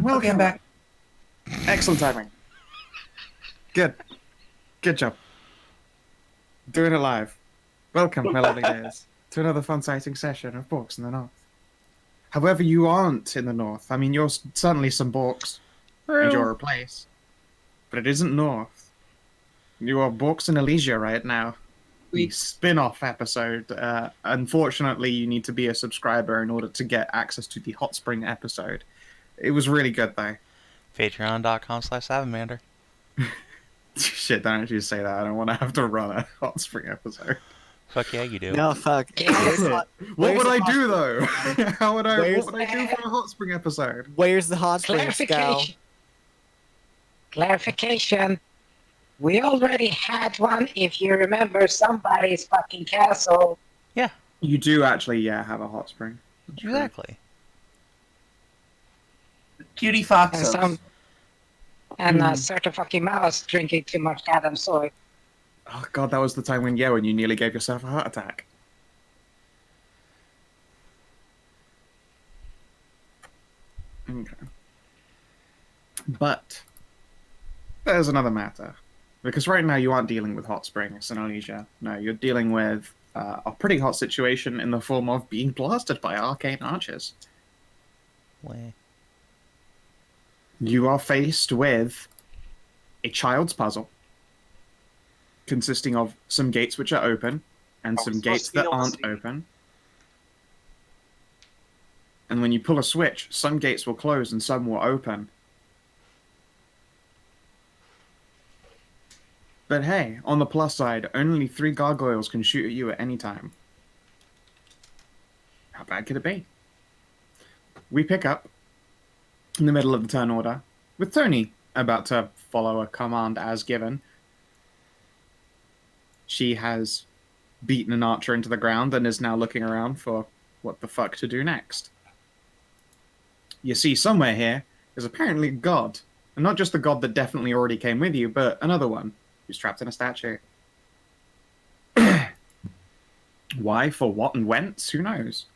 welcome. I'm back. Excellent timing. Good. Good job. Doing it live. Welcome, my lovely days, to another fun sighting session of Borks in the North. However, you aren't in the North. I mean, you're certainly some Borks, and you're a place. But it isn't North. You are Borks in Elysian right now. The spin-off episode. Unfortunately, you need to be a subscriber in order to get access to the Hot Spring episode. It was really good, though. Patreon.com/SavinMander. Shit, don't actually say that. I don't want to have to run a Hot Spring episode. Fuck yeah, you do. No, fuck. What would I do, though? What would I do for a Hot Spring episode? Where's the Hot Spring, Scowl? Clarification. We already had one, if you remember, somebody's fucking castle. Yeah. You do actually, have a Hot Spring. That's exactly. Cutie foxes. And certain fucking mouse drinking too much goddamn soy. Oh god, that was the time when you nearly gave yourself a heart attack. Okay. But there's another matter. Because right now you aren't dealing with hot springs in Elysian. No, you're dealing with a pretty hot situation in the form of being blasted by arcane archers. Way. You are faced with a child's puzzle consisting of some gates which are open and some gates that aren't open. And when you pull a switch, some gates will close and some will open. But hey, on the plus side, only 3 gargoyles can shoot at you at any time. How bad could it be? We pick up in the middle of the turn order with Tony about to follow a command as given. She has beaten an archer into the ground and is now looking around for what the fuck to do next. You see, somewhere here is apparently a god. And not just the god that definitely already came with you, but another one who's trapped in a statue. Why, for what, and whence? Who knows?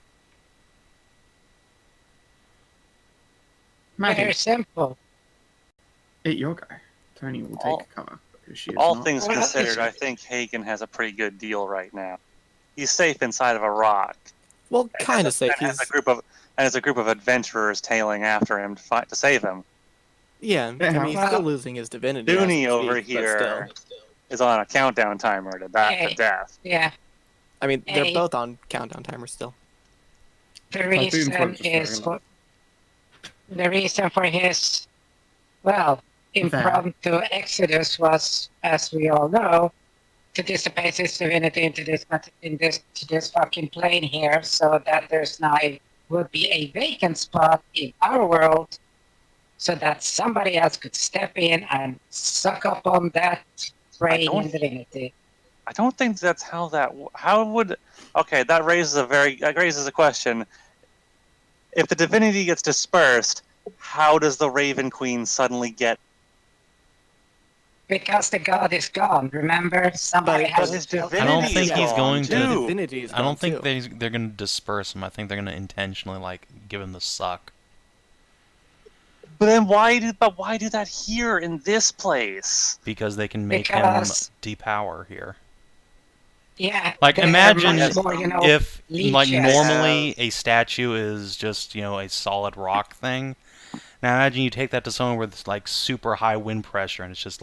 Maddie, Very simple. Eat your guy. Tony will take cover. All things considered, I think Hagen has a pretty good deal right now. He's safe inside of a rock. Well, kind of safe. And has a group of adventurers tailing after him to save him. Yeah, I mean, he's still losing his divinity. Dooney over here is on a countdown timer to death. Yeah. I mean, they're both on countdown timers still. The reason for his, impromptu exodus was, as we all know, to dissipate his divinity into this fucking plane here, so that there's now would be a vacant spot in our world, so that somebody else could step in and suck up on that brain and divinity. I don't think that's how that. Okay, that raises a question. If the divinity gets dispersed, how does the Raven Queen suddenly get? Because the god is gone. Remember, somebody has his divinity. I don't think he's going to. Divinity I don't think they're going to disperse him. I think they're going to intentionally give him the suck. But then why do that here in this place? Because they can make him depower here. Yeah. Imagine if normally a statue is just, a solid rock thing. Now imagine you take that to somewhere with super high wind pressure and it's just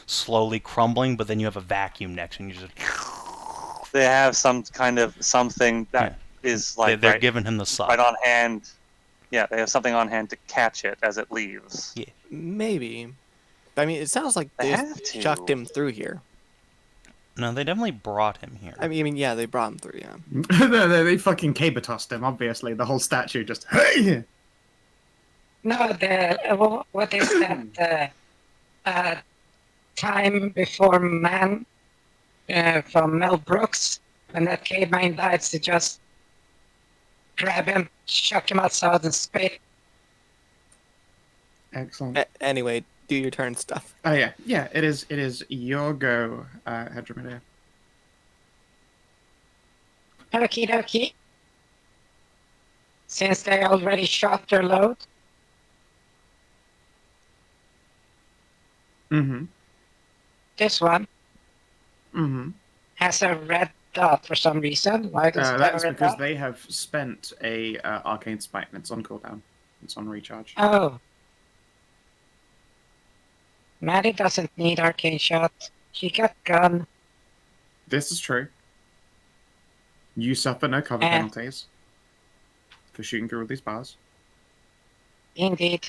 slowly crumbling, but then you have a vacuum next and you just. They have some kind of something that is they're giving him the suck. Right on hand. Yeah, they have something on hand to catch it as it leaves. Yeah. Maybe. I mean, it sounds like they chucked him through here. No, they definitely brought him here. I mean, yeah, they brought him through, yeah. they fucking caber-tossed him, obviously. The whole statue just, hey! No, what is that? Time Before Man from Mel Brooks. When that caveman died, to just grab him, chuck him outside and spit. Excellent. Anyway, do your turn stuff. Oh yeah, it is your go, Hedrah. Okie dokie. Since they already shot their load, Mm-hmm. This one Mm-hmm. has a red dot for some reason. Why does it have a That's red because dot? they have spent a arcane spike and it's on cooldown. It's on recharge. Oh. Maddie doesn't need arcane shot. She got gun. This is true. You suffer no cover And penalties for shooting through all these bars. indeed.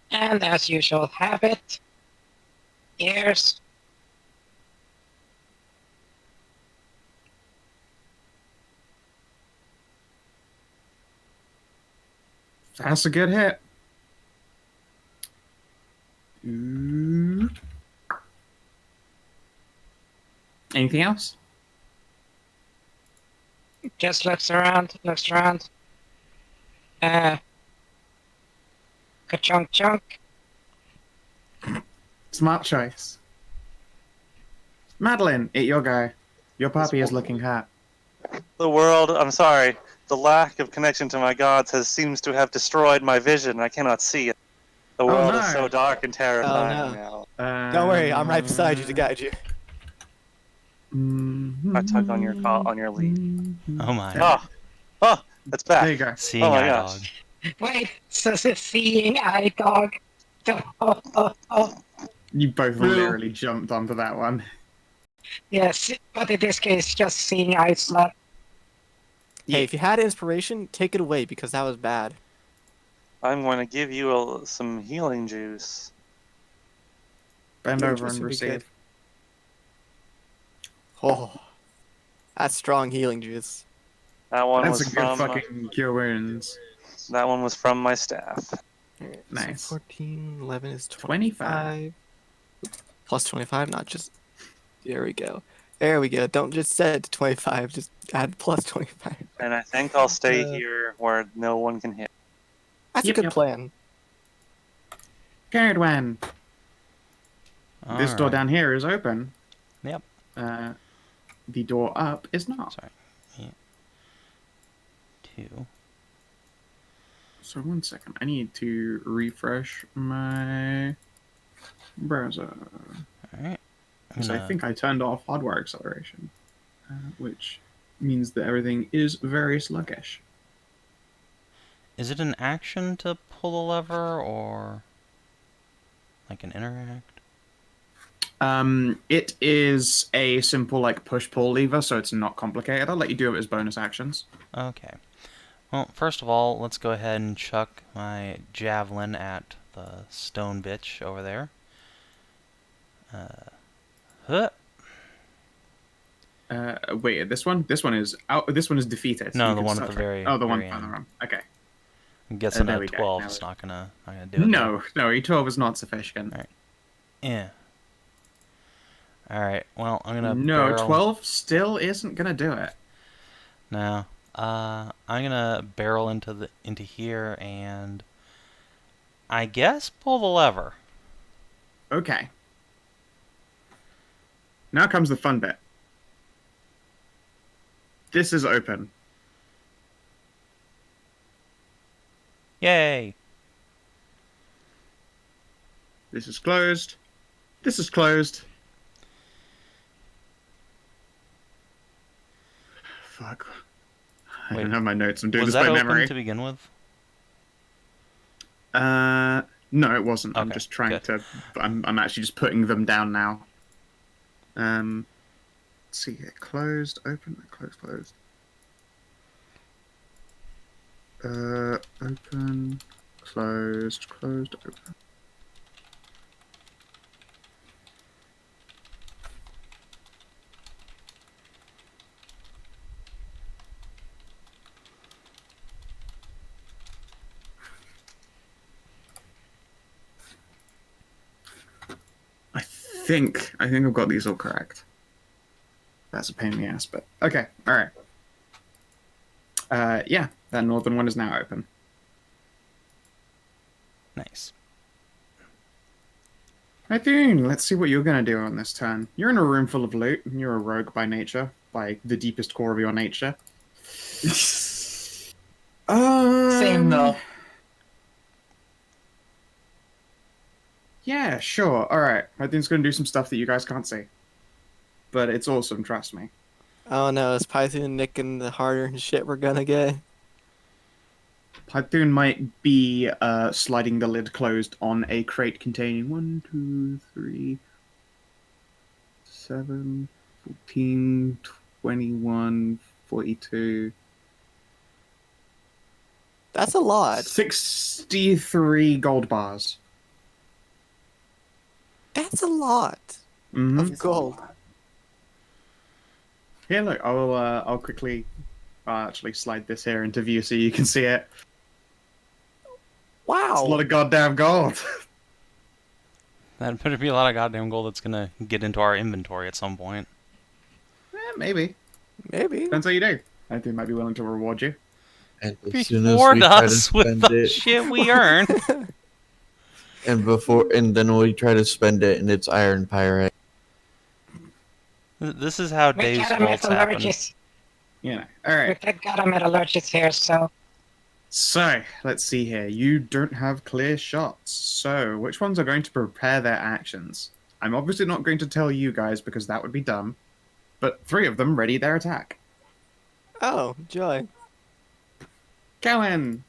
And as usual, habit. Ears. That's a good hit. Ooh. Anything else? Just looks around, Ka-chunk. Smart choice. Madilyn, it's your guy. Your puppy is looking hot. The world, I'm sorry, the lack of connection to my gods seems to have destroyed my vision. I cannot see it. The world is so dark and terrifying now. Don't worry, I'm right beside you to guide you. I tug on your lead. Oh my. Oh, it's back. There you go. Seeing Oh my eye gosh. dog. Wait, so it's a seeing eye dog. Oh. You both True. literally jumped onto that one. Yes, but in this case, just seeing eye slut. Hey, if you had inspiration, take it away because that was bad. I'm going to give you some healing juice. Bend Your over juice and would be good. receive. Oh, that's strong healing juice. That one That's was a good from fucking cure wounds. that one was from my staff. Alright, Nice. So 14, 11 is 25. 25. Plus 25, not just... There we go. There we go. Don't just set it to 25, just add plus 25. And I think I'll stay here where no one can hit. That's Yep, a good yep. plan. Ceridwen. This door Alright. down here is open. Yep. The door up is not. Sorry. Yeah. 2. So 1 second. I need to refresh my browser. Alright. Because I think I turned off hardware acceleration. Which means that everything is very sluggish. Is it an action to pull the lever or like an interact? It is a simple like push-pull lever, so it's not complicated. I'll let you do it as bonus actions. Okay. Well, first of all, let's go ahead and chuck my javelin at the stone bitch over there. Huh. Wait, this one? This one is out. This one is defeated. No, You the can one at start the very. Oh, the one very further end. on. Okay. I'm guessing there a we go. 12 Now is we- not gonna do it. No, E12 is not sufficient. Alright. Yeah. Alright, well, I'm gonna No, barrel... 12 still isn't gonna do it. No. I'm gonna barrel into here and I guess pull the lever. Okay. Now comes the fun bit. This is open. Yay! This is closed. This is closed. Fuck. I Wait, don't have my notes. I'm doing Was this that by open memory. to begin with? No, it wasn't. I'm Okay, just trying good. to. I'm actually just putting them down now. Let's see here. Closed, open, closed. Open, closed, open. I think I've got these all correct. That's a pain in the ass, but okay, all right. Yeah, that northern one is now open. Nice. Hythune, let's see what you're gonna do on this turn. You're in a room full of loot, and you're a rogue by nature, by the deepest core of your nature. Same though. Yeah, sure. All right. Python's going to do some stuff that you guys can't see. But it's awesome, trust me. Oh no, is Python nicking the harder and shit we're gonna get? Python might be sliding the lid closed on a crate containing 1, 2, 3, 7, 14, 21, 42... That's a lot. 63 gold bars. That's a lot of gold. Here, look, I'll quickly actually slide this here into view so you can see it. Wow. It's a lot of goddamn gold. That better be a lot of goddamn gold that's gonna get into our inventory at some point. Maybe. Maybe. Depends what you do. I think might be willing to reward you. And as soon as Reward we try to us with spend the it, shit we earn. and then we try to spend it, and it's iron pyrite. This is how We Dave's got him vaults at happen. Allergis. You know. Alright. We got him at Allergis here, so... So, let's see here. You don't have clear shots. So, which ones are going to prepare their actions? I'm obviously not going to tell you guys because that would be dumb. But 3 of them ready their attack. Oh, joy. Kellin!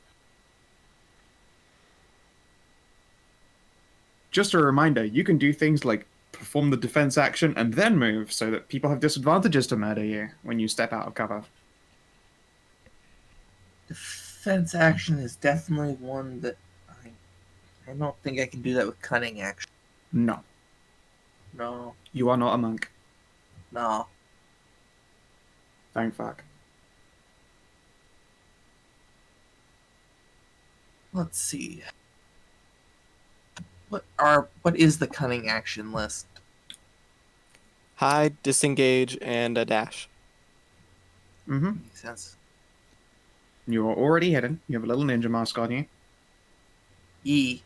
Just a reminder, you can do things like perform the defense action and then move so that people have disadvantages to murder you when you step out of cover. Defense action is definitely one that I don't think I can do that with cunning action. No. No, You are not a monk. no. Thank fuck. Let's see. What is the cunning action list? Hide, disengage, and a dash. Mm-hmm. Makes sense. You are already hidden. You have a little ninja mask on you. E.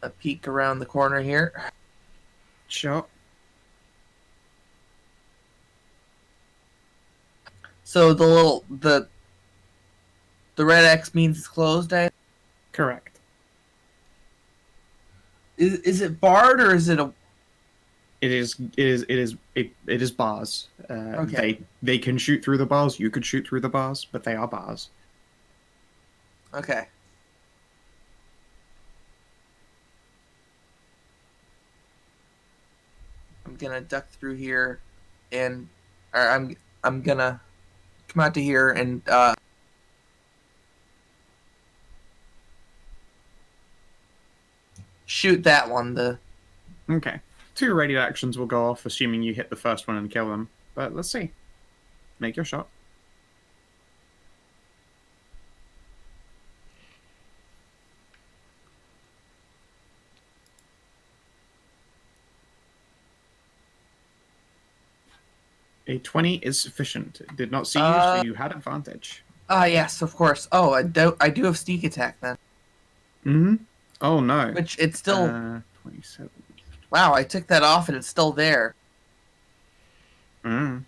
A peek around the corner here. Sure. So the red X means it's closed. Correct. Is it barred or is it a? It is bars. Okay. They can shoot through the bars. You could shoot through the bars, but they are bars. Okay. I'm gonna duck through here, and or I'm gonna come out to here and shoot that one. Okay. 2 ready actions will go off, assuming you hit the first one and kill them. But let's see. Make your shot. A 20 is sufficient. It did not see you, so you had advantage. Yes, of course. Oh, I do have sneak attack then. Mm-hmm. Oh, no. Which it's still. 27. Wow, I took that off and it's still there. Mm.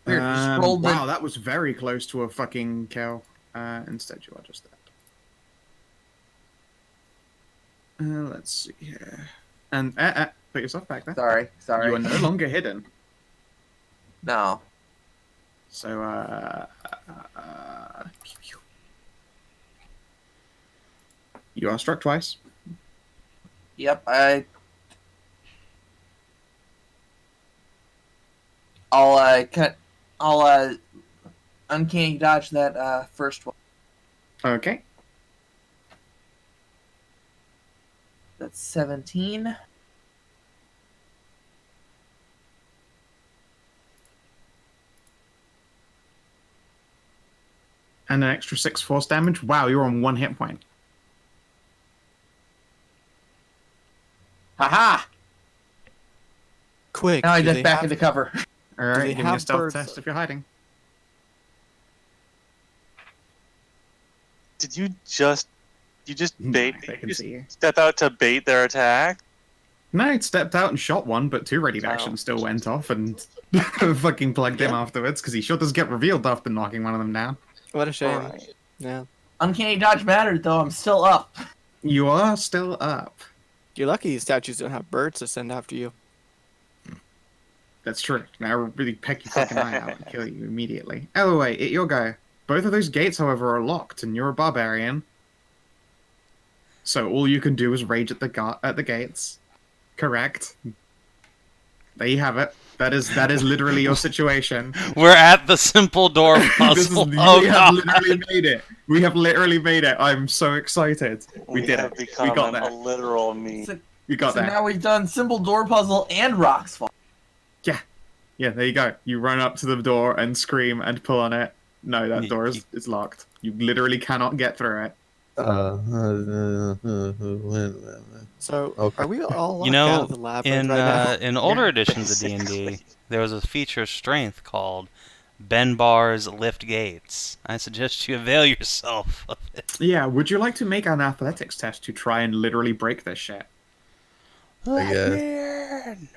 Weird, just rolled Wow, that was very close to a fucking kill. Instead, you are just dead. Let's see here. And put yourself back there. Sorry. You are no longer hidden. No. So, you are struck twice. Yep, I'll uncanny dodge that first one. Okay. That's 17. And an extra 6 force damage. Wow, you're on 1 hit point. Haha! Quick. Now I do duck they back have- into cover. Alright, they give me a have stealth birds? test if you're hiding. Did you just bait? They can see you. Step out to bait their attack? No, it stepped out and shot one, but 2 ready Oh. actions still went off and fucking plugged him afterwards, because he sure does get revealed after knocking one of them down. What a shame. Right. Yeah. Uncanny dodge mattered, though. I'm still up. You are still up. You're lucky these statues don't have birds to send after you. That's true. Now really peck your fucking eye out and kill you immediately. Elloe, it's your guy. Both of those gates, however, are locked, and you're a barbarian. So all you can do is rage at the gates. Correct. There you have it. That is literally your situation. We're at the simple door puzzle. We have literally made it. We have literally made it. I'm so excited. We did have it. Become We got a there. literal meme. We got So there. now we've done simple door puzzle and rocks fall. Yeah, there you go. You run up to the door and scream and pull on it. No, that door is locked. You literally cannot get through it. So, Okay. are we all You locked out know, of the labyrinth right now? in older Yeah, editions of D&D, basically. there was a feature of strength called Ben Bar's Lift Gates. I suggest you avail yourself of it. Yeah, would you like to make an athletics test to try and literally break this shit? I guess. Man.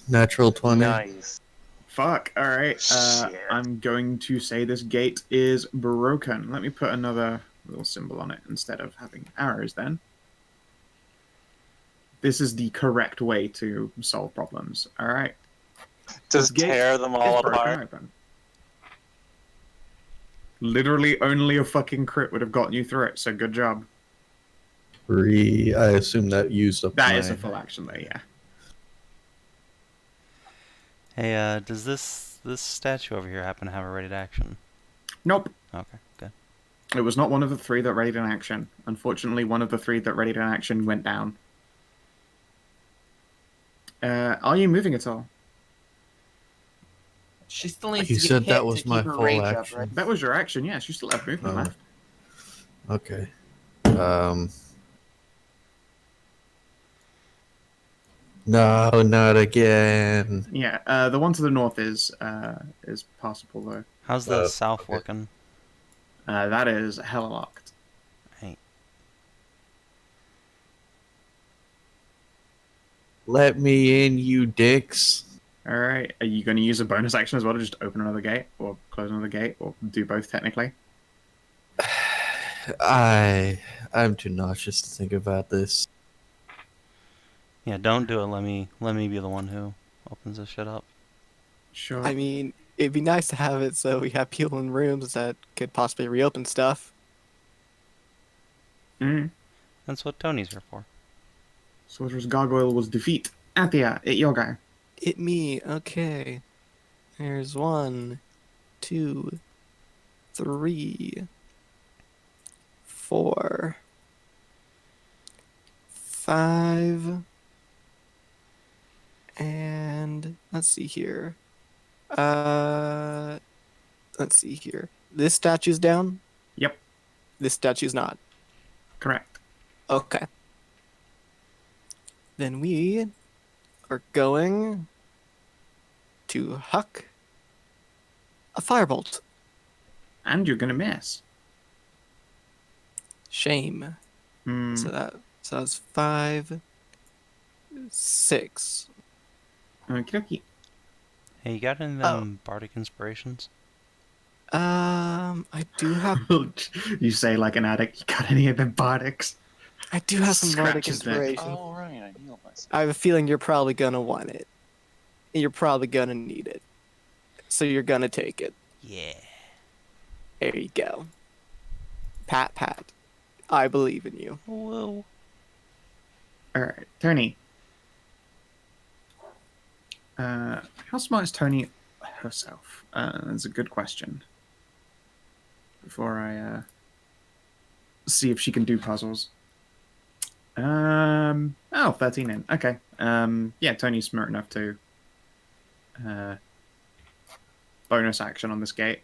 Natural 20. Nice. Fuck, alright. Shit. I'm going to say this gate is broken. Let me put another little symbol on it instead of having arrows then. This is the correct way to solve problems. Alright. Just This gate tear them all is broken apart. open. Literally only a fucking crit would have gotten you through it, so good job. I assume that used up That is my... a full action though, yeah. Hey, does this statue over here happen to have a ready to action? Nope. Okay, good. It was not one of the three that readied an action. Unfortunately, one of the three that readied an action went down. Are you moving at all? She still needs You to get said hit that to was keep my her full rage up, action. right? That was your action, yes. You still have movement Oh. left. Okay. No, not again. Yeah, the one to the north is passable though. How's the Oh, south okay. looking? That is hella locked. Hey, Let me in, you dicks. All right. Are you going to use a bonus action as well to just open another gate or close another gate or do both technically? I'm too nauseous to think about this. yeah, don't do it. Let me be the one who opens this shit up. Sure. I mean, it'd be nice to have it so we have people in rooms that could possibly reopen stuff. That's what Tony's here for. Sorcerer's Gargoyle was defeat. Athia, it's your guy. It me, okay. There's 1, 2, 3, 4, 5, and let's see here. Let's see here. This statue's down? Yep, This statue's not. correct. Okay. Then we are going to huck a firebolt. And you're going to miss. Shame. Hmm. So that's 5, 6. Okie Hey, you got any of them bardic inspirations? I do have dokie. You say like an addict, you got any of the bardics? I do have some bardic Scratches that. inspiration. Oh, right, I healed myself. I have a feeling you're probably gonna want it. And you're probably gonna need it. So you're gonna take it. Yeah. There you go. Pat pat. I believe in you. Whoa. Alright, Tony. How smart is Tony herself? That's a good question. Before I see if she can do puzzles. 13 in. Okay. Yeah, Tony's smart enough to bonus action on this gate.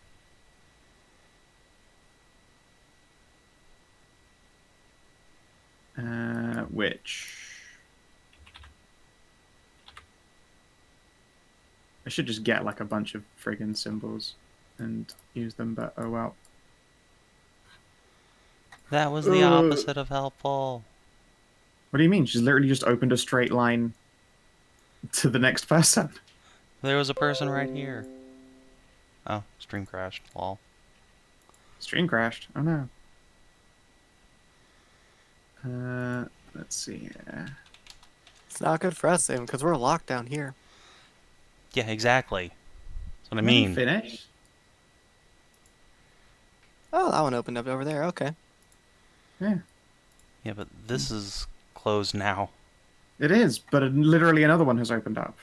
Which I should just get like a bunch of friggin' symbols and use them, but oh well. That was the opposite of helpful. What do you mean? She's literally just opened a straight line to the next person. There was a person right here. Oh, stream crashed. Lol. Stream crashed. Oh no. Let's see. It's not good for us, Savin, because we're locked down here. Yeah, exactly. That's what I Let me mean. finish. Oh, that one opened up over there. Okay. Yeah. Yeah, but this is closed now. It is, but literally another one has opened up.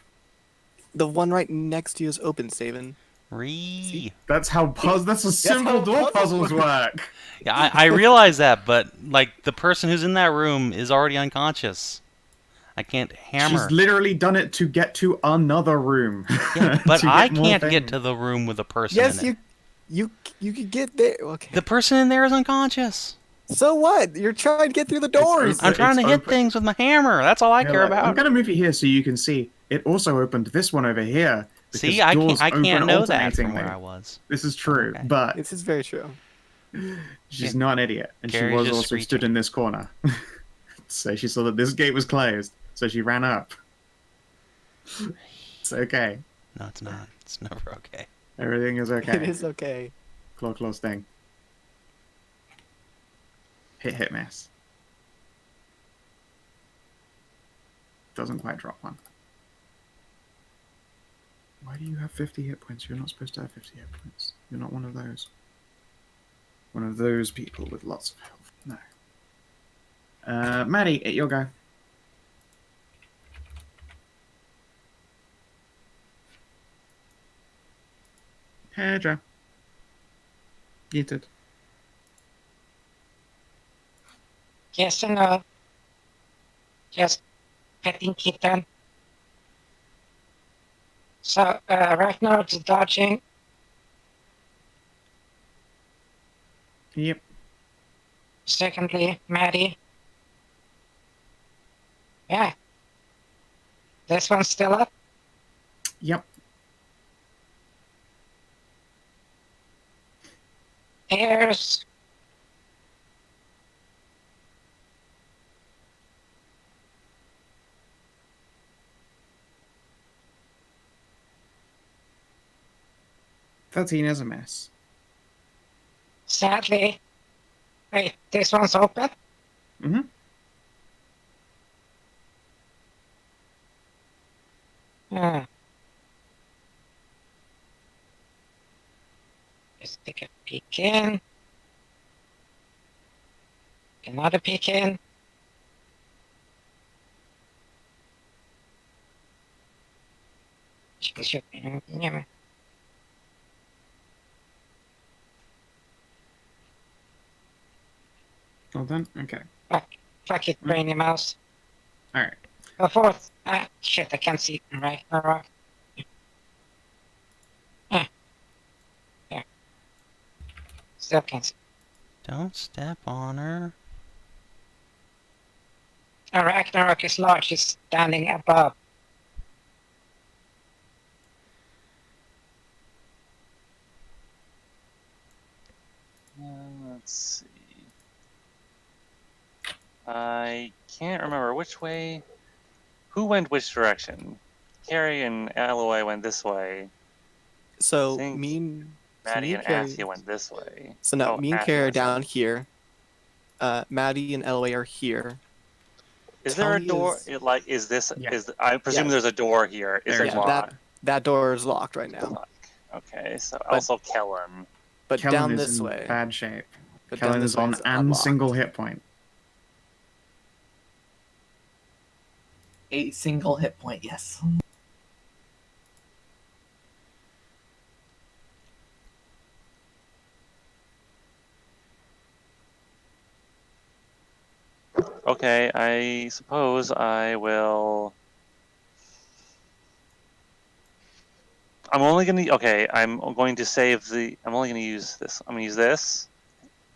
The one right next to you is open, Savin. That's how that's a simple door puzzles work. Yeah, I realize that, but like the person who's in that room is already unconscious. I can't hammer. She's literally done it to get to another room. Yeah, but I can't things. get to the room with the person Yes, in it. you could get there. Okay. The person in there is unconscious. So what? You're trying to get through the doors. I'm trying to hit things with my hammer. That's all I care about. I'm gonna move you here so you can see. It also opened this one over here. See, I can't know that from where I was. This is true, Okay. but This is very true. she's not an idiot, and Gary's she was just also screeching. stood in this corner. So she saw that this gate was closed, so she ran up. It's okay. No, it's not. It's never okay. Everything is okay. It is okay. Claw sting. Hit miss. Doesn't quite drop one. Why do you have 50 hit points? You're not supposed to have 50 hit points. You're not one of those. One of those people with lots of health. No. Maddie, at your go. Hedrah. Yeeted. Yes and no. Just petting kitten. So, right now it's dodging. Yep. Secondly, Maddie. Yeah. This one's still up. Yep. Here's... That's a mess. Sadly... Wait, this one's open? Mm-hmm. Hmm. Just take a peek in. Another peek in. Yeah. Well done. Okay. Fuck it, brainy mouse. Alright. A fourth. Ah, shit, I can't see it right. Alright. Yeah. Still can't see. Don't step on her. Ragnarok is large, he's standing above. Let's see. I can't remember which way. Who went which direction? Carrie and Elloe went this way. So think me and Maddie and Carrie- Athia went this way. So now me and Athia Carrie are went down here. Maddie and Elloe are here. Is there a Tony door? is- Is this? Yeah. I presume Yeah. there's a door here. Is There's it a locked? That door is locked right now. Okay, so also Kellin. But Kellin down is this in way. bad shape. But down Kellin this is way on is an unlocked. single hit point. A single hit point, yes. Okay, I suppose I will. I'm only gonna. Okay, I'm going to save the. I'm only gonna use this. I'm gonna use this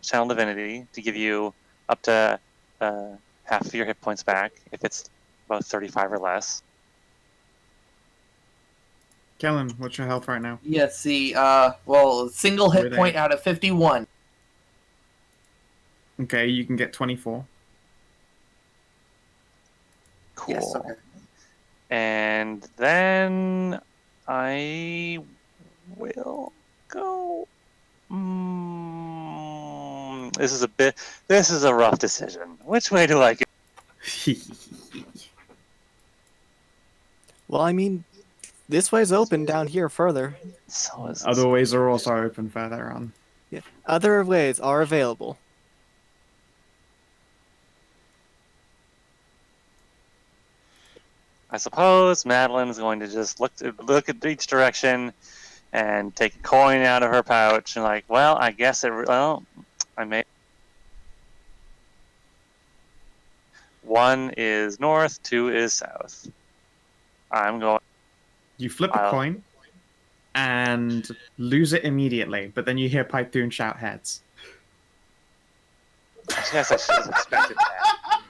Channel Divinity to give you up to half of your hit points back if it's about 35 or less. Kellin, what's your health right now? Yes, see, well, single hit Really? point out of 51. Okay, you can get 24. Cool. Yes, okay. And then I will. go. This is a rough decision. Which way do I go? Well, I mean, this way's open down here further. So is Other ways are also open further on. Yeah, other ways are available. I suppose Madilyn's going to just look at each direction and take a coin out of her pouch and like, well, I guess I may. One is north, 2 is south. I'm going. You flip a coin and lose it immediately, but then you hear Pythoon shout heads. Yes, I should have expected that.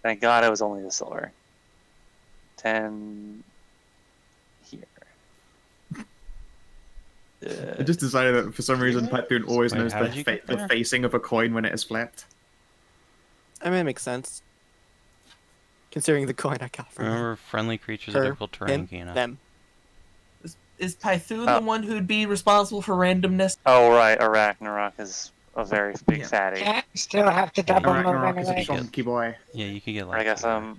Thank God it was only the silver. 10 here. I just decided that for some reason Pythoon always knows how did you get the there? facing of a coin when it is flipped. I mean, it makes sense. Considering the coin I got from Remember, friendly creatures are her, difficult terrain, him, Kina. them. Is Pythoon the one who'd be responsible for randomness? Oh, right. Arachnarok is a very big fatty. Yeah, still have to double move Ragnarok is a anyway. chunky boy. Yeah, you could get like. I guess You I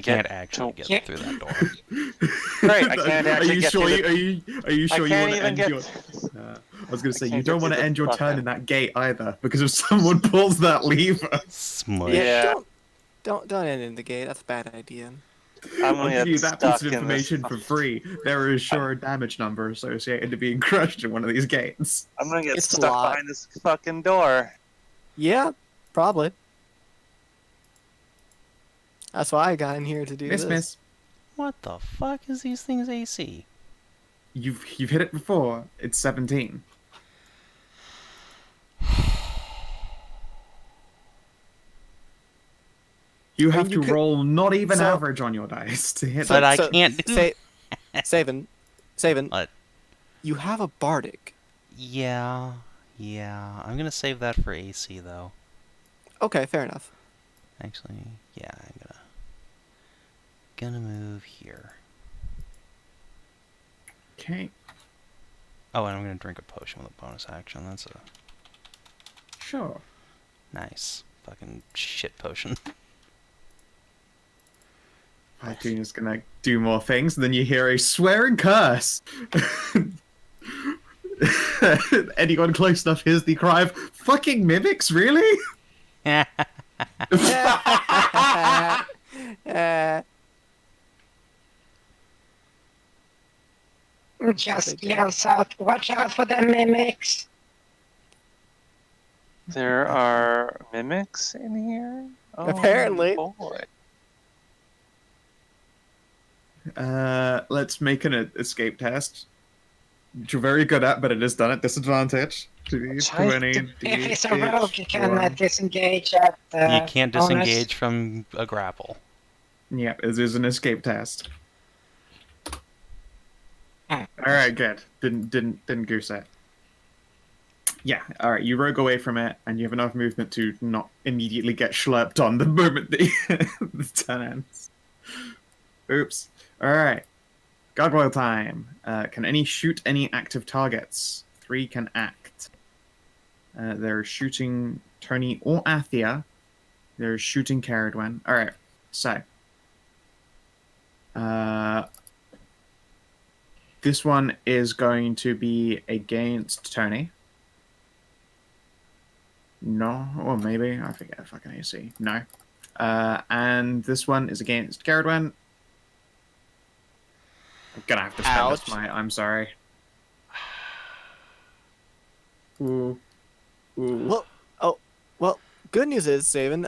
can't get- actually get Yeah. through that door. Great, I can't actually Are you get sure? through Are you sure I you can't want to even end get. your? I was going to say you can't don't get want to to the end your turn button. in that gate either, because if someone pulls that lever, Smush. Yeah. Don't end in the gate. That's a bad idea. I'm I'll gonna give get you that stuck piece of in this. information for free. There is sure a damage number associated to being crushed in one of these gates. I'm gonna get It's a stuck lot. behind this fucking door. Yeah, probably. That's why I got in here to do Miss, this. miss, What the fuck is these things AC? you've hit it before. It's 17. You have you to could- roll not even so- average on your dice to hit But that. I can't do. Savin, What? you have a bardic. Yeah. I'm gonna save that for AC though. Okay, fair enough. Actually, yeah, I'm gonna move here. Okay, Oh, and I'm gonna drink a potion with a bonus action. That's a sure. nice fucking shit potion. Pythoon is gonna do more things, and then you hear a swearing curse. Anyone close enough hears the cry of "fucking mimics, really?" Just yells out, watch out for the mimics. There are mimics in here. Oh, Apparently. boy. Let's make an escape test, which you're very good at, but it is done at disadvantage. If it's a rogue, you can disengage at You can't bonus. disengage from a grapple. Yeah, it is an escape test. Hmm. All right, good. Didn't goose it. Yeah, all right. You rogue away from it, and you have enough movement to not immediately get schlurped on the moment the turn ends. Oops. All right. Gargoyle time. Can any shoot any active targets? 3 can act. They're shooting Tony or Athia. They're shooting Ceridwen. All right. So. This one is going to be against Tony. No, or maybe. I forget fucking AC. No. And this one is against Ceridwen. I'm gonna have to spend this. I'm sorry. Ooh. Ooh. Well, good news is, Savin,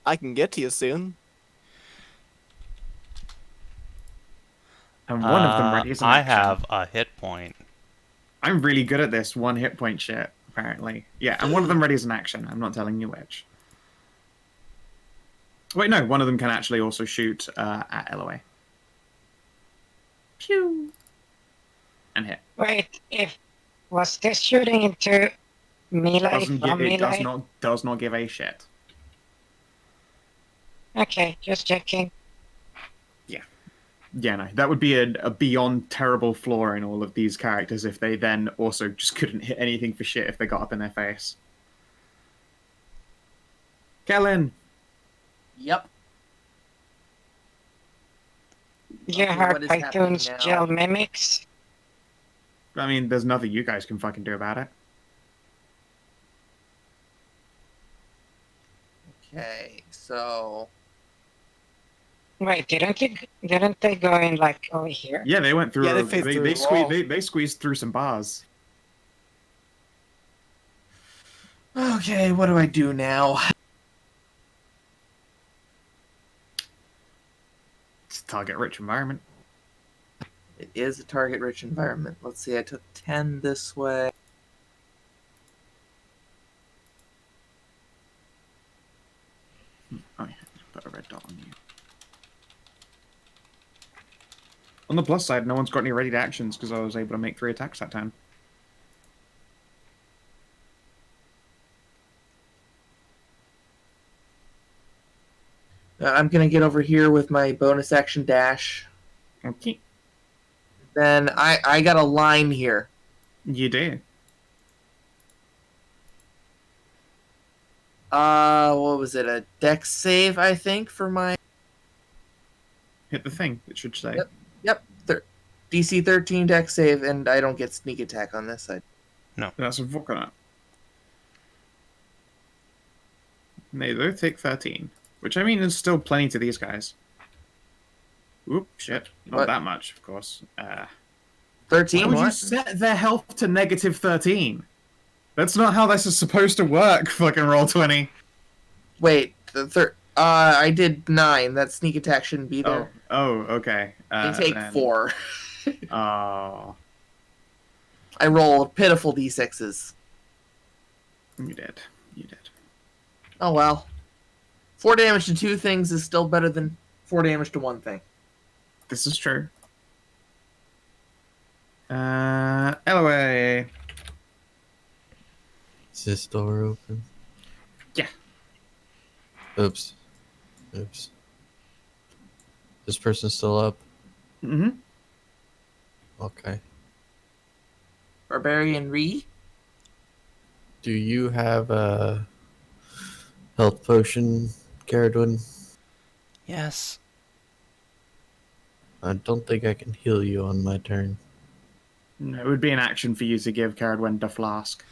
I can get to you soon. And one of them ready as an I action. have a hit point. I'm really good at this 1 hit point shit, apparently. Yeah, and one of them ready as an action. I'm not telling you which. Wait, no, one of them can actually also shoot at Elloe. Pew! And hit. Wait, was this shooting into melee Does not give a shit. Okay, just checking. Yeah, no, that would be a beyond terrible flaw in all of these characters if they then also just couldn't hit anything for shit if they got up in their face. Kellin! Yep. You Okay, heard what is happening Python's now? gel mimics? I mean, there's nothing you guys can fucking do about it. Okay, so Wait, didn't they go in like over here? Yeah, they went through. Yeah, they phased through the wall. They squeezed through some bars. okay, what do I do now? It's a target-rich environment. It is a target-rich environment. Let's see, I took 10 this way. Oh yeah, put a red dot on you. On the plus side, no one's got any ready actions because I was able to make 3 attacks that time. I'm gonna get over here with my bonus action dash. Okay. Then I got a line here. You do. What was it? A dex save, I think, for my... Hit the thing, it should say. Yep. DC 13 dex save, and I don't get sneak attack on this side. No. That's a coconut. They both take 13. Which, I mean, is still plenty to these guys. Oop, shit. Not What? that much, of course. 13? Why would you What? set their health to negative 13? That's not how this is supposed to work, fucking roll 20. Wait, I did 9. That sneak attack shouldn't be there. Oh, okay. They take then- 4. Oh, I roll pitiful d6s. you did. You did. Oh well. 4 damage to 2 things is still better than 4 damage to 1 thing. This is true. Elloe. Is this door open? Yeah. Oops. This person's still up? Mm-hmm. Okay. Barbarian Re? Do you have a health potion, Ceridwen? Yes. I don't think I can heal you on my turn. No, it would be an action for you to give Ceridwen the flask.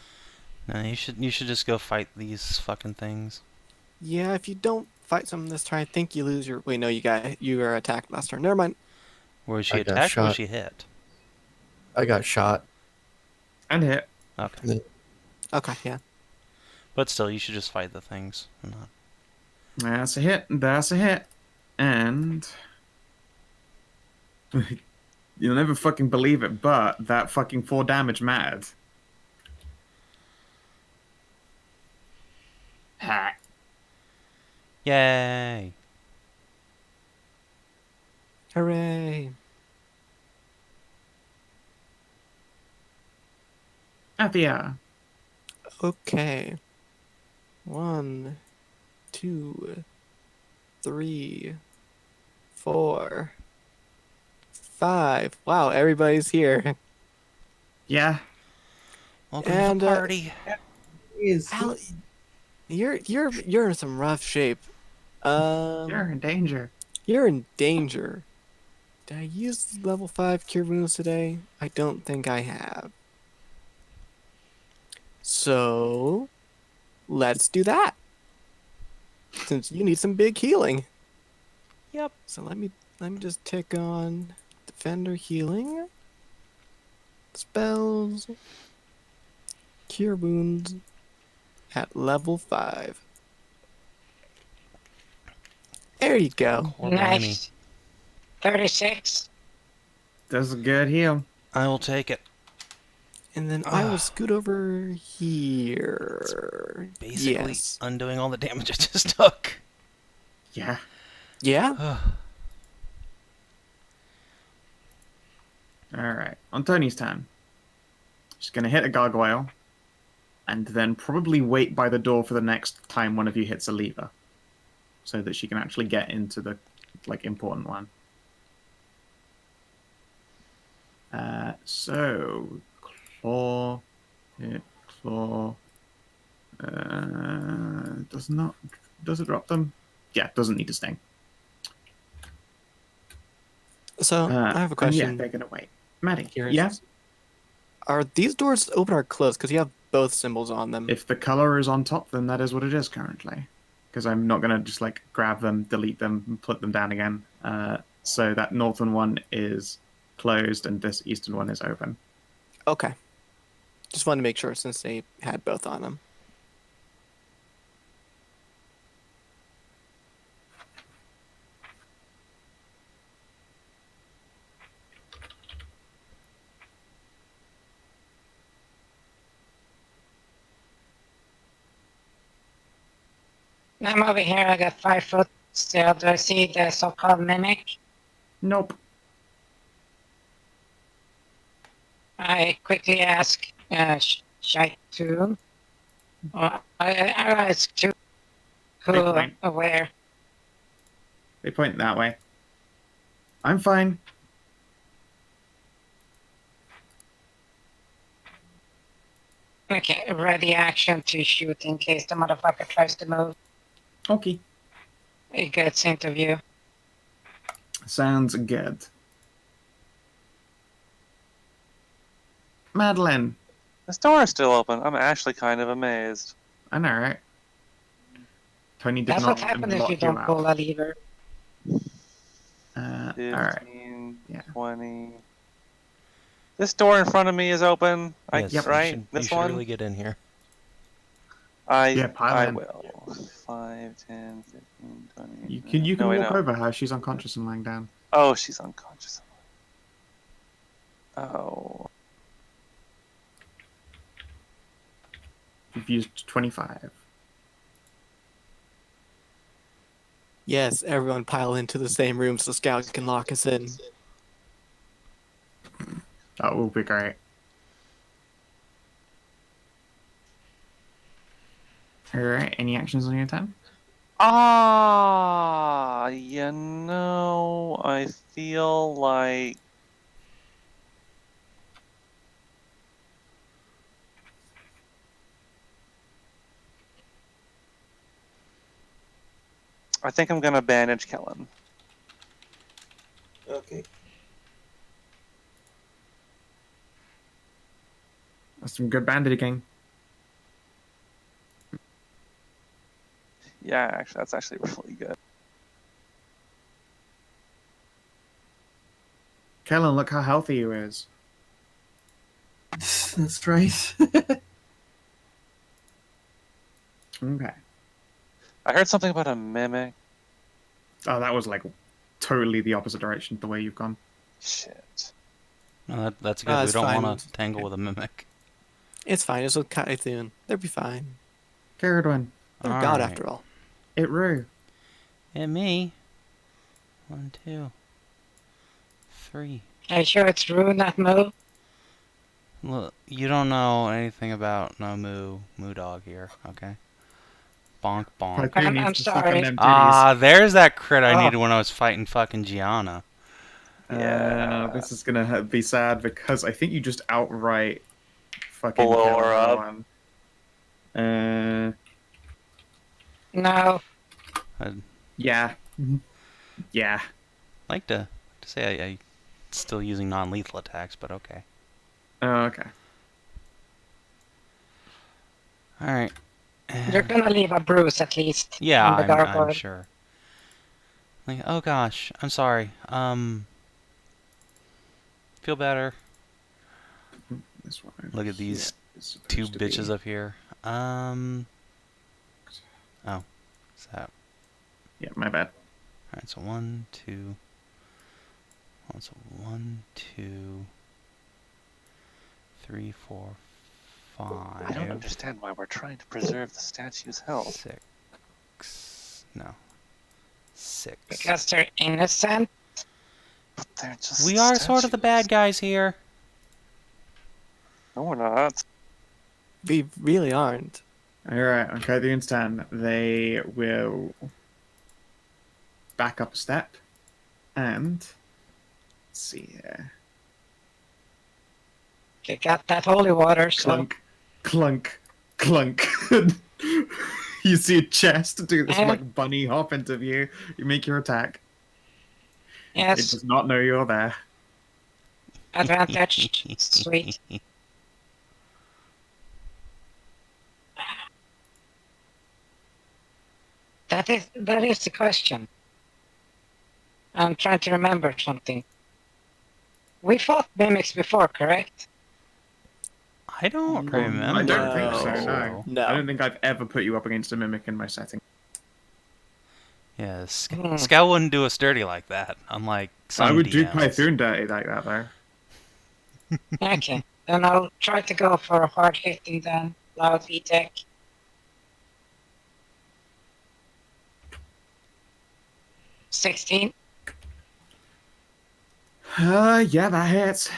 No, you should just go fight these fucking things. Yeah, if you don't fight someone this turn, I think you lose your... Wait, no, you were attacked last turn. Never mind. Was she I got attacked or was shot. she hit? I got shot. And hit. Okay. Okay, yeah. But still, you should just fight the things. And not... That's a hit. That's a hit. And... You'll never fucking believe it, but that fucking 4 damage mattered. Ha. Yay! Hooray. Athia. Okay. 1, 2, 3, 4, 5. Wow, everybody's here. Yeah. Welcome And, to the party. Al, you're in some rough shape. You're in danger. You're in danger. Did I use level 5 cure wounds today? I don't think I have. So, let's do that. Since you need some big healing. Yep. So let me just tick on defender healing, spells, cure wounds at level 5. There you go. Or blimey. Nice. 36. Does a good heal. I will take it. And then I will scoot over here. Basically, Yes. undoing all the damage I just took. Yeah. Yeah? Alright. On Tony's turn. She's going to hit a gargoyle. And then probably wait by the door for the next time one of you hits a lever. So that she can actually get into the, important one. So claw, hit, claw. Does it drop them? Yeah, doesn't need to sting. So I have a And yeah, question. they're gonna wait. Maddie, Here. yeah. Are these doors open or closed? Because you have both symbols on them. If the color is on top, then that is what it is currently. Because I'm not gonna just like grab them, delete them, and put them down again. So that northern one is closed, and this eastern one is open. Okay. Just wanted to make sure since they had both on them. I'm over here. I got 5 foot still. Do I see the so-called mimic? Nope. I quickly ask Shaitun. Or I ask to who, Big point. where. They point that way. I'm fine. Okay, ready action to shoot in case the motherfucker tries to move. Okay. It gets into view. Sounds good. Madilyn. This door is still open. I'm actually kind of amazed. I know, right? Tony did That's not what happens if lock you don't out. pull a lever. 15, Alright. Yeah. 20. This door in front of me is open. Yes, Right? you This should one? really get in here. Yeah, pile I in. will. 5, 10, 15, 20. You can no, wait, walk no. over her. She's unconscious and lying down. Oh, she's unconscious. Oh. You've used 25. Yes, everyone pile into the same room so Scout can lock us in. That will be great. Alright, any actions on your turn? I feel like I think I'm gonna bandage Kellin. Okay. That's some good bandaging. Yeah, actually, that's actually really good. Kellin, look how healthy you is. That's right. Okay. I heard something about a mimic. Oh, that was like totally the opposite direction the way you've gone. Shit. No, that's good. We It's don't fine. want to tangle with a mimic. It's fine. It's with Kinathis. They'll be fine. Ceridwen. They're All God right. after all. It Rue. And me. 1, 2, 3. Are you sure it's Rue, not Moo? Look, you don't know anything about no moo dog here, okay? Bonk bonk. Tycoon I'm needs to suck on sorry. them Ah, there's that crit I Oh. needed when I was fighting fucking Gianna. titties. Yeah. This is gonna be sad because I think you just outright fucking Blow kill her up. everyone. No. I'd Yeah. Yeah. like to say I still using non-lethal attacks, but okay. Oh, okay. Alright. You're gonna leave a bruise at least. Yeah, on the I'm gargoyle. sure. Like, oh gosh, I'm sorry. Feel better. This one. Look at here these is supposed two to bitches be- up here. Oh, is that? Yeah, my bad. Alright, so 1, 2. So 1, 2, 3, 4, 5. I don't understand why we're trying to preserve the statue's health. 6. No. 6. Because they're innocent. But they're just We are sort of the statues. bad guys here. No, we're not. We really aren't. Alright, on Kothian's turn, they will back up a step and let's see here. They got that holy water, so... Clunk, clunk, clunk. You see a chest do this like bunny hop into view. You make your attack. It Yes, does not know you're there. advantage. Sweet. That is the question. I'm trying to remember something. We fought mimics before, correct? I don't remember. I don't think so, no. No. I don't think I've ever put you up against a mimic in my setting. Yeah, Scout wouldn't do us dirty like that, unlike some I would DMs. do Python dirty like that, though. Okay, then I'll try to go for a hard hitting then. Loud V-Tech. $16. Yeah, that hits.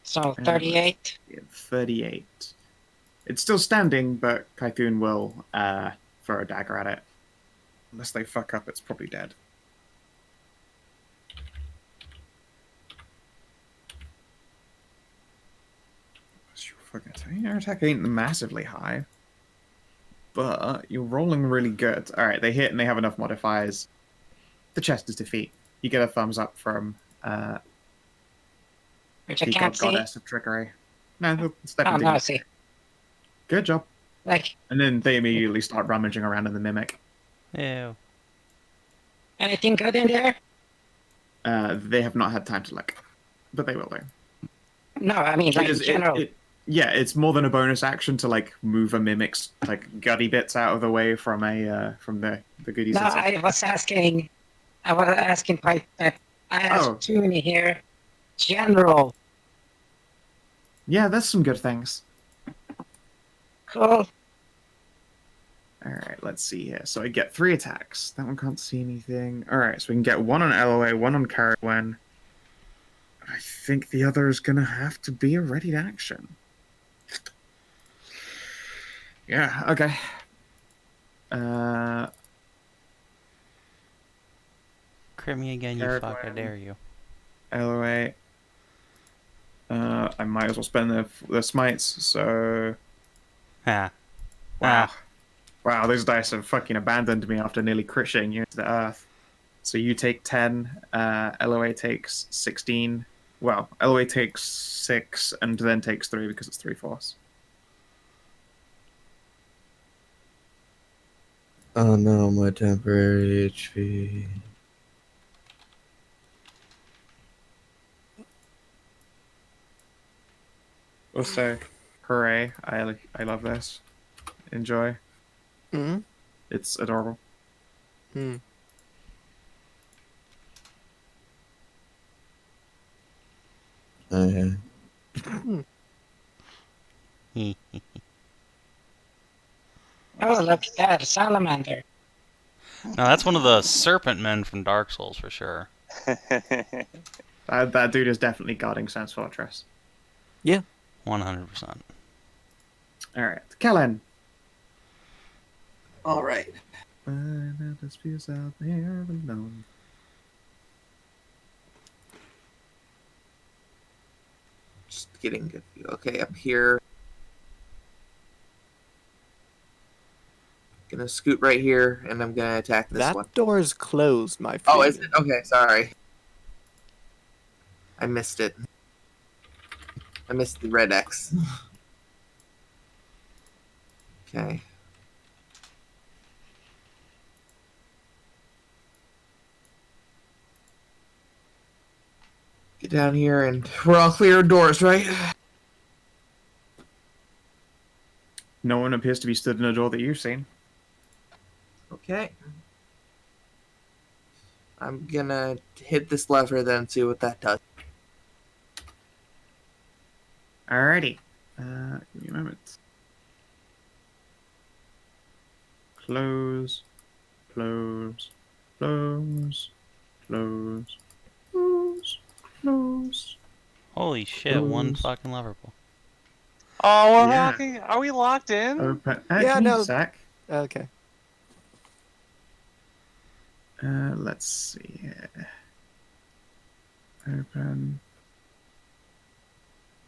So 38. 38. It's still standing, but Kythun will throw a dagger at it. Unless they fuck up, it's probably dead. Your attack ain't massively high, but you're rolling really good. Alright, they hit and they have enough modifiers. The chest is defeat. You get a thumbs up from Which I the can't see. goddess of trickery. No, they'll step Oh, into no, I you. see. Good job. Like, And then they immediately start rummaging around in the mimic. Ew. anything good in there? They have not had time to look, but they will do. No, I mean, like, in general. Yeah, it's more than a bonus action to like move a mimic's like gutty bits out of the way from the goodies. No, I was asking I asked Toonie here. General. Yeah, that's some good things. Cool. Alright, let's see here. So I get 3 attacks. That one can't see anything. Alright, so we can get 1 on Elloe, 1 on Ceridwen. I think the other is gonna have to be a ready to action. Yeah, okay. Crit me again, you fuck, I dare you. Elloe. I might as well spend the smites, so... Ha. Wow. Wow, those dice have fucking abandoned me after nearly critting you into the earth. So you take 10, Elloe takes 16. Well, Elloe takes 6 and then takes 3 because it's 3 force. Oh no, my temporary HP. Also, hooray, I love this. Enjoy. Mm-hmm. It's adorable. Hmm. Okay. Oh, look at that, a salamander. Now that's one of the serpent men from Dark Souls for sure. That dude is definitely guarding Sans Fortress. Yeah. 100%. Alright, Kellin. Alright. Feels out there alone. Just getting good view. Okay, up here. Gonna scoot right here, and I'm gonna attack this one. That door's closed, my friend. Oh, is it? Okay, sorry. I missed it. I missed the red X. Okay. Get down here, and we're all clear of doors, right? No one appears to be stood in a door that you've seen. Okay. I'm gonna hit this lever then and see what that does. Alrighty. Give me a moment. Close. Close. Close. Close. Close. Close. Holy shit, one fucking lever pull. Oh, we're Yeah. locking. Are we locked in? Open. Yeah, Give me no. a sec. Okay. Let's see here. Open.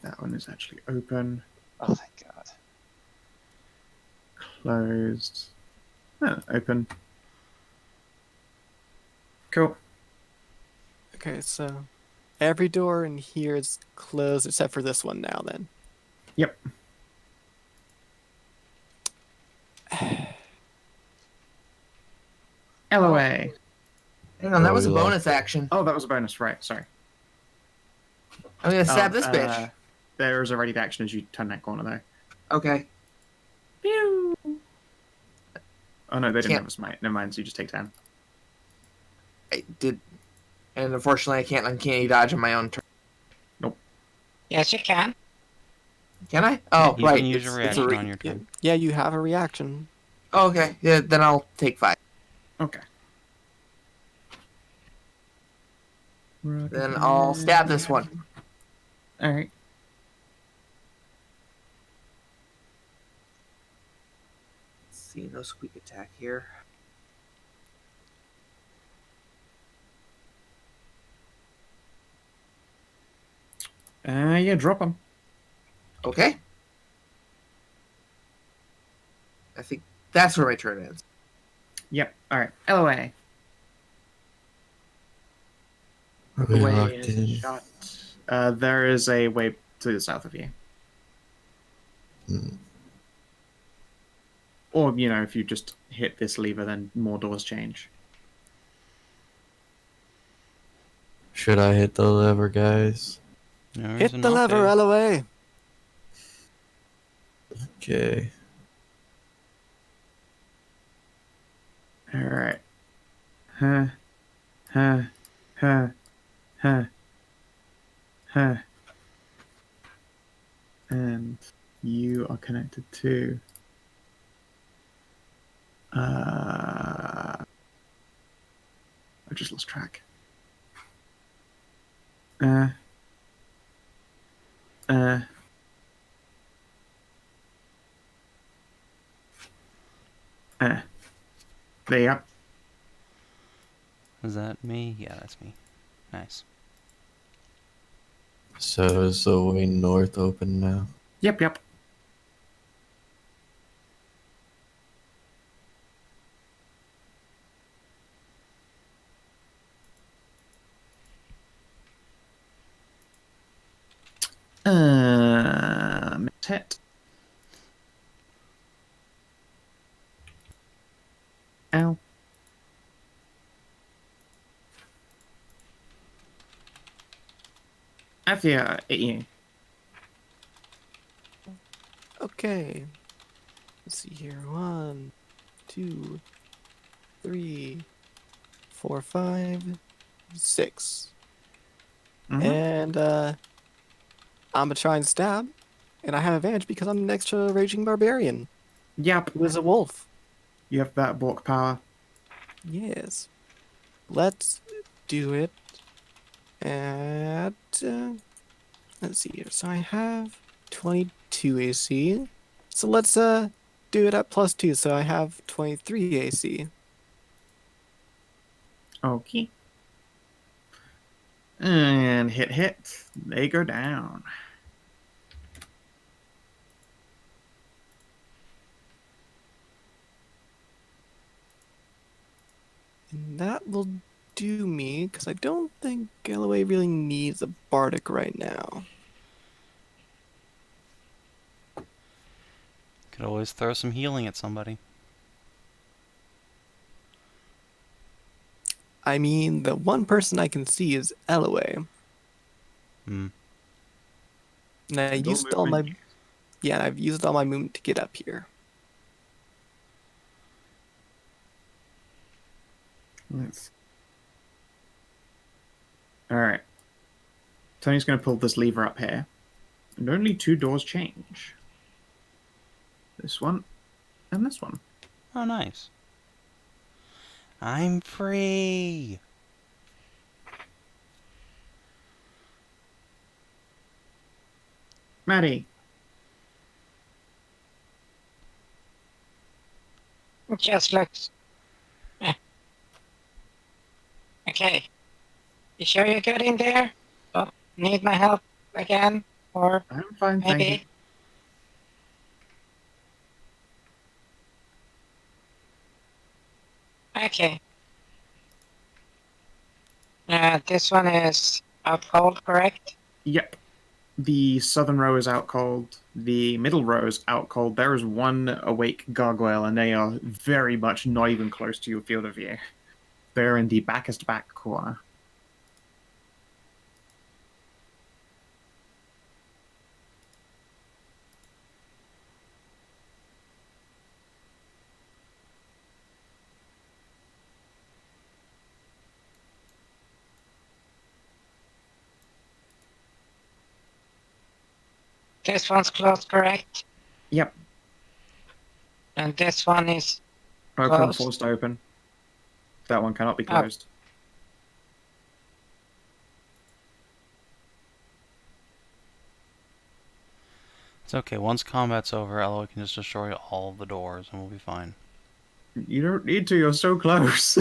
That one is actually open. Oh, thank God. Closed. Oh, open. Cool. Okay, so every door in here is closed except for this one now. Then. Yep. Elloe. Hang on, that Oh, was a we lost bonus action. Oh, that was a bonus, right? Sorry. I'm gonna stab this bitch. There is a ready to action as you turn that corner, though. Okay. Pew! Oh no, they didn't Can't- have a smite. Never mind. So you just take 10. I did, and unfortunately, I can't uncanny dodge on my own turn. Yes, you can. Can I? Oh, You right. can use your reaction re- on your turn. Yeah, you have a reaction. Oh, okay. Yeah, then I'll take 5. Okay. Then I'll stab this one. All right. Let's see, no squeak attack here. Yeah, drop them. Okay. I think that's where my turn ends. Yep. All right. Elloe. We Way locked is in. shot. There is a way to the south of you. Hmm. Or, if you just hit this lever, then more doors change. Should I hit the lever, guys? No Hit reason the not lever, to. Elloe. Okay. All right. Huh. Huh. Huh. Huh. Huh. And you are connected to... I just lost track. There you go. Is that me? Yeah, that's me. Nice. So is the way north open now? Yep. Miss hit. Ow. Athia, at you. Okay. Let's see here. 1, 2, 3, 4, 5, 6. Mhm. And I'm gonna try and stab, and I have advantage because I'm next to a raging barbarian Yep. who is a wolf. You have that bulk power. Yes. Let's do it at let's see here. So I have 22 AC. So let's do it at +2. So I have 23 AC. Okay. And hit. They go down. And that will do me, because I don't think Elloe really needs a bardic right now. Could always throw some healing at somebody. I mean, the one person I can see is Elloe. Hmm. And I used all my... Yeah, I've used all my movement to get up here. Let's... Alright. Tony's going to pull this lever up here. And only 2 doors change. This one and this one. Oh, nice. I'm free. Maddie. It just looks... Okay. You sure you're good in there? Oh, need my help again? Or I'm fine, thank you. maybe? Okay. This one is out cold, correct? Yep. The southern row is out cold. The middle row is out cold. There is one awake gargoyle, and they are very much not even close to your field of view. They're in the backest back corner. This one's closed, correct? Yep. And this one is Open, closed. forced open. That one cannot be Oh. closed. It's okay. Once combat's over, Elloe can just destroy all the doors, and we'll be fine. You don't need to, you're so close.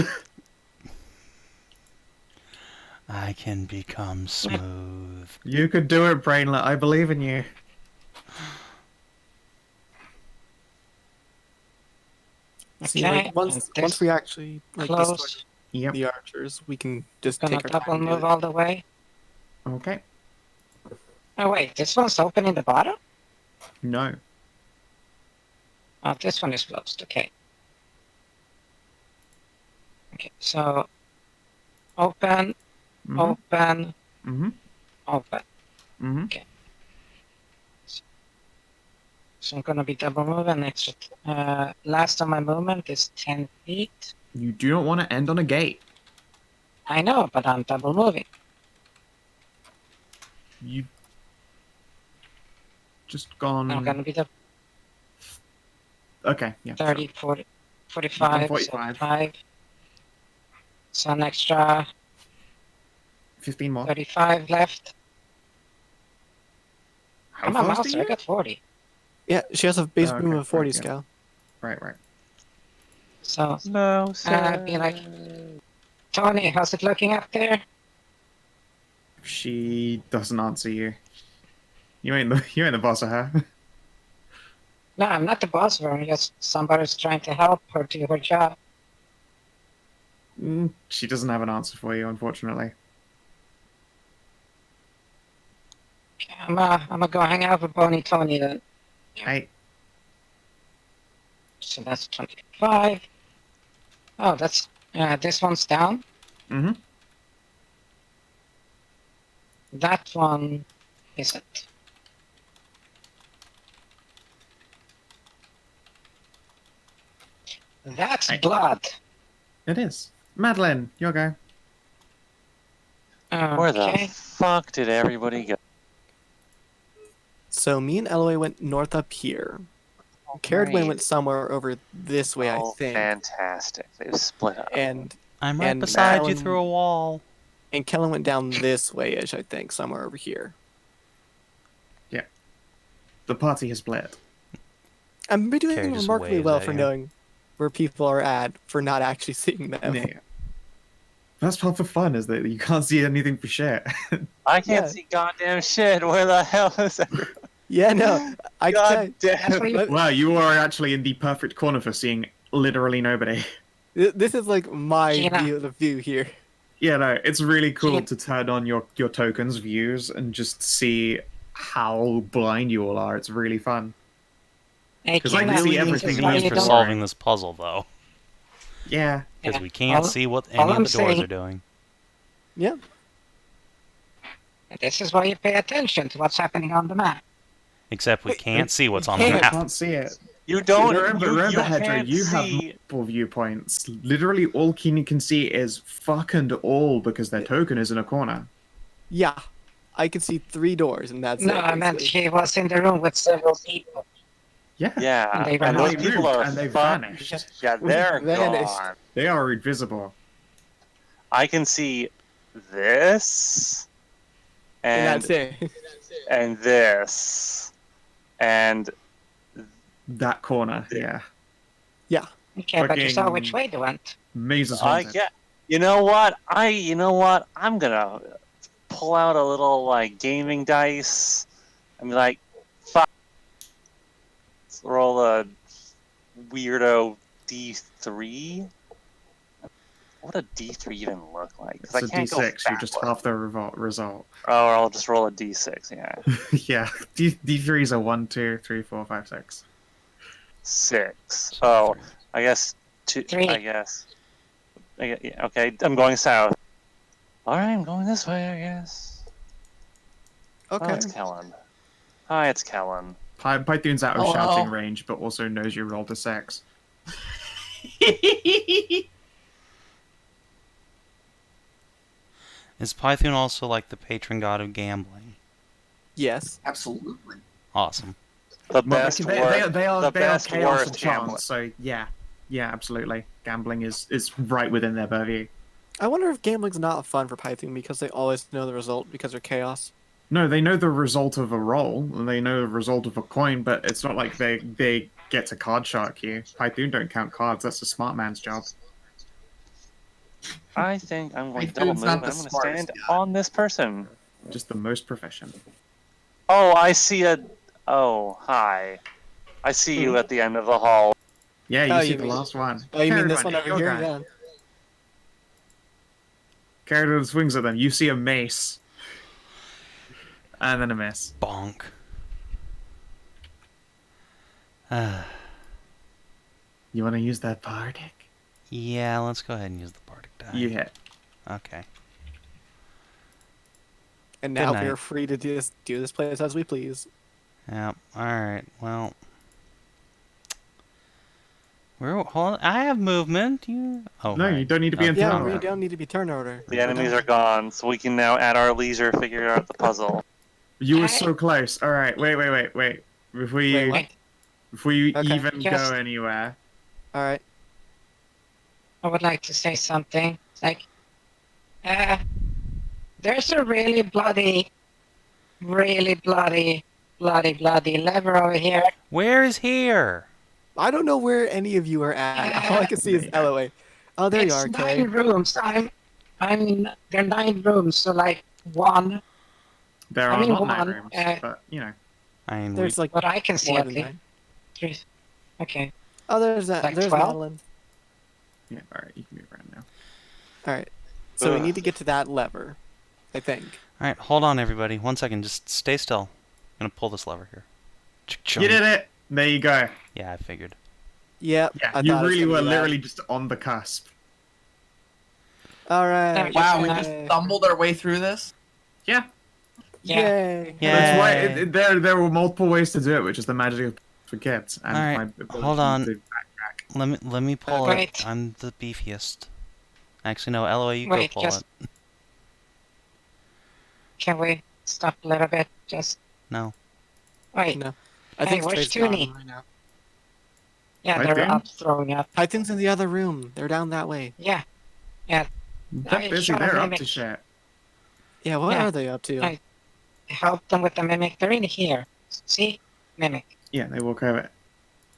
I can become smooth. You could do it, Brainlet. I believe in you. See, Okay, like, once and once this we actually like closed. destroy Yep. the archers, we can just Gonna take our double time. move all the way. Okay. Oh wait, this one's open in the bottom? No. Oh, this one is closed, okay. Okay, so open, Mm-hmm. open, Mm-hmm. open. Mm-hmm. So I'm gonna be double moving extra. Last of my movement is 10 feet. You do not want to end on a gate. I know, but I'm double moving. You just gone. I'm gonna be the Okay, yeah. 30, 40, 45, 45. so 5. So an extra 15 more. 35 left. How I'm a fast are monster, I you? got 40. Yeah, she has a base Oh, okay, movement of 40 right, yeah. scale. Right, right. So No, I'd be like, Tony, how's it looking up there? She doesn't answer you. You ain't the boss of her. No, I'm not the boss of her, just somebody's trying to help her do her job. She doesn't have an answer for you, unfortunately. Okay, I'm gonna go hang out with Bonnie Tony then. Hey, So that's 25. Oh, that's this one's down. mm-hmm. That one isn't. That's Hey. blood. It is. Madilyn, your go. Where the Okay. fuck did everybody go? So me and Elloe went north up here. Ceridwen Great. went somewhere over this way, I Oh, think. fantastic. They've split up. And I'm right And beside you Madilyn- through a wall. Kellin went down this way-ish, I think, somewhere over here. The party has split. I'm doing Carrie just remarkably waves well at for you. knowing where people are at, for not actually seeing them. Yeah. That's part of the fun, is that you can't see anything for shit. I can't Yeah. see goddamn shit. Where the hell is everyone? Yeah, no, I God That's damn. where you Wow, you are actually in the perfect corner for seeing literally nobody. this is like my Kina. view of the view here. Yeah, no, it's really cool Kina. to turn on your tokens views and just see how blind you all are. It's really fun. Hey, 'Cause I Kina, can see this is everything why Means you for don't- solving this puzzle, though, Yeah. because Yeah. we can't All- see what all any I'm of the doors saying- are doing. Yeah. This is why you pay attention to what's happening on the map. Except we Wait, can't see what's on the I can't. map. can't see it. You don't. Remember, you Hedrah, can't you have see. multiple viewpoints. Literally, all Keenan can see is fuck and all because their token is in a corner. Yeah. I can see 3 doors, and that's No, it. I meant basically. he was in the room with several people. Yeah. Yeah, And they and ran those out. people Moved, are and they fucked. vanished. Yeah, they're Vanished. gone. They are invisible. I can see this, And and that's it. and this, and That corner, yeah. Yeah. Okay, but you saw Fucking- which way they went. Mazes I haunted. get. You know what? I'm gonna pull out a little like gaming dice, I'm like, fuck. Let's roll a weirdo D3. What would a D3 even look like? Because I It's a can't go D6. You just backward. half the result. Oh, or I'll just roll a D6. Yeah, Yeah, D3 is a 1, 2, 3, 4, 5, 6. 6. So Oh, 3. I guess 2. 3. I guess. Yeah, okay, I'm going south. All right, I'm going this way. I guess. Okay. Oh, it's Kellin. Hi, it's Kellin. Python's out of Hello. shouting range, but also knows you rolled a 6. Is Python also like the patron god of gambling? Yes. Absolutely. Awesome. The Well, best they worst. are the they are best chaos worst and gambler. chance, so yeah, absolutely. Gambling is right within their purview. I wonder if gambling's not fun for Python because they always know the result because they're chaos. No, they know the result of a roll, and they know the result of a coin, but it's not like they get to card shark you. Python don't count cards. That's a smart man's job. I think I'm going to Python's double move. not And the I'm going to smartest stand guy. on this person. Just the most professional. Oh, I see a. Oh, hi. I see you at the end of the hall. Yeah, you Oh, see you the mean- last one. Oh, you mean this Ceridwen, one over your here? guy. Yeah. Ceridwen swings at them. You see a mace. And then a miss. Bonk. You want to use that bardic? Yeah, let's go ahead and use the bardic die. You hit. Okay. And Good now night. we're free to do this place as we please. Yeah. All right. Well. Hold on. I have movement. You. Oh. No, right. you don't need to be in Okay. Yeah, turn we order. don't need to be turn order. The enemies are gone, so we can now, at our leisure, figure out the puzzle. You were so close. All right, wait. Before you, Wait, what? before you Okay. even Just- go anywhere, All right. I would like to say something. Like, there's a really bloody lever over here. Where is here? I don't know where any of you are at. All I can see is Elloe. Oh, there you are, It's Kay. 9 rooms. there are 9 rooms, so like one. there I are mean, not 9 one, rooms, but you know. I mean, There's like What I can see more at than least. 9. 3. Okay. Oh, there's that. Like There's 12? Madilyn. Yeah, all right, you can move around now. All right. So we Ugh. need to get to that lever, I think. All right. Hold on, everybody. 1 second. Just stay still. I'm gonna pull this lever here. You did it. There you go. Yeah, I figured. Yep. Yeah, I you thought it was really gonna were be that. literally just on the cusp. All right. Wow, we Yay. just stumbled our way through this. Yeah, Yeah. Yay. Yeah. that's why Yay. there were multiple ways to do it, which is the magic of for kids. And All right, my ability hold on. to- Let me pull Wait. it. I'm the beefiest. Actually, no, Elloe, you Wait, go pull just- it. Can we stop a little bit? Just No. wait. No. I Hey, think where's Stray's gone Toonie? right now. Yeah, Right they're there? up throwing up. Python's in the other room. They're down that way. Yeah. They're busy. shot a They're up to mimic. shit. Yeah, what Yeah. are they up to? Hey. Help them with the mimic. They're in here. See? Mimic. Yeah, they walk over.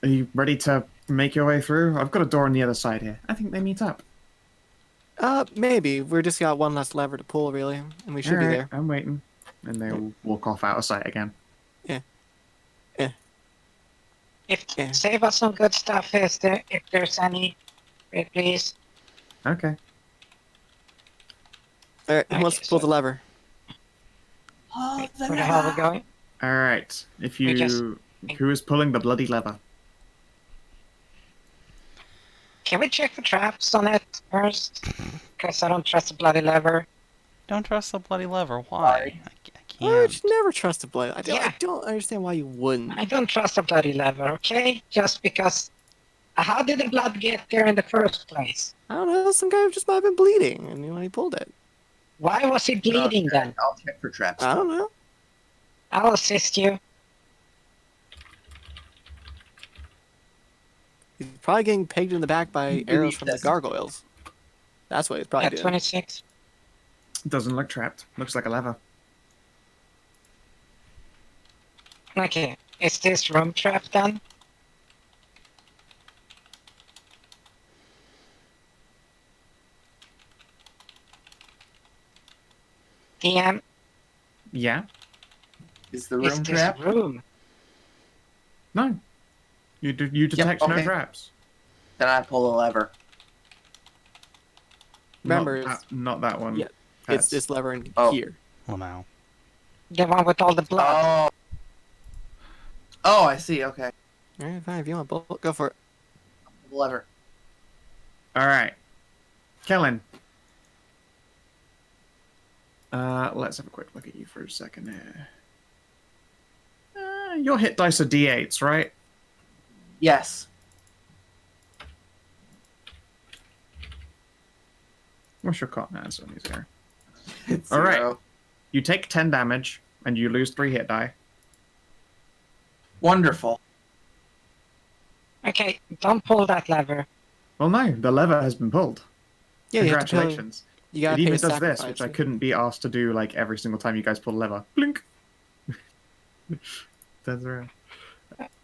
Are you ready to make your way through? I've got a door on the other side here. I think they meet up. Maybe. We're just got one less lever to pull, really, and we should be Alright, there. I'm waiting. And they'll walk off out of sight again. If Yeah. save us some good stuff, if there's any, please. Okay. All right, who Okay, wants to pull so- the lever? Oh, Where the hell are we going? Alright. If We just- you... Who is pulling the bloody lever? Can we check the traps on it first? Because I don't trust the bloody lever. Don't trust the bloody lever. Why? I Why would can't. you never trust a blade? I Yeah. don't understand why you wouldn't. I don't trust the bloody lever, okay? Just because... How did the blood get there in the first place? I don't know. Some guy just might have been bleeding, and he pulled it. Why was he bleeding then? I'll check for traps. I don't know. I'll assist you. He's probably getting pegged in the back by You arrows need from the this. gargoyles. That's what he's probably At doing. 26. Doesn't look trapped. Looks like a lever. Okay. Is this room trapped then? DM, Yeah? Is the Is room this trapped? room? No. You detect no okay. traps. Then I pull the lever. Remember, Not that one. yeah, Pets. it's this lever in Oh. here. Lamau. The one with all the blood. Oh, I see. Okay. Alright, fine. If you want to pull, go for it. The lever. All right, Kellin. Let's have a quick look at you for a second here. Your hit dice are d8s, right? Yes. What's your Cotton's on these here? It's All right. 0. You take 10 damage, and you lose 3 hit die. Wonderful. Okay, don't pull that lever. Well, no, the lever has been pulled. Yeah, Congratulations. You gotta It pay even a does this, sacrifice. which I couldn't be asked to do like every single time you guys pull a lever. Blink. That's right.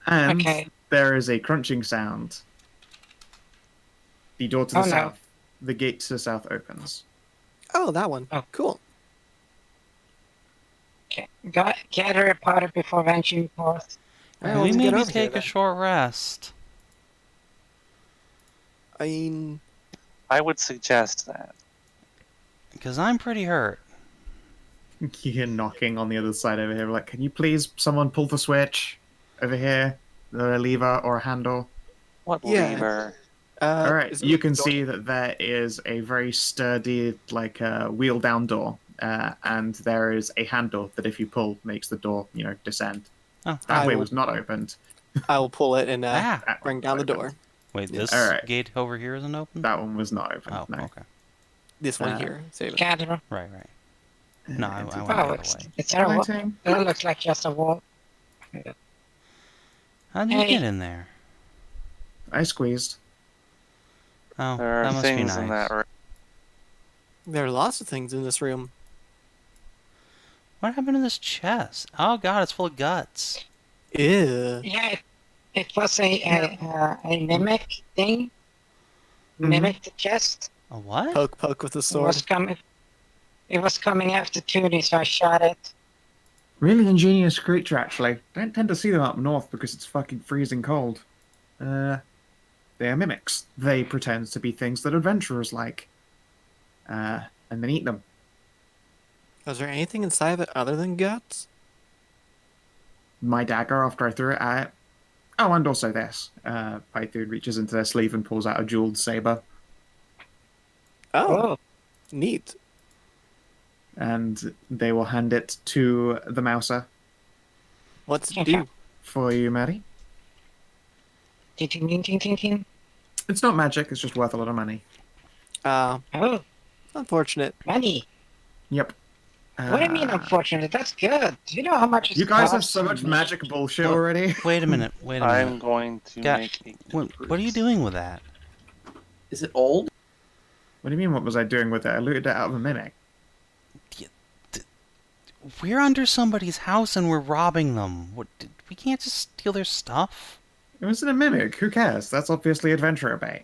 And Okay. there is a crunching sound. The door to the Oh, no. south. The gate to the south opens. Oh, that one. Oh. Cool. Okay. Gather a powder before venturing forth. Alright, we let's get maybe over here, take a then. short rest. I mean, I would suggest that. Because I'm pretty hurt. You hear knocking on the other side over here. Like, can you please someone pull the switch over here? The lever or a handle? What Yeah. lever? All right, is it you the can door? see that there is a very sturdy, like, wheel down door. And there is a handle that if you pull, makes the door, descend. Oh, That way will- was not opened. I will pull it and ah. That bring one down the was door. opened. Wait, this Alright. gate over here isn't open? That one was not open. Oh, no. okay. This one Uh, here. Save it. Gather. Right. No, I went the Oh, other it's, way. it's a wall. Lighting. It looks like just a wall. How'd you Hey. get in there? I squeezed. Oh, There that are must be things nice. in that room. There are lots of things in this room. What happened to this chest? Oh god, it's full of guts. Ew. Yeah, it was a mimic thing. Mimic the chest. A what? Poke with the It sword. was coming. It was coming after Toonie, so I shot it. Really ingenious creature, actually. Don't tend to see them up north because it's fucking freezing cold. They are mimics. They pretend to be things that adventurers like. And then eat them. Was there anything inside of it other than guts? My dagger after I threw it at it. Oh, and also this. Python reaches into their sleeve and pulls out a jeweled saber. Oh, neat. And they will hand it to the mouser What's it do? for you, Maddie. Ding, ding, ding, ding, ding, ding. It's not magic, it's just worth a lot of money. Oh, Unfortunate. money. Yep. What do you mean, unfortunate? That's good. Do you know how much it You guys have costs so to much make- magic bullshit Well, already. Wait a minute. I'm going to Ga- make a... What are you doing with that? Is it old? What do you mean, what was I doing with it? I looted it out of a mimic. We're under somebody's house and we're robbing them. We can't just steal their stuff? It was in a mimic. Who cares? That's obviously adventurer bait.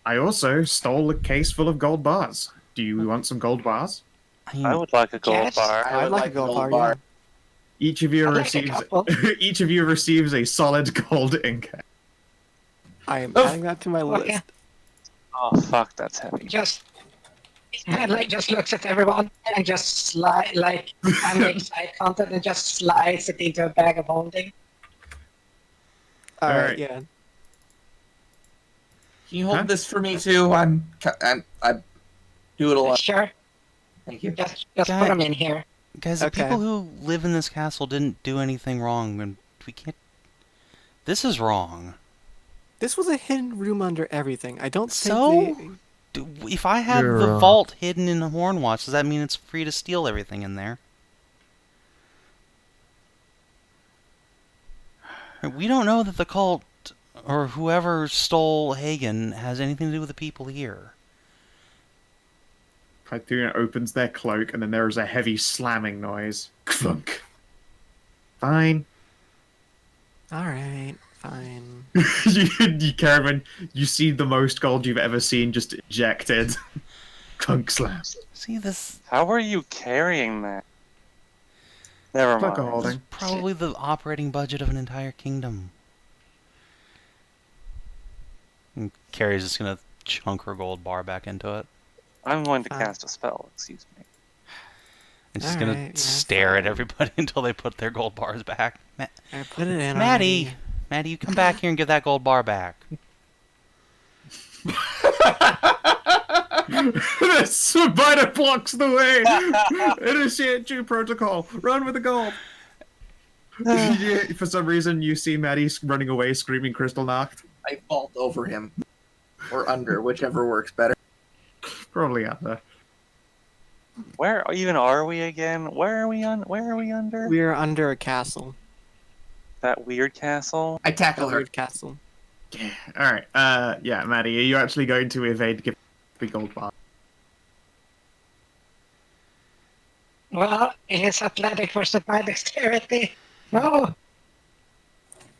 I also stole a case full of gold bars. Do you want some gold bars? I would like a gold Yes. bar. I I'd would like like a gold gold bar. bar. Each of you I'd like a receives couple. each of you receives a solid gold ingot. I am Oh. adding that to my Okay. list. Oh, fuck, that's heavy. Just, and like just looks at everyone and just slide like and makes eye contact and just slides it into a bag of holding. All right, Alright. yeah. Can you hold Huh? this for me too? I do it a lot. Sure, Thank you. just Guy- put them in here. Guys, the Okay. people who live in this castle didn't do anything wrong, and we can't... This is wrong. This was a hidden room under everything. I don't think So? If I have You're the wrong. vault hidden in the Hornwatch, does that mean it's free to steal everything in there? We don't know that the cult or whoever stole Hagen has anything to do with the people here. Python opens their cloak, and then there is a heavy slamming noise. Clunk. Fine. All right, fine. you Caravan, you see the most gold you've ever seen just ejected. Clunk slam. See this? How are you carrying that? Never Fuck a mind. holding. Probably the operating budget of an entire kingdom. And Carrie's just gonna chunk her gold bar back into it. I'm going to cast a spell, excuse me. And she's Alright, gonna yeah, stare at fine. everybody until they put their gold bars back. I put it in Maddie! already. Maddie, you come back here and give that gold bar back. The spider blocks the way. Initiate due protocol. Run with the gold. For some reason, you see Maddie running away, screaming "Crystal knocked." I vault over him. Or under, whichever works better. Probably under. Where even are we again? Where are we under? We're under a castle. That weird castle? I A tackle her. weird castle. All right. Yeah, Maddie, are you actually going to evade give the gold bar? Well, his athletic versus my dexterity. No.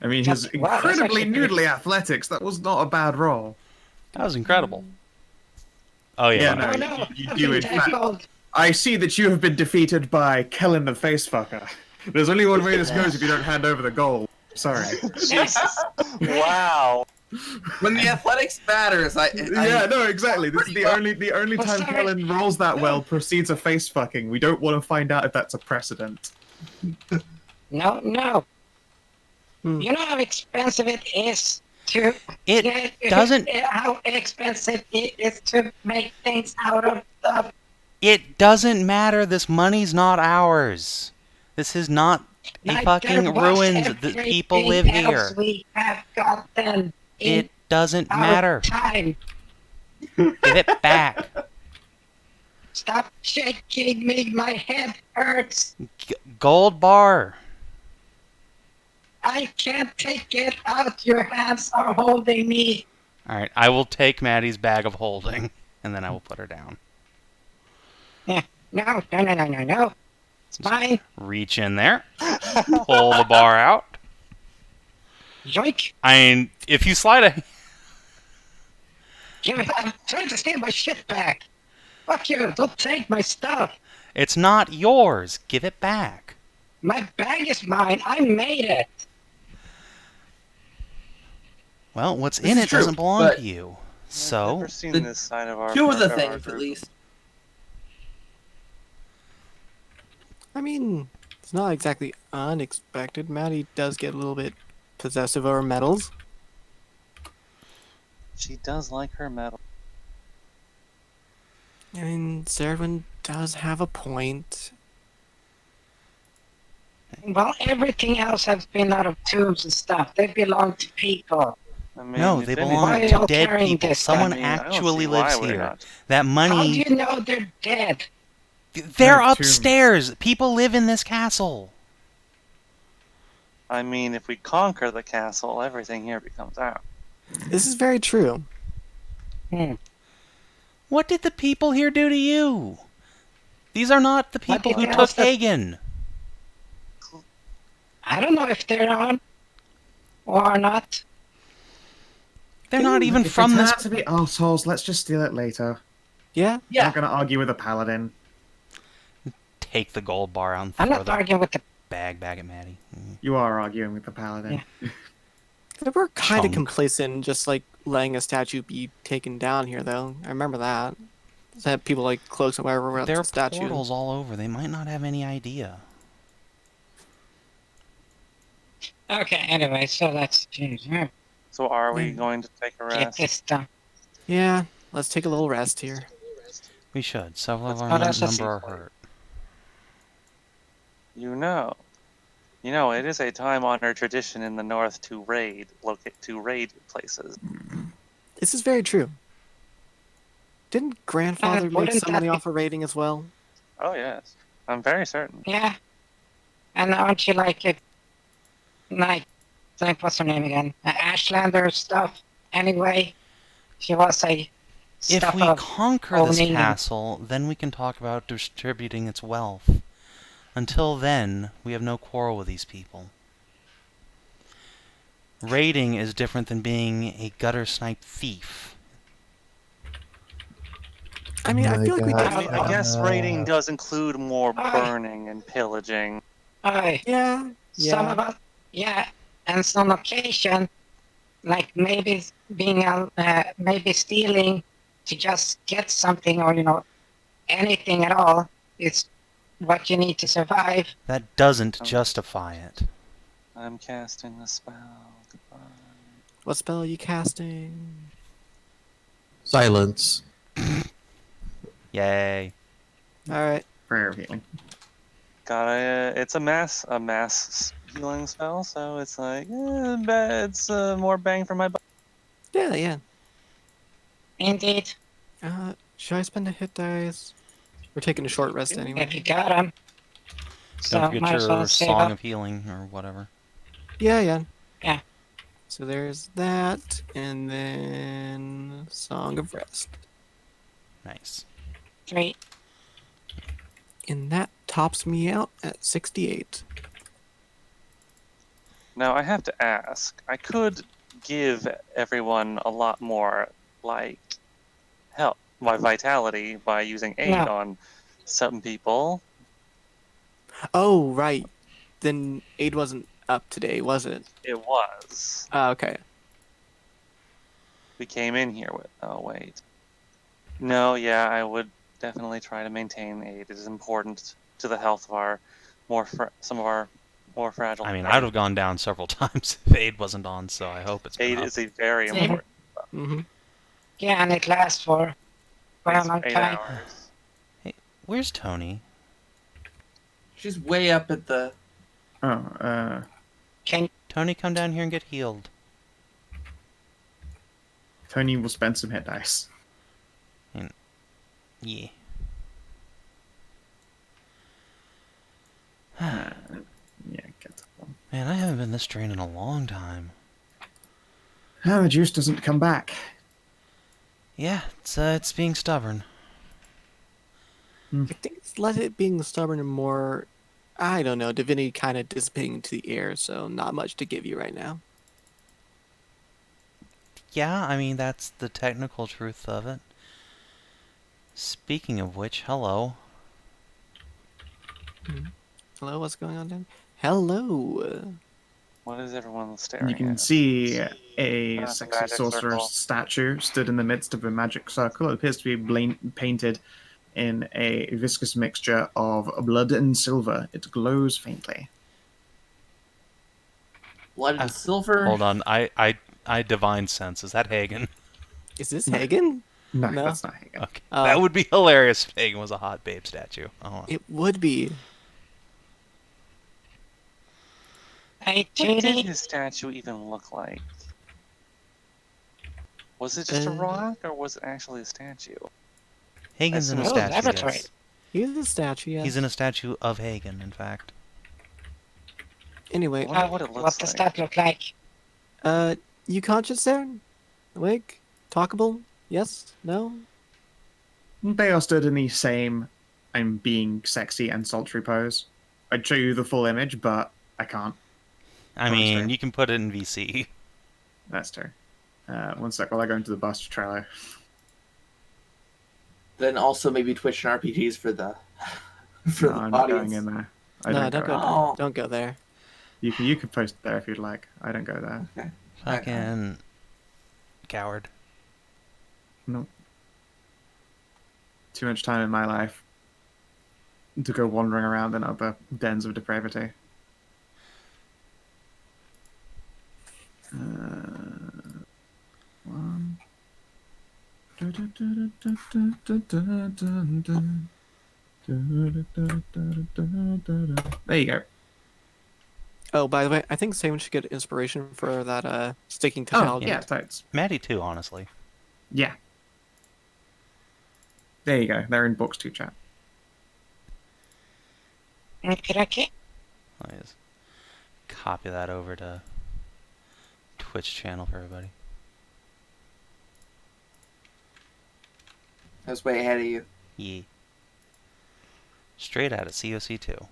I mean, his Wow, that's incredibly actually pretty- noodly athletics. That was not a bad roll. That was incredible. Oh yeah. Yeah, Oh no, no. you I've do been in fact. tackled. I see that you have been defeated by Kellin the Facefucker. There's only one way this goes if you don't hand over the gold. Sorry. Jesus! Wow! When the athletics matters, Yeah, no, exactly. This is the only Well, time sorry. Kellin rolls that well proceeds a face fucking. We don't want to find out if that's a precedent. No, no. Hmm. You know how expensive it is to It get, doesn't- how expensive it is to make things out of stuff. It doesn't matter. This money's not ours. This is not a Like, fucking there was ruins. The people live everything else here. we have gotten in It doesn't our matter. time. Give it back. Stop shaking me. My head hurts. Gold bar. I can't take it out. Your hands are holding me. Alright, I will take Maddie's bag of holding, and then I will put her down. No. It's mine. Reach in there. Pull the bar out. Yoink. If you slide a... Give it. I'm trying to steal my shit back. Fuck you. Don't take my stuff. It's not yours. Give it back. My bag is mine. I made it. Well, what's This in is it true, doesn't belong but- to you. I've So, never seen the- this side of our two of the of our things, group. at least. I mean, it's not exactly unexpected. Maddie does get a little bit possessive over metals. She does like her metal. I mean, Ceridwen does have a point. Well, everything else has been out of tombs and stuff. They belong to people. I mean, no, if they anything- belong Why are to y'all dead carrying people. this Someone stuff? I don't actually see why lives we're here. not. That How do money... you know they're dead? They're They're tombs. upstairs. People live in this castle. I mean, if we conquer the castle, everything here becomes ours. This is very true. What did the people here do to you? These are not the What people did who they took also- Hagen. I don't know if they're on or not. They're not even If from it this... turns out to be assholes, let's just steal it later. Yeah? I'm Yeah. not going to argue with a paladin. Take the gold bar out and I'm throw not the arguing with the. bag back at Maddie. You are arguing with the paladin. They were kind of Chunk. complacent, just like letting a statue be taken down here, though. I remember that. They had people like cloaks and whatever around There the are statue. portals all over. They might not have any idea. Okay, anyway, so let's So are we Mm. going to take a get rest? this done. Yeah, let's take a little rest here. We should. Several of Let's- our Oh, that's number just- are hurt. You know, it is a time-honored tradition in the north to raid places. This is very true. Didn't grandfather make wouldn't some that money be- off of raiding as well? Oh yes, I'm very certain. Yeah. And aren't you like it? Like what's her name again? Ashlander stuff. Anyway, she was a. If stuff we of conquer this owning and- castle, then we can talk about distributing its wealth. Until then, we have no quarrel with these people. Raiding is different than being a gutter snipe thief. I mean, I My feel like we God. did. I guess raiding does include more Ah. burning and pillaging. Oh, Yeah. some of us, yeah, and some occasion, like maybe maybe stealing to just get something, or anything at all, is what you need to survive. That doesn't justify it. I'm casting a spell. Goodbye. What spell are you casting? Silence. Yay. Alright. Prayer of healing. It's a mass healing spell, so it's like, it's more bang for my buck. Yeah. Indeed, Should I spend a hit dice? We're taking a short rest anyway. if you got them. So Don't forget might as well your save Song up. of Healing or whatever. Yeah. Yeah. So there's that, and then Song of Rest. Nice. 3. And that tops me out at 68. Now I have to ask. I could give everyone a lot more, like, help, my vitality by using aid No. on some people. Oh, right. Then aid wasn't up today, was it? It was. Okay. We came in here with. Oh wait. No, yeah, I would definitely try to maintain aid. It is important to the health of our some of our more fragile. I mean, I'd have gone down several times if aid wasn't on, so I hope it's been Aid up. is a very Yeah. important. Mm-hmm. Yeah, and it lasts for quite a long 8 time. hours. Hey, where's Tony? She's way up at the. Oh, Can Tony, come down here and get healed. Tony will spend some hit dice. Yeah. Yeah, get that one. Man, I haven't been this drained in a long time. Ah, the juice doesn't come back. Yeah, it's being stubborn. I think it's less it being stubborn and more, I don't know, divinity kind of dissipating into the air, so not much to give you right now. Yeah, I mean, that's the technical truth of it. Speaking of which, hello. Hello, what's going on, Dan? Hello. What is everyone staring You can at? see a That's a sexy magic sorceress circle. statue stood in the midst of a magic circle. It appears to be painted in a viscous mixture of blood and silver. It glows faintly. Blood and silver. Hold on, I divine sense. Is that Hagen? Is this Hagen? No, No. that's not Hagen. Okay. Oh. That would be hilarious if Hagen was a hot babe statue. Oh. It would be. Hey, What did Judy? his statue even look like? Was it just a Uh, rock, or was it actually a statue? Hagen's in a Oh, statue, laboratory. yes. He's a statue, yes. He's in a statue of Hagen, in fact. Anyway, I wonder what it looks What does like. that look like? you conscious there? Awake? Talkable? Yes? No? They are stood in the same I'm being sexy and sultry pose. I'd show you the full image, but I can't. I Oh, mean, sorry. you can put it in VC. That's true. One sec while I go into the bust trailer. Then also maybe Twitch and RPGs for the for No, the I'm not going audience. in there. No, don't go there. there. Oh. Don't go there. You can post it there if you'd like. I don't go there. Okay. Fucking coward. Nope. Too much time in my life to go wandering around in other dens of depravity. One. There you go. Oh, by the way, I think Savin should get inspiration for that sticking to Oh, Paladin. yeah, totes. Maddie too, honestly. Yeah. There you go. They're in books too, chat. Okay. Let me just copy that over to Twitch channel for everybody. I was way ahead of you. Yeah. Straight out of COC2.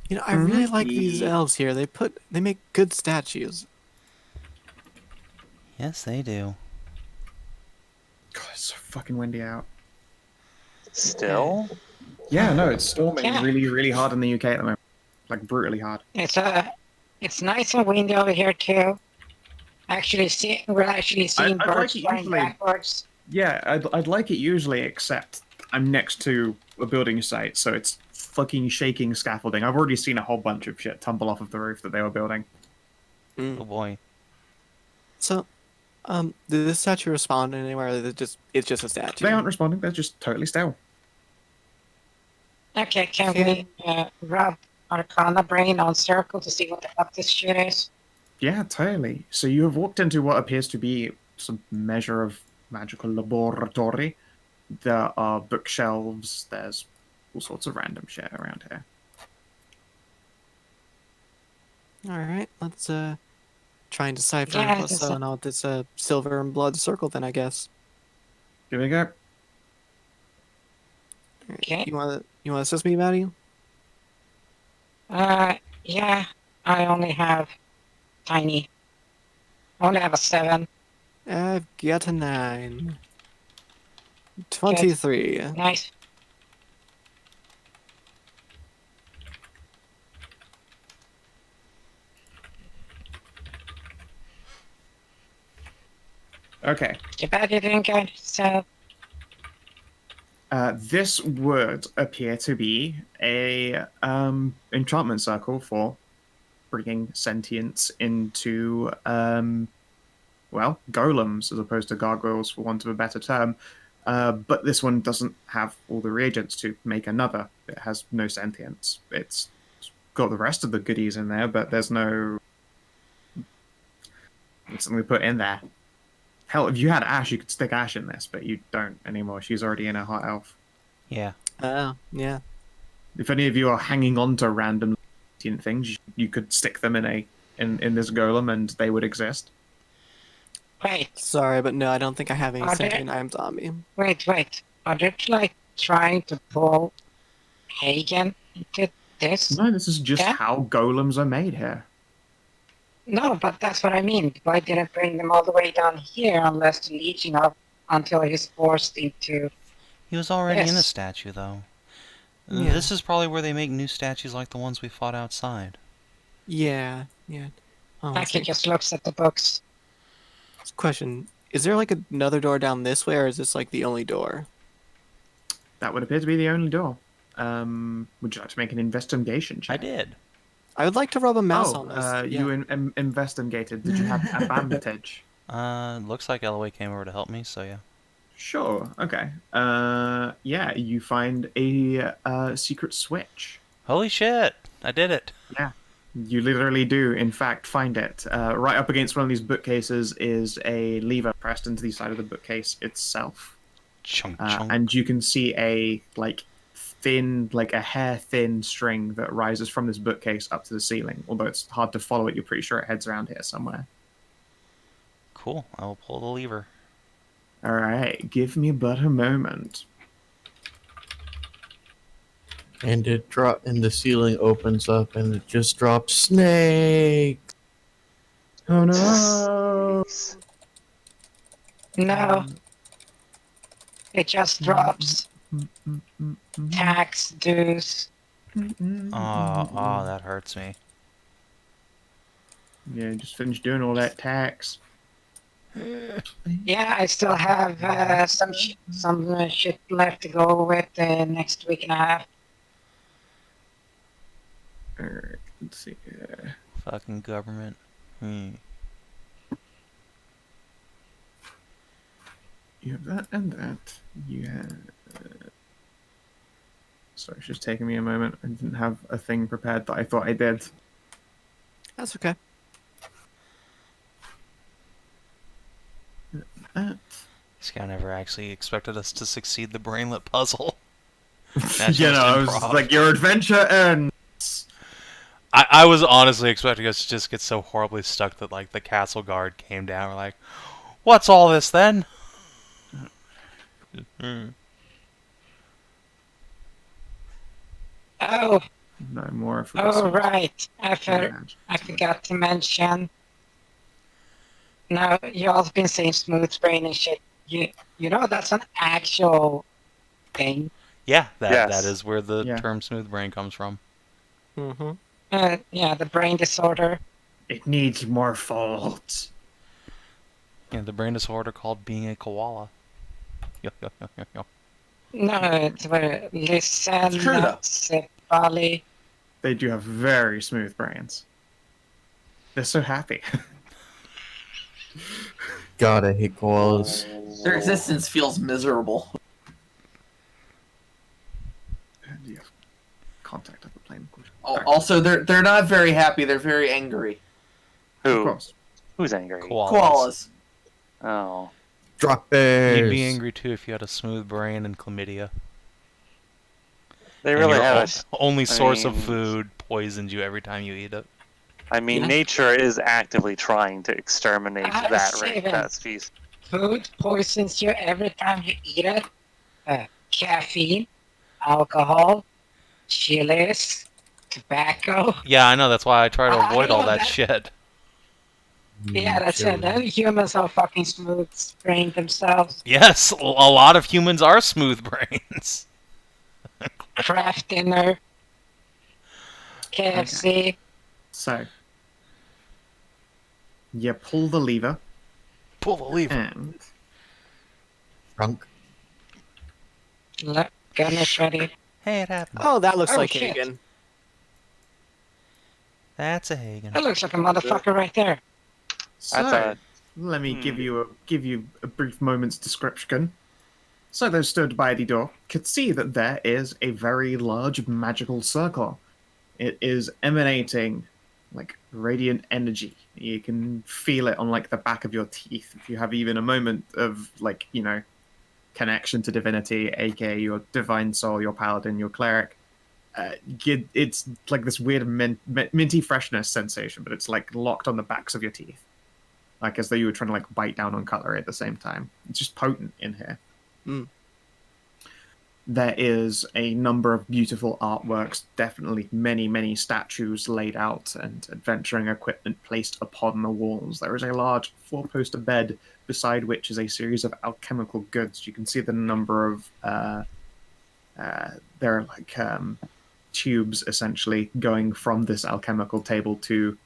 You know, I really Mhm. like these elves here. They make good statues. Yes, they do. God, it's so fucking windy out. Still? Yeah, no, it's storming Yeah. really, really hard in the UK at the moment. like brutally hard. It's nice and windy over here too. We're actually seeing I'd birds like it flying usually. backwards. Yeah, I'd like it usually, except I'm next to a building site, so it's fucking shaking scaffolding. I've already seen a whole bunch of shit tumble off of the roof that they were building. Oh boy. So, did this statue respond anywhere? Or is it's just a statue? They aren't responding. They're just totally still. Okay, can we rub Arcana Brain on Circle to see what the fuck this shit is? Yeah, totally. So you have walked into what appears to be some measure of magical laboratory. There are bookshelves. There's all sorts of random shit around here. All right, let's try and decipher Yeah, what's going on with this silver and blood circle. Then I guess. Here we go. All right, Okay. You want to assist me, Maddie? Yeah, I only have tiny. I only have a 7. I've got a 9. 23. Nice. Okay. Too bad you didn't go so. This would appear to be a enchantment circle for bringing sentience into well, golems as opposed to gargoyles, for want of a better term. But this one doesn't have all the reagents to make another. It has no sentience. It's got the rest of the goodies in there, but there's no something to put in there. Hell, if you had Ash, you could stick Ash in this, but you don't anymore. She's already in a hot elf. Yeah. Oh, yeah. If any of you are hanging on to random things, you could stick them in this golem, and they would exist. Wait, Sorry, but no, I don't think I have any Are sentient there- I am zombie. wait. Are they like trying to pull Hagen into this? No, this is just Yeah? how golems are made here. No, but that's what I mean. Why didn't bring them all the way down here unless the Legion up until he's forced into... He was already in a Yes. statue, though. Yeah. This is probably where they make new statues like the ones we fought outside. Yeah. Oh, let's Aki see. just looks at the books. Question: is there like another door down this way, or is this like the only door? That would appear to be the only door. Would you like to make an investigation check? I did. I would like to rub a mouse on this. You investigated. Did you have advantage? Looks like Elloe came over to help me, so yeah. Sure. Okay. Yeah, you find a secret switch. Holy shit! I did it! Yeah, you literally do, in fact, find it. Right up against one of these bookcases is a lever pressed into the side of the bookcase itself. Chunk, chunk. And you can see a a hair-thin string that rises from this bookcase up to the ceiling. Although it's hard to follow it, you're pretty sure it heads around here somewhere. Cool. I will pull the lever. All right, give me but a moment. And and the ceiling opens up, and it just drops snake. Oh no! No. It just drops tax dues. Oh, that hurts me. Yeah, just finished doing all that tax. Yeah, I still have some shit left to go with next week and a half. Alright, let's see. Fucking government. You have that and that. You have... Sorry, it's just taking me a moment. I didn't have a thing prepared that I thought I did. That's okay. That. This guy never actually expected us to succeed the brainlet puzzle. I was like, your adventure ends. I was honestly expecting us to just get so horribly stuck that like the castle guard came down. We're like, what's all this then? Oh, No more. right. I forgot to mention. Now, you all been saying smooth brain and shit. You know that's an actual thing. Yeah, Yes. that is where the Yeah. term smooth brain comes from. Mm-hmm. Yeah, the brain disorder. It needs more fault. Yeah, the brain disorder called being a koala. Yo, yo, yo, yo, yo. No, it's where listen, It's true, though. Sepali. They do have very smooth brains. They're so happy. God, I hate koalas. Their existence feels miserable. And you have contact of the plane. Also, they're not very happy. They're very angry. Of Who? course. Who's angry? Koalas. Oh. Drop bears. You'd be angry too if you had a smooth brain and chlamydia. They And really your have only source of mean- food poisons you every time you eat it. I mean, Yeah. nature is actively trying to exterminate that Savin. species. Food poisons you every time you eat it. Caffeine, alcohol, chilies, tobacco. Yeah, I know. That's why I try to I avoid all know that that. shit. Yeah, that's it. Them humans are fucking smooth brain themselves. Yes, a lot of humans are smooth brains. Craft dinner, KFC. So, you pull the lever, Pull the lever. and Drunk. Gun is ready. Hey, it happened. Oh, that looks Oh, like shit. Hagen. That's a Hagen. That looks like a motherfucker right there. so That's let me give you a brief moment's description. So those stood by the door could see that there is a very large magical circle. It is emanating like radiant energy. You can feel it on like the back of your teeth if you have even a moment of like, you know, connection to divinity, aka your divine soul, your paladin, your cleric. It's like this weird minty freshness sensation, but it's like locked on the backs of your teeth, like as though you were trying to like bite down on cutlery at the same time. It's just potent in here. Mm. There is a number of beautiful artworks, definitely many statues laid out and adventuring equipment placed upon the walls. There is a large four-poster bed beside which is a series of alchemical goods. You can see the number of there are like tubes essentially going from this alchemical table to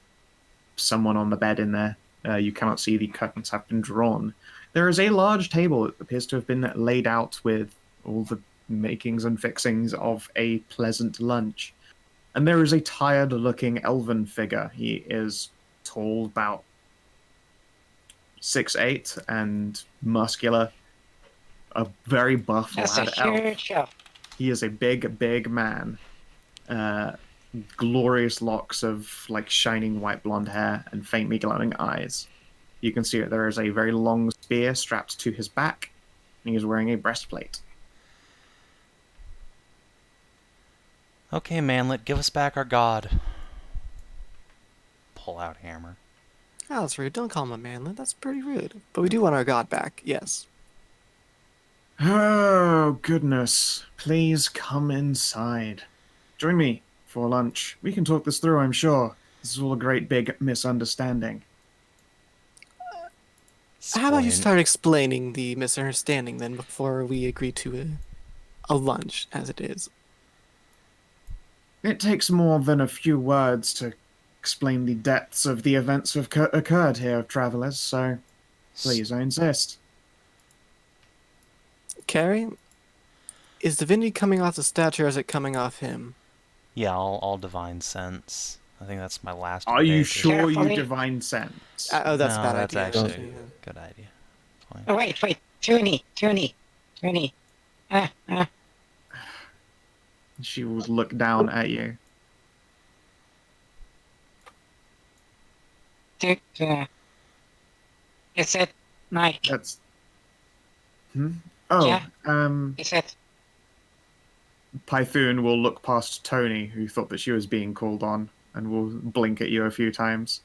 someone on the bed in there. You cannot see the curtains have been drawn. There is a large table that appears to have been laid out with all the makings and fixings of a pleasant lunch. And there is a tired-looking elven figure. He is tall, about 6'8", and muscular. A very buff That's a lad elf. huge elf. He is a big man. Glorious locks of like shining white blonde hair and faintly glowing eyes. You can see that there is a very long spear strapped to his back, and he is wearing a breastplate. Okay, manlet, give us back our god. Pull out hammer. Oh, that's rude. Don't call him a manlet. That's pretty rude. But we do want our god back. Yes. Oh, goodness. Please come inside. Join me for lunch. We can talk this through, I'm sure. This is all a great big misunderstanding. How about you Explain. start explaining the misunderstanding then before we agree to a lunch, as it is? It takes more than a few words to explain the depths of the events that have occurred here, travelers, so please, I insist. Carrie, is divinity coming off the statue or is it coming off him? Yeah, all divine sense. I think that's my last. Are you advantage. sure you Carefully. divine sense? Oh, that's No, a bad that's idea. actually a good idea. Fine. Oh, wait. Toonie. She will look down at you. Is it Mike? That's... Oh, Yeah. Is it? Python will look past Tony, who thought that she was being called on, and will blink at you a few times.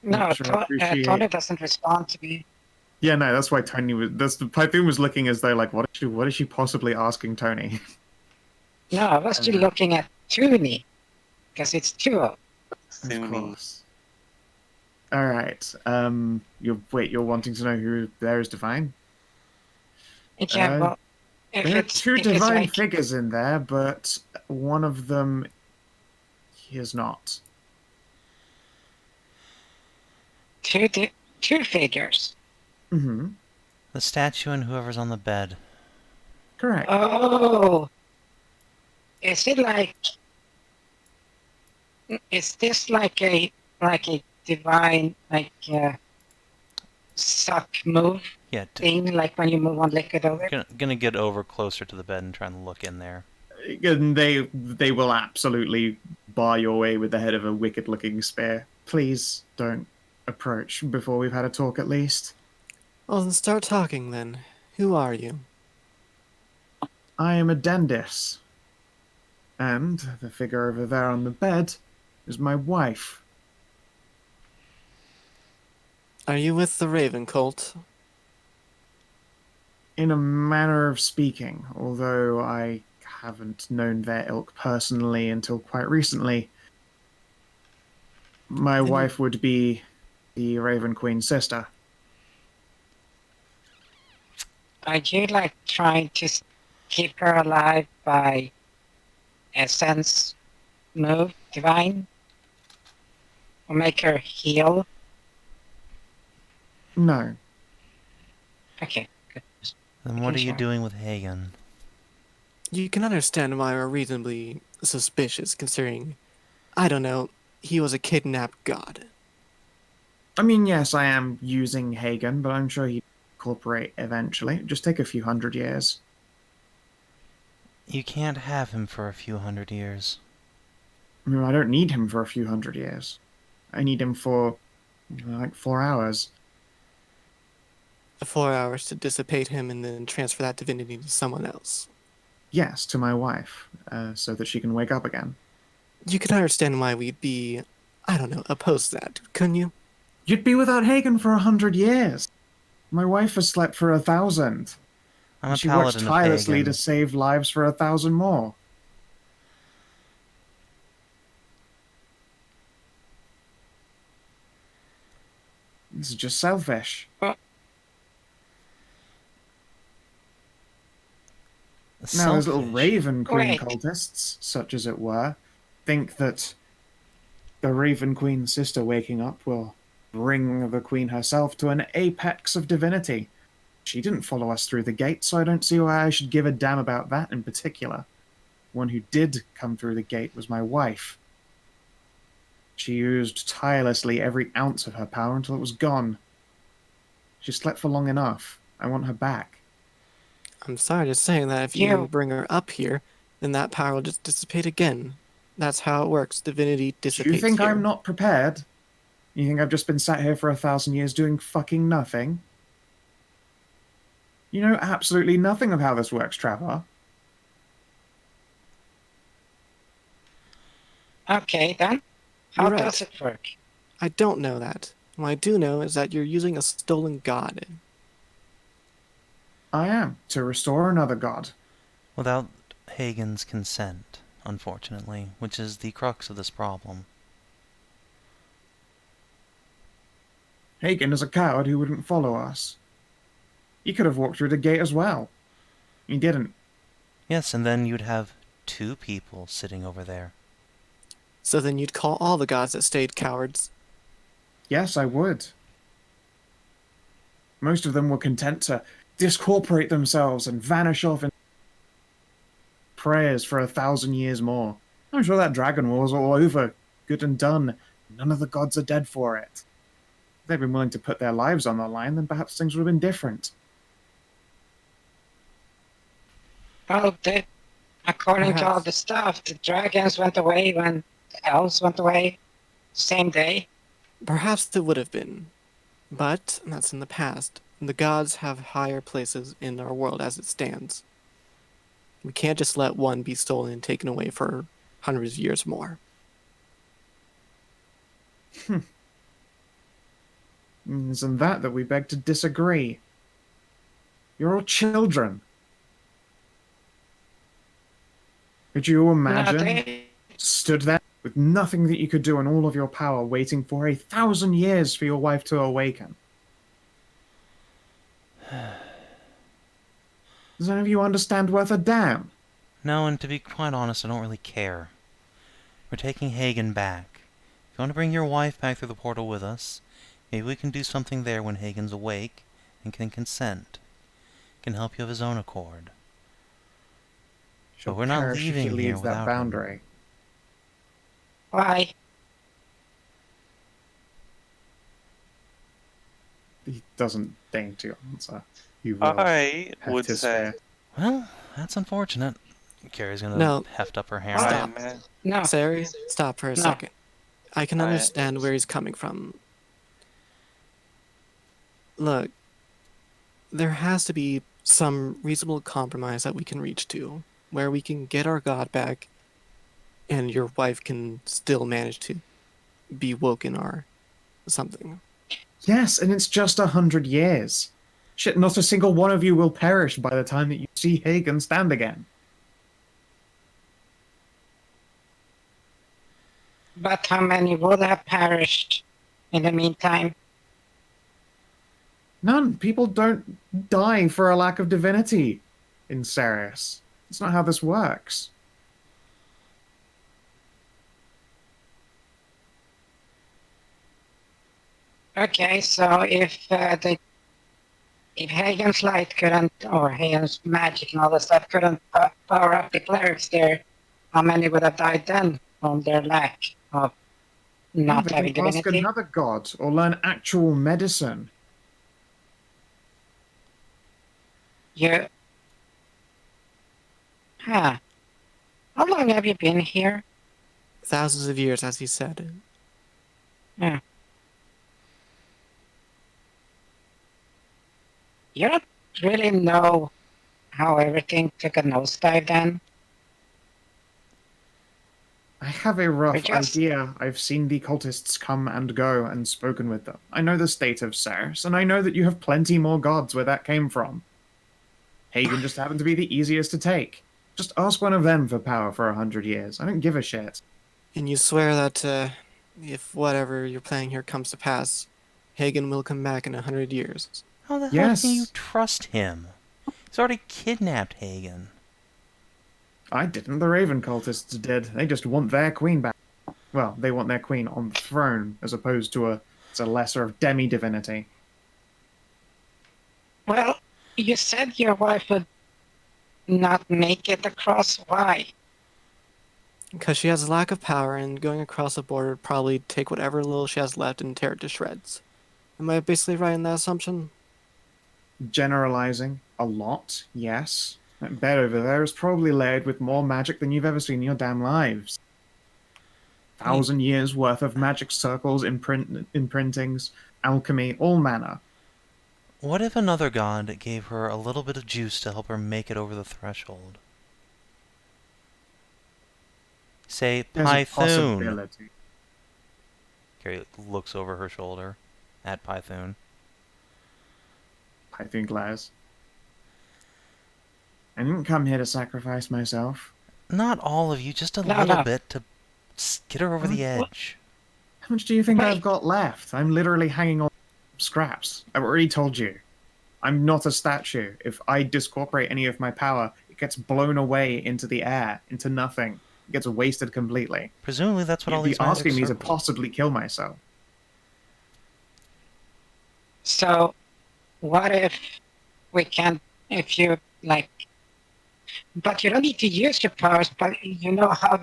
No, Not sure I appreciate- Tony doesn't respond to me. Yeah, no, that's why Tony was... Python was looking as though, like, what is she possibly asking Tony? No, I was just looking at Toonie. Because it's two. Of course. Alright, you're wanting to know who there is divine? Yeah, well, if There are it's, two if it's divine like, figures in there, but one of them... He is not. Two figures. Mm-hmm. The statue and whoever's on the bed. Correct. Oh, is it like? Is this like a divine suck move Yeah. thing, like when you move one liquid over? Gonna get over closer to the bed and try and look in there. And they will absolutely bar your way with the head of a wicked-looking spear. Please don't approach before we've had a talk at least. Well, then start talking then. Who are you? I am a Dendis. And the figure over there on the bed is my wife. Are you with the Raven cult? In a manner of speaking, although I haven't known their ilk personally until quite recently. My wife would be the Raven Queen's sister. Are you like trying to keep her alive by a sense move, divine? Or make her heal? No. Okay, good. Then what are you Sure. doing with Hagen? You can understand why we're reasonably suspicious, considering, I don't know, he was a kidnapped god. I mean, yes, I am using Hagen, but I'm sure he'd incorporate eventually. It'd just take a few hundred years. You can't have him for a few hundred years. I mean, I don't need him for a few hundred years. I need him for, like, 4 hours. 4 hours to dissipate him and then transfer that divinity to someone else. Yes, to my wife, so that she can wake up again. You can understand why we'd be, I don't know, opposed to that, couldn't you? You'd be without Hagen for 100 years. My wife has slept for 1,000. I'm a She works paladin of tirelessly Hagen. to save lives for 1,000 more. This is just selfish. Now, those little Selfish. Raven Queen Wait. cultists, such as it were, think that the Raven Queen's sister waking up will bring the Queen herself to an apex of divinity. She didn't follow us through the gate, so I don't see why I should give a damn about that in particular. One who did come through the gate was my wife. She used tirelessly every ounce of her power until it was gone. She slept for long enough. I want her back. I'm sorry to say that if you bring her up here, then that power will just dissipate again. That's how it works. Divinity dissipates. Do you think here. I'm not prepared? You think I've just been sat here for 1,000 years doing fucking nothing? You know absolutely nothing of how this works, Trevor. Okay, then. How You're right. does it work? I don't know that. What I do know is that you're using a stolen god. I am, to restore another god. Without Hagen's consent, unfortunately, which is the crux of this problem. Hagen is a coward who wouldn't follow us. He could have walked through the gate as well. He didn't. Yes, and then you'd have 2 people sitting over there. So then you'd call all the gods that stayed cowards. Yes, I would. Most of them were content to discorporate themselves and vanish off in prayers for 1,000 years more. I'm sure that dragon war's all over, good and done. None of the gods are dead for it. If they'd been willing to put their lives on the line, then perhaps things would have been different. Well, according to all the stuff, the dragons went away when the elves went away. Same day. Perhaps it would have been. But that's in the past. The gods have higher places in our world as it stands. We can't just let one be stolen and taken away for hundreds of years more. Isn't that we beg to disagree? You're all children. Could you imagine? Stood there with nothing that you could do and all of your power, waiting for 1,000 years for your wife to awaken. Does any of you understand worth a damn? No, and to be quite honest, I don't really care. We're taking Hagen back. If you want to bring your wife back through the portal with us, maybe we can do something there when Hagen's awake and can consent. Can help you of his own accord. She'll But we're not perish if leaving he here leaves that without him. boundary. Why? He doesn't deign to answer. He will I heft would his say. spear. Well, that's unfortunate. Carrie's gonna No. heft up her hand. Stop. No. Sari, stop for a No. second. I can I- understand where he's coming from. Look, there has to be some reasonable compromise that we can reach to, where we can get our god back, and your wife can still manage to be woken or something. Yes, and it's just 100 years. Shit, not a single one of you will perish by the time that you see Hagen stand again. But how many would have perished in the meantime? None. People don't die for a lack of divinity in Ceres. That's not how this works. Okay, so if Hagen's light couldn't, or Hagen's magic and all that stuff couldn't power up the clerics there, how many would have died then from their lack of not They having can ask divinity? another god or learn actual medicine. You... Huh. How long have you been here? Thousands of years, as he said. Yeah. You don't really know how everything took a nosedive then? I have a rough just- idea. I've seen the cultists come and go and spoken with them. I know the state of Ceres, and I know that you have plenty more gods where that came from. Hagen just happened to be the easiest to take. Just ask one of them for power for 100 years. I don't give a shit. And you swear that if whatever you're planning here comes to pass, Hagen will come back in 100 years. How the hell Yes. can you trust him? He's already kidnapped Hagen. I didn't. The Raven cultists did. They just want their queen back. Well, they want their queen on the throne, as opposed to a lesser of demi-divinity. Well, you said your wife would not make it across. Why? Because she has a lack of power, and going across the border would probably take whatever little she has left and tear it to shreds. Am I basically right in that assumption? Generalizing a lot, yes. That bed over there is probably layered with more magic than you've ever seen in your damn lives. 1,000 years worth of magic circles, imprintings, alchemy, all manner. What if another god gave her a little bit of juice to help her make it over the threshold? Say, There's a Python. possibility. Carrie looks over her shoulder at Python. Python glares. I didn't come here to sacrifice myself. Not all of you, just a No, little no. bit to get her over the What? edge. How much do you think Wait. I've got left? I'm literally hanging on scraps. I've already told you. I'm not a statue. If I discorporate any of my power, it gets blown away into the air, into nothing. It gets wasted completely. Presumably that's what all You'd be these magic asking me to circles- possibly kill myself. So, what if we can, if you, like, but you don't need to use your powers, but you know how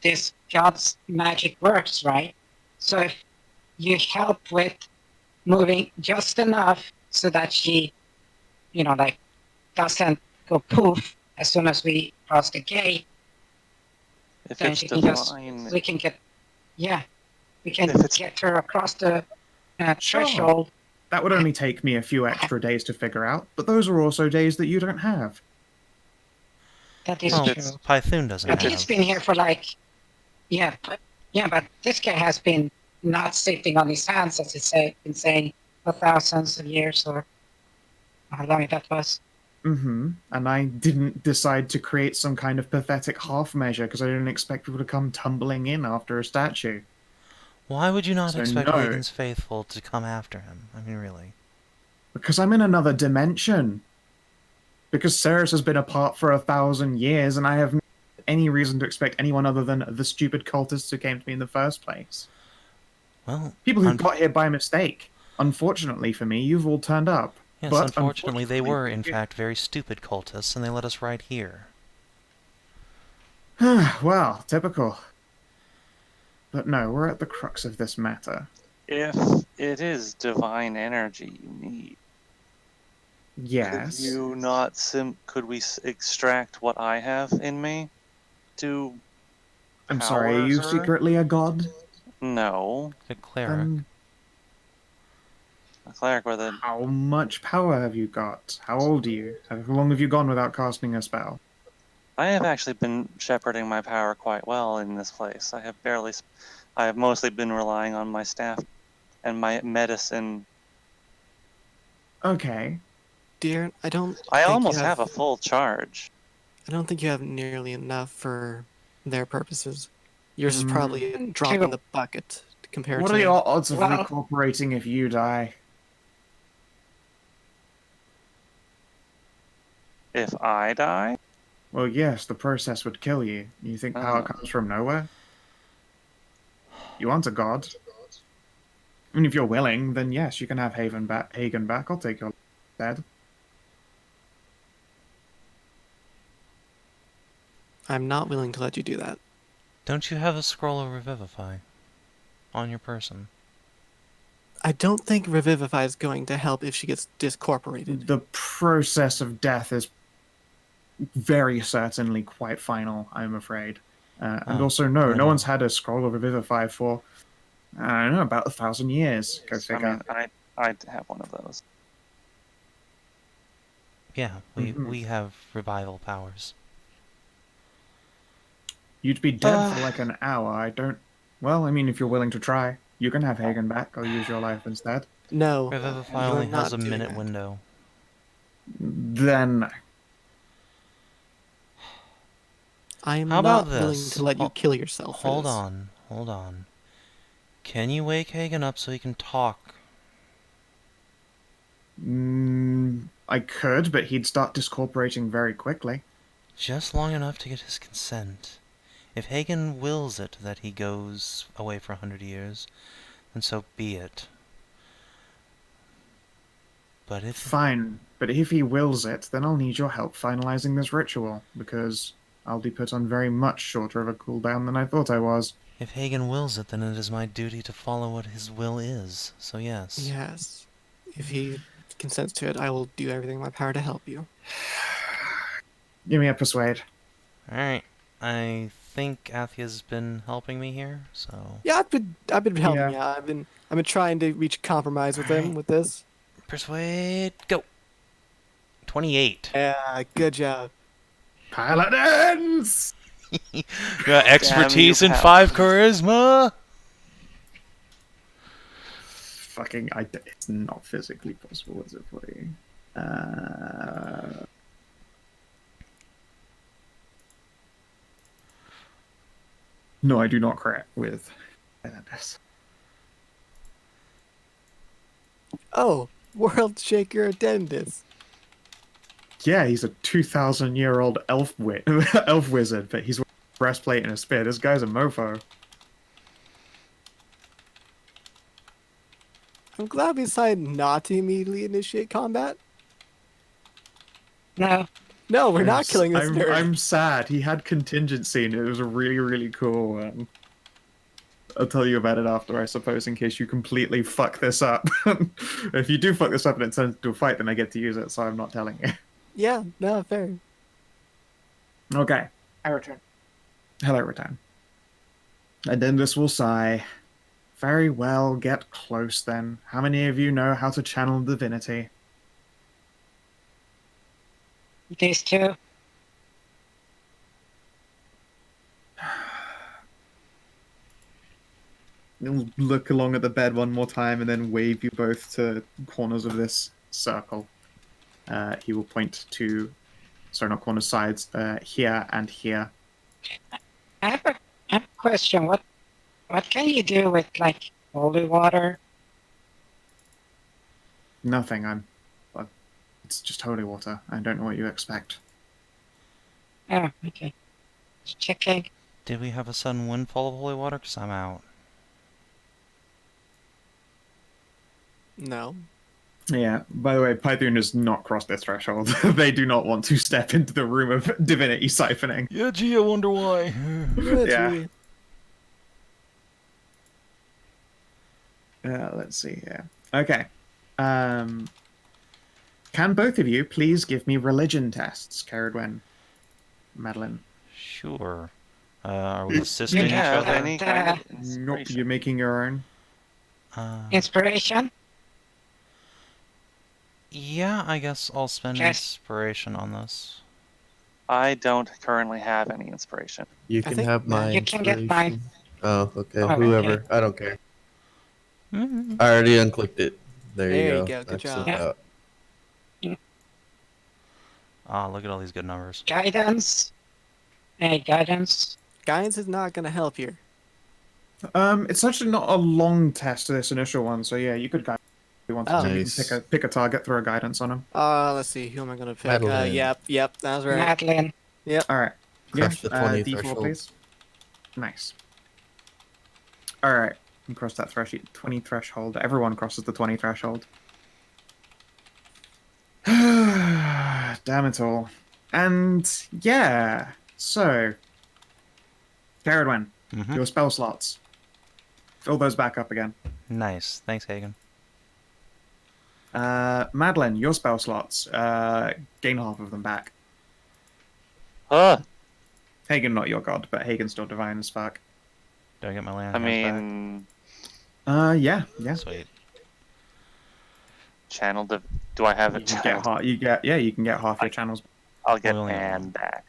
this god's magic works, right? So if you help with moving just enough so that she, doesn't go poof as soon as we cross the gate, If then it's she can just, divine, we can get, we can If it's- get her across the Sure. threshold. That would only take me a few extra days to figure out, but those are also days that you don't have. That is Well, true. Python doesn't But have. he's been here for but this guy has been not sitting on his hands, as been saying, for thousands of years, or how long that was. Mm-hmm. And I didn't decide to create some kind of pathetic half measure because I didn't expect people to come tumbling in after a statue. Why would you not So expect no. Hagen's faithful to come after him? I mean, really. Because I'm in another dimension. Because Ceres has been apart for 1,000 years and I have any reason to expect anyone other than the stupid cultists who came to me in the first place. Well, People who got here by mistake. Unfortunately for me, you've all turned up. yes, But unfortunately they were, in for you- fact, very stupid cultists, and they let us right here. Well, typical. But no, we're at the crux of this matter. If it is divine energy you need, Yes. could you not could we extract what I have in me to I'm sorry, are power you her? secretly a god? No. The cleric. Then A cleric with a... how much power have you got? How old are you? How long have you gone without casting a spell? I have actually been shepherding my power quite well in this place. I have mostly been relying on my staff and my medicine. Darren, Okay. I don't. I think almost you have a full charge. I don't think you have nearly enough for their purposes. Yours is probably a drop in the bucket compared What to. are your odds of recuperating if you die? If I die? Well, yes, the process would kill you. You think power comes from nowhere? You aren't a god. I mean, if you're willing, then yes, you can have Hagen back. I'll take your dead. I'm not willing to let you do that. Don't you have a scroll of Revivify on your person? I don't think Revivify is going to help if she gets discorporated. The process of death is very certainly quite final, I'm afraid. And also, no one's had a scroll of Revivify for, I don't know, about 1,000 years. Go figure. I mean, I'd have one of those. Yeah, we have revival powers. You'd be dead for like an hour. I don't... Well, I mean, if you're willing to try, you can have Hagen back. I'll use your life instead. No. Revivify you're only has a not doing minute that. window. Then... I am How not about willing this? to let you kill yourself. for Hold this. on. Can you wake Hagen up so he can talk? I could, but he'd start discorporating very quickly. Just long enough to get his consent. If Hagen wills it that he goes away for 100 years, then so be it. But if... Fine, but if he wills it, then I'll need your help finalizing this ritual, because I'll be put on very much shorter of a cooldown than I thought I was. If Hagen wills it, then it is my duty to follow what his will is. So yes. Yes. If he consents to it, I will do everything in my power to help you. Give me a persuade. Alright. I think Athia's been helping me here, so... Yeah, I've been helping. Yeah. Yeah, I've been trying to reach a compromise with him with this. Persuade, go! 28. Yeah, good job. Paladins! Got expertise Damn and you, 5 charisma! Fucking, it's not physically possible, is it for you? No, I do not crit with Paladins. Oh, World Shaker Attendance. Yeah, he's a 2,000-year-old elf wizard, but he's wearing a breastplate and a spear. This guy's a mofo. I'm glad we decided not to immediately initiate combat. No. No, we're not killing this nerd. I'm sad. He had contingency, and it was a really, really cool one. I'll tell you about it after, I suppose, in case you completely fuck this up. If you do fuck this up and it turns into a fight, then I get to use it, so I'm not telling you. Yeah, no, fair. Okay. I return. Hello, return. And then this will sigh. Very well, get close then. How many of you know how to channel divinity? These two. He'll look along at the bed one more time and then wave you both to corners of this circle. He will point to, sorry, not corners, sides, here and here. I have a question. What can you do with, like, holy water? Nothing, it's just holy water. I don't know what you expect. Oh, okay. checking. Did we have a sudden windfall of holy water? Because I'm out. No. Yeah, by the way, Python has not crossed their threshold. They do not want to step into the room of divinity siphoning. Yeah, gee, I wonder why. Yeah. Let's see here. Okay. Can both of you please give me religion tests, Ceridwen, Madilyn? Sure. Are we assisting each have other? any kind of Nope, inspiration? you're making your own. Inspiration? Yeah, I guess I'll spend Okay. inspiration on this. I don't currently have any inspiration. You I can think have my you can get mine. inspiration. Oh, okay. Oh, okay. Whoever. I don't care. Mm-hmm. I already unclicked it. There There you you go. go, good Excellent. job. Ah, look at all these good numbers. Guidance? Any guidance? Guidance is not going to help here. It's actually not a long test to this initial one, so yeah, you could guide if you wanted Oh. to. You Nice. can pick a target, throw a guidance on him. Let's see. Who am I going to pick? Madilyn. Yep. That was right. Madilyn. Alright. Crush the 20 D4, threshold. please. Nice. Alright. You cross that threshold. 20 threshold. Everyone crosses the 20 threshold. Damn it all. And yeah. So, Ceridwen, Mm-hmm. your spell slots. Fill those back up again. Nice. Thanks, Hagen. Madilyn, your spell slots. Gain half of them back. Huh. Hagen, not your god, but Hagen's still divine as fuck. Do I get my land? I hands mean, Yeah. back? Sweet. channel. Do I have a You can channel? get half. You can get half your channels. I'll get Only one. man back.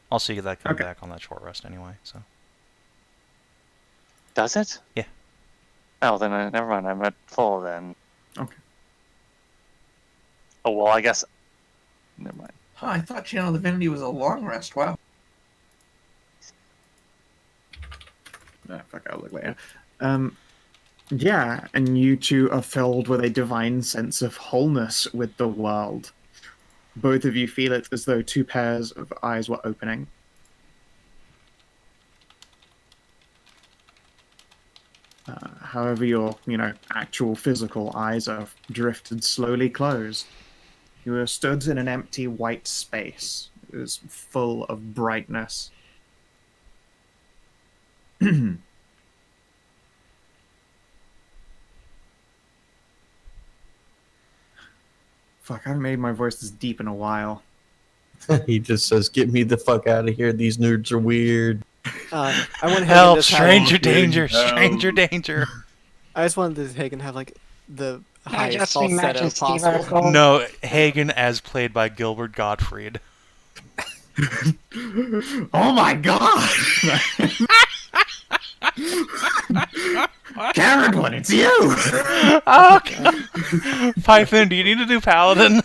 Also, you get that come Okay. back on that short rest anyway, so. Does it? Yeah. Oh, then never mind. I'm at full then. Okay. Oh well, I guess. Never mind. Huh, I thought Channel Divinity was a long rest. Wow. Fuck, I'll look later. Yeah, and you two are filled with a divine sense of wholeness with the world. Both of you feel it as though two pairs of eyes were opening. However, your, actual physical eyes are drifted slowly closed. You are stood in an empty white space. It is full of brightness. Fuck, I haven't made my voice this deep in a while. He just says, "Get me the fuck out of here. These nerds are weird." I want Hagen Help! to Stranger Help. danger! Help. Stranger danger! I just wanted this Hagen to have like the I highest just falsetto imagine Steve possible. Urkel. No, Hagen as played by Gilbert Gottfried. Oh my god! Ceridwen, it's you! Oh, God. Python, do you need to do Paladin?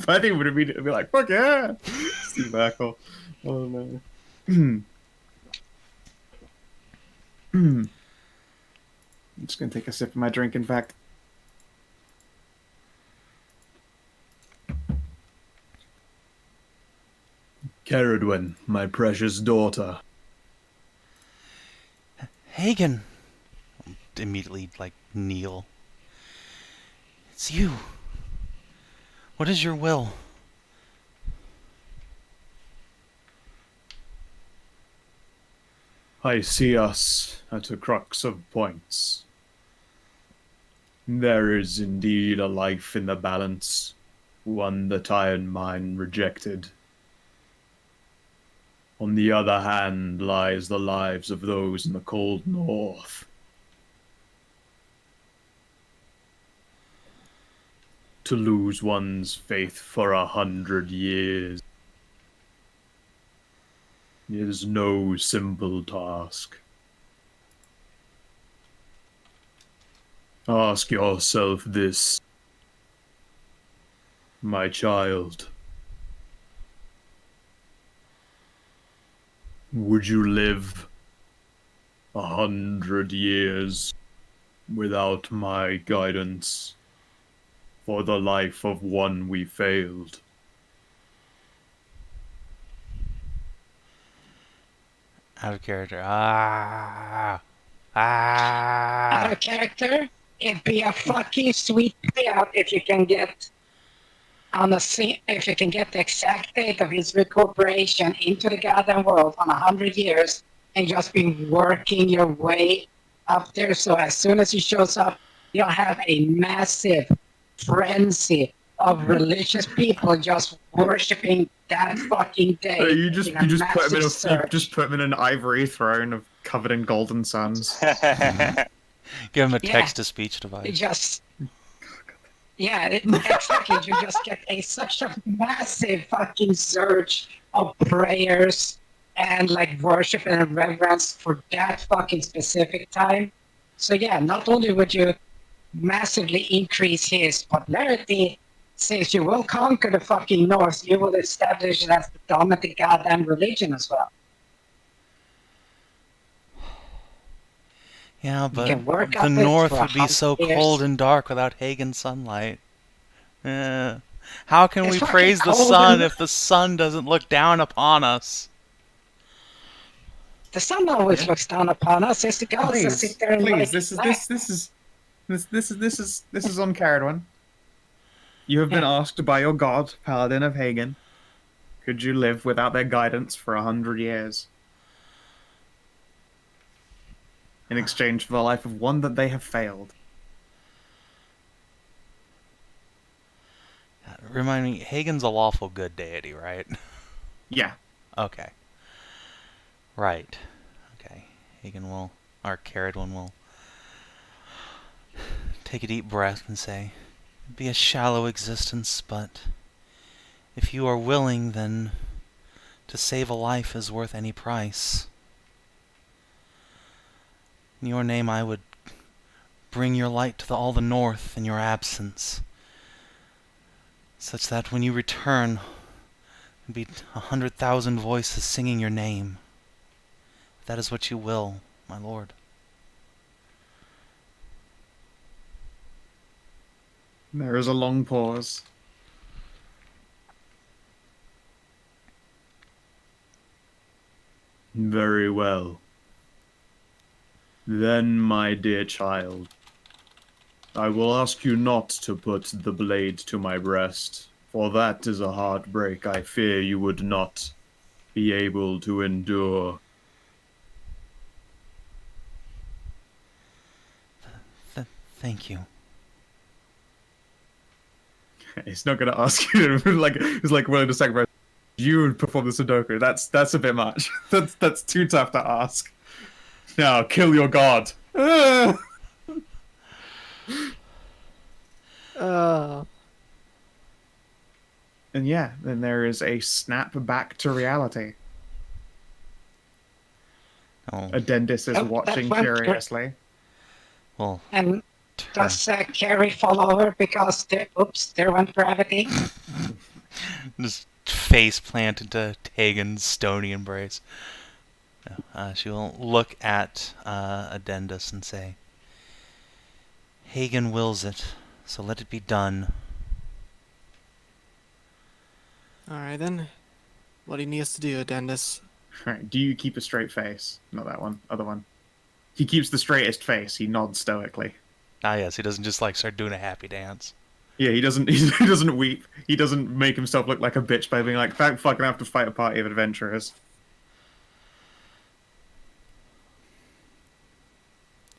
I think would immediately be like, fuck yeah! Steve Urkel. Oh no. I'm just gonna take a sip of my drink, in fact. Ceridwen, my precious daughter. Hagen. Immediately, kneel. It's you. What is your will? I see us at a crux of points. There is indeed a life in the balance, one that Iron Mine rejected. On the other hand lies the lives of those in the cold north. To lose one's faith for 100 years is no simple task. Ask yourself this, my child. Would you live 100 years without my guidance for the life of one we failed? Out of character. Out of character, it'd be a fucking sweet payout if you can get if you can get the exact date of his recuperation into the goddamn world on 100 years and just be working your way up there. So as soon as he shows up, you'll have a massive frenzy of religious people just worshipping that fucking day. So you just put him in an ivory throne covered in golden suns. Give him a text-to-speech device. Exactly. You just get such a massive fucking surge of prayers and like worship and reverence for that fucking specific time. So yeah, not only would you massively increase his popularity, since you will conquer the fucking North, you will establish it as the dominant goddamn religion as well. Yeah, but the North would be so cold and dark without Hagen sunlight. How can we praise the sun if the sun doesn't look down upon us? The sun always looks down upon us. It's the gods that sit there and this is on Ceridwen. You have been asked by your god, Paladin of Hagen, could you live without their guidance for 100 years? In exchange for the life of one that they have failed. Remind me, Hagen's a lawful good deity, right? Yeah. Okay. Right. Okay. Ceridwen will take a deep breath and say, "It'd be a shallow existence, but if you are willing, then to save a life is worth any price. In your name I would bring your light to all the North in your absence, such that when you return, there'd be 100,000 voices singing your name. If that is what you will, my lord." There is a long pause. Very well. Then, my dear child, I will ask you not to put the blade to my breast, for that is a heartbreak I fear you would not be able to endure. Thank you. He's not going to ask you to, he's willing to sacrifice you and perform the Sudoku. That's a bit much. That's too tough to ask. Now, kill your god. And yeah, then there is a snap back to reality. Oh. Addendus is watching curiously. Well, and does Carrie fall over because there went gravity? Just face plant into Hagen's stony embrace. She will look at Addendus and say, "Hagen wills it, so let it be done." Alright then. What do you need us to do, Addendus? Right, do you keep a straight face? Not that one, other one. He keeps the straightest face. He nods stoically. Ah, yes, he doesn't just start doing a happy dance. Yeah, he doesn't. He doesn't weep. He doesn't make himself look like a bitch by being like, "Thank fucking have to fight a party of adventurers."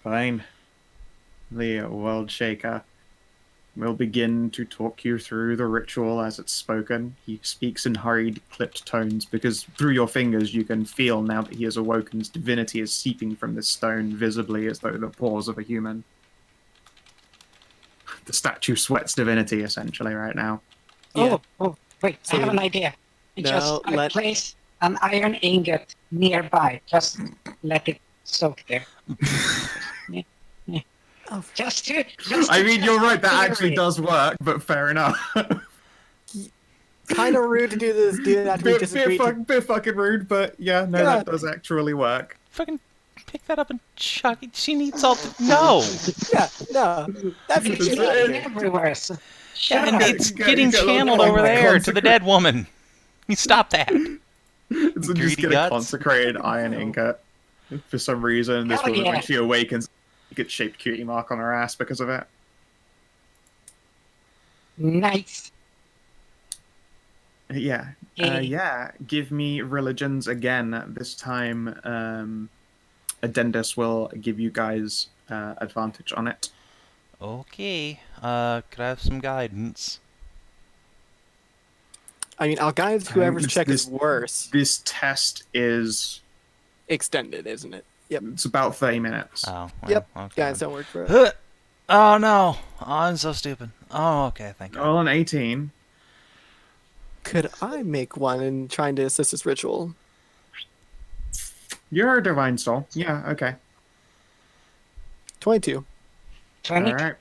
Fine. The World Shaker will begin to talk you through the ritual as it's spoken. He speaks in hurried, clipped tones because through your fingers you can feel now that he has awoken, his divinity is seeping from this stone visibly as though the pores of a human. The statue sweats divinity essentially right now. Yeah. Oh, wait, I have an idea. I place an iron ingot nearby. Just let it soak there. Just I mean, you're right, that actually does work, but fair enough. Kind of rude to do that. Bit fucking rude, but yeah, no, that does actually work. Fucking pick that up and chuck it. She needs all the... No! Yeah, no. That's everywhere. And it's getting channeled over there to the dead woman. You stop that. It's just Greedy get a guts? consecrated iron ingot. For some reason, this Hell woman, yeah. when she awakens, gets shaped cutie mark on her ass because of it. Nice. Yeah. Yeah. Give me religions again. This time, Addendus will give you guys advantage on it. Okay. Could I have some guidance? I mean, I'll guide whoever's check is worse. This test is Extended, isn't it? Yep. it's about 30 minutes. Oh. Well, Yep. Okay. Guys don't work for it. Oh no! Oh, I'm so stupid. Oh, okay. Thank you. Roll an 18. Could I make one in trying to assist this ritual? You're a divine soul. Yeah. Okay. 22. 20. All right.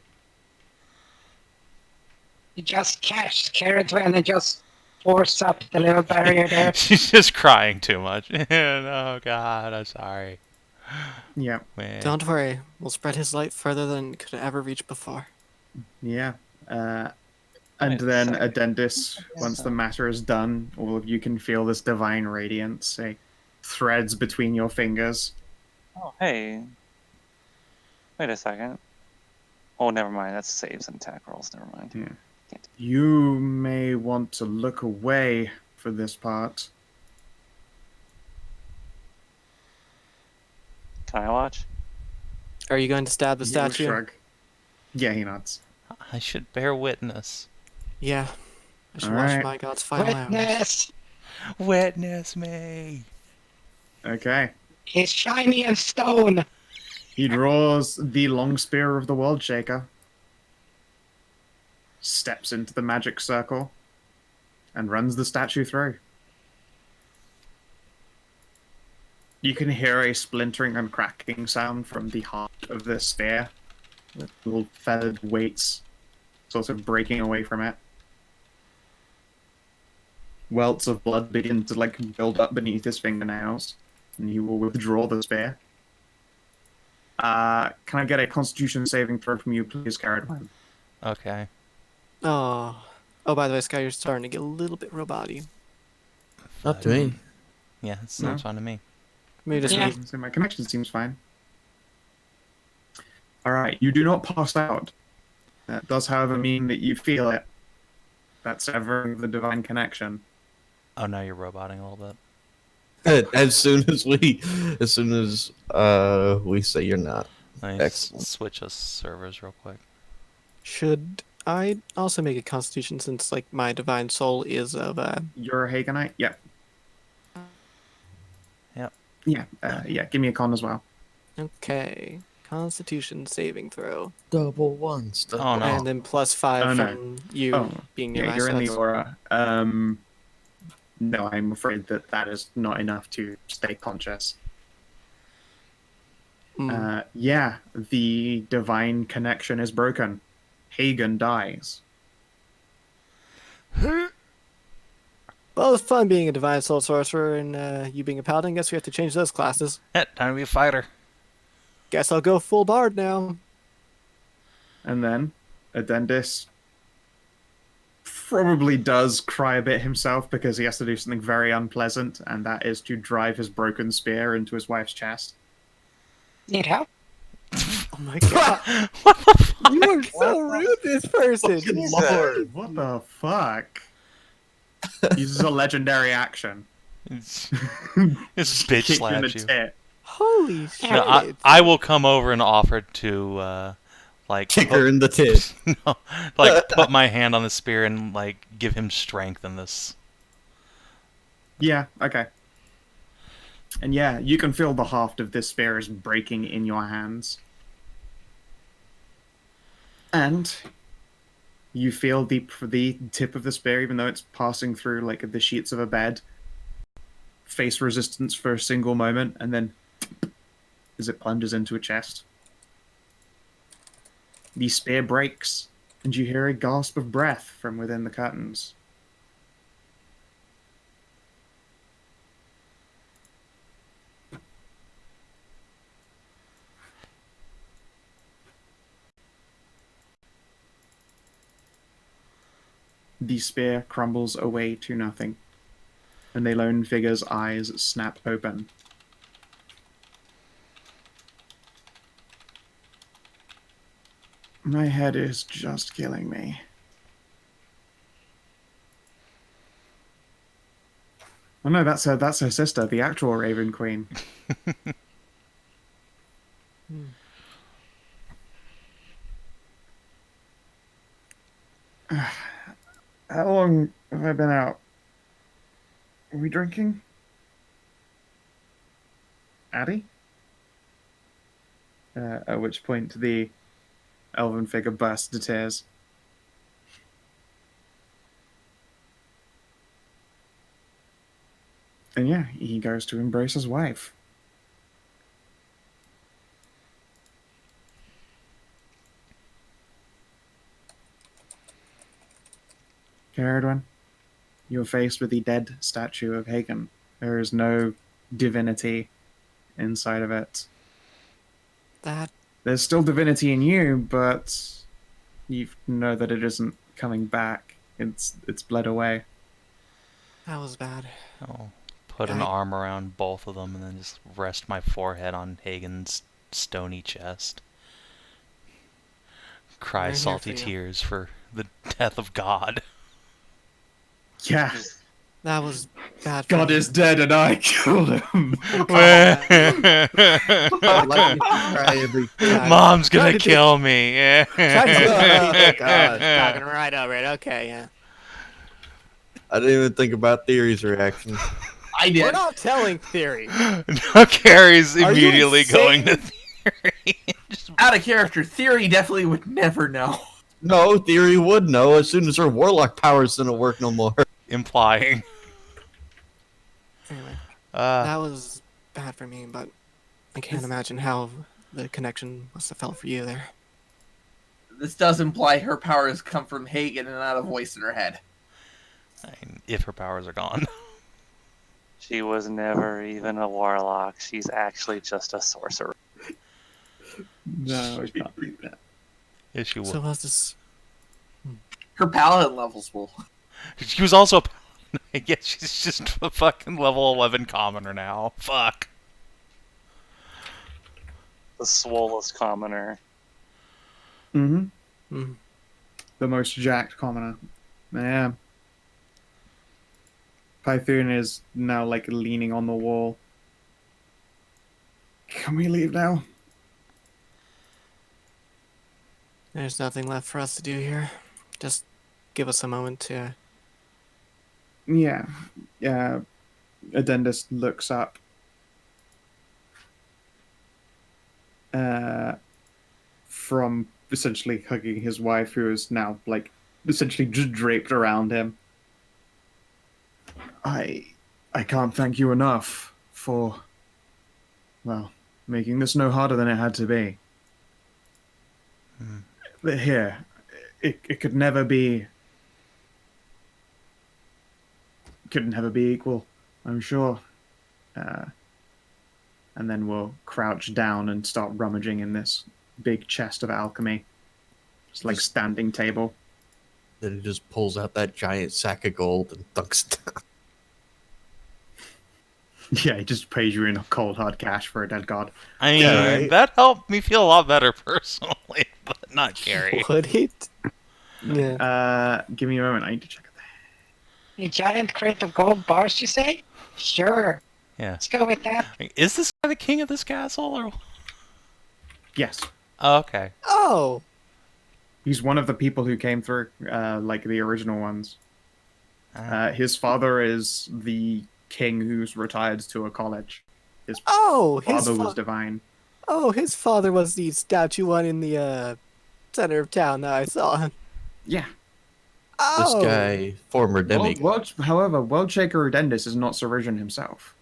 You just catch Ceridwen and just force up the little barrier there. She's just crying too much. Oh God, I'm sorry. Yeah. Man. Don't worry. We'll spread his light further than it could ever reach before. Yeah. And Wait a then second. Addendus, once the matter is done, all of you can feel this divine radiance, say, threads between your fingers. Oh, hey. Wait a second. Oh, never mind. That's saves and attack rolls. Never mind. Yeah. Can't You may want to look away for this part. Can I watch? Are you going to stab the You will statue? shrug. Yeah, he nods. I should bear witness. Yeah. I should All watch right. my god's final hours. Witness! Witness me. Okay. He's shiny and stone! He draws the long spear of the World Shaker, steps into the magic circle, and runs the statue through. You can hear a splintering and cracking sound from the heart of the spear, with little feathered weights sort of breaking away from it. Welts of blood begin to build up beneath his fingernails, and he will withdraw the spear. Can I get a Constitution saving throw from you, please, Ceridwen? Okay. Oh. Oh, by the way, Sky, you're starting to get a little bit roboty. Not to me. Yeah, it's No. not fun to me. Maybe just Yeah. me. So my connection seems fine. Alright, you do not pass out. That does, however, mean that you feel it. That's severing the divine connection. Oh, now you're roboting a little bit. As soon as we say you're not. Let me Excellent. switch us servers real quick. Should I also make a constitution since, like, my divine soul is of, You're a Hagenite? Yep. Yep. Yeah, give me a con as well. Okay. Constitution saving throw. Double ones. Oh, no. And then +5 Oh, no. from you being near Yeah, my you're in the stats. aura. No, I'm afraid that is not enough to stay conscious. Yeah, the divine connection is broken. Hagen dies. Well, it's fun being a divine soul sorcerer and you being a paladin. Guess we have to change those classes. Time to be a fighter. Guess I'll go full bard now. And then Addendus probably does cry a bit himself because he has to do something very unpleasant, and that is to drive his broken spear into his wife's chest. Need help? Oh my god. What the fuck? You are so rude, this person. Lord, what the fuck? Uses a legendary action. It's bitch Kick you in the slaps you. tit. Holy shit. No, I will come over and offer to, Kick her in the tit. no, like, put my hand on the spear and, like, give him strength in this. Yeah, okay. And yeah, you can feel the haft of this spear is breaking in your hands. And you feel the tip of the spear, even though it's passing through like the sheets of a bed, face resistance for a single moment, and then as it plunges into a chest. The spear breaks, and you hear a gasp of breath from within the curtains. The spear crumbles away to nothing. And the lone figure's eyes snap open. My head is just killing me. Oh no, that's her sister, the actual Raven Queen. How long have I been out? Are we drinking? Addie? At which point the elven figure bursts into tears. And yeah, he goes to embrace his wife. Ceridwen, you are faced with the dead statue of Hagen. There is no divinity inside of it. There's still divinity in you, but you know that it isn't coming back. It's bled away. That was bad. I'll put an arm around both of them and then just rest my forehead on Hagen's stony chest. Cry salty tears for the death of God. Yeah. That was bad. God is dead and I killed him. Mom's gonna kill me. Oh, God. Talking right over it. Okay, yeah. I didn't even think about Theory's reaction. I did. We're not telling Theory. No, Carrie's immediately going to Theory. Out of character, Theory definitely would never know. No, Theory would know as soon as her warlock powers didn't work no more. Implying. Anyway, that was bad for me, but I can't imagine how the connection must have felt for you there. This does imply her powers come from Hagen and not a voice in her head. I mean, if her powers are gone. She was never even a warlock. She's actually just a sorcerer. No, I can't read that. Yes, she will. So was this... Her paladin levels will. She was also... I guess she's just a fucking level 11 commoner now. Fuck. The swollest commoner. Mm-hmm. The most jacked commoner. Yeah. Python is now, like, leaning on the wall. Can we leave now? There's nothing left for us to do here. Just give us a moment to... Yeah. Addendus looks up. From essentially hugging his wife, who is now, like, essentially just draped around him. I can't thank you enough for, well, making this no harder than it had to be. But here, it could never be... Could never be equal, I'm sure. And then we'll crouch down and start rummaging in this big chest of alchemy. It's like standing table. Then he just pulls out that giant sack of gold and dunks down. Yeah, he just pays you in cold hard cash for a dead god. I mean, Yeah, right? that helped me feel a lot better personally, but not Carrie. Would it? Yeah. Give me a moment, I need to check it. A giant crate of gold bars, you say? Sure. Yeah. Let's go with that. Is this guy the king of this castle, or? Yes. Oh, okay. Oh! He's one of the people who came through, like the original ones. His father is the king who's retired to a college. His father was divine. Oh, his father was the statue one in the center of town that I saw. Yeah. This guy, former demi. However, World Shaker Addendus is not Ceridwen himself.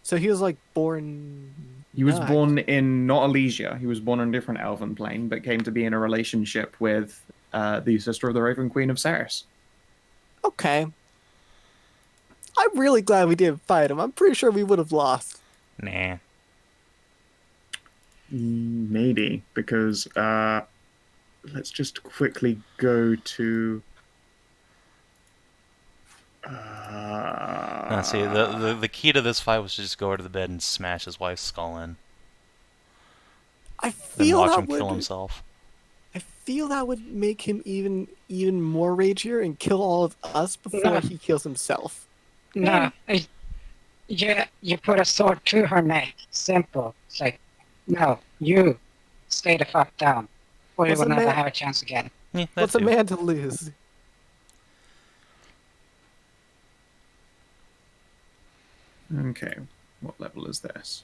So he was like born... He was born in not Elysian. He was born on a different elven plane, but came to be in a relationship with the sister of the Raven Queen of Sorceress. Okay. I'm really glad we didn't fight him. I'm pretty sure we would have lost. Nah. Maybe, because let's just quickly go to Now, see, the key to this fight was to just go over to the bed and smash his wife's skull in. I Then feel watch that him would. kill himself. I feel that would make him even more ragier and kill all of us before he kills himself. No, you put a sword to her neck. Simple. It's like, no, you stay the fuck down, or you What's will a never man- have a chance again. Yeah, that What's a too. man to lose? Okay, what level is this?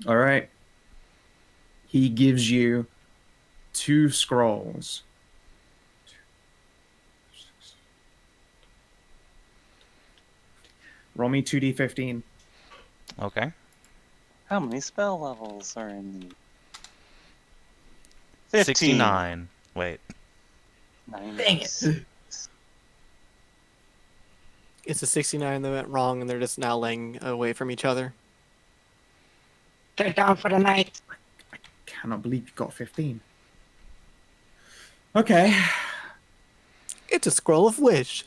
All right. He gives you 2 scrolls. Roll me 2d15. Okay. How many spell levels are in the 15. 69. Wait. 96. It's a 69 that went wrong, and they're just now laying away from each other. They're down for the night. I cannot believe you got 15. Okay. It's a scroll of wish.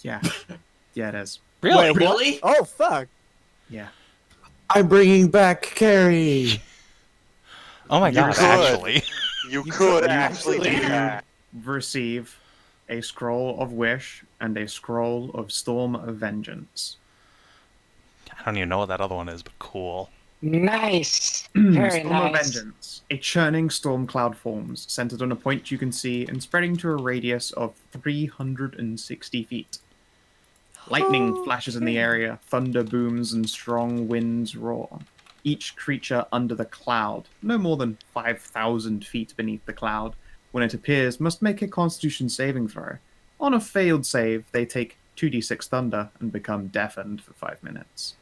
Yeah. Yeah, it is. Really? Wait, what? Really? Oh fuck! Yeah. I'm bringing back Carrie. Oh my god, could. actually. You could actually do You that. receive a scroll of wish and a scroll of storm of vengeance. I don't even know what that other one is, but cool. Nice. Very Storm of nice. vengeance. A churning storm cloud forms, centered on a point you can see and spreading to a radius of 360 feet. Lightning flashes in the area, thunder booms, and strong winds roar. Each creature under the cloud, no more than 5,000 feet beneath the cloud, when it appears, must make a Constitution saving throw. On a failed save, they take 2d6 thunder and become deafened for 5 minutes.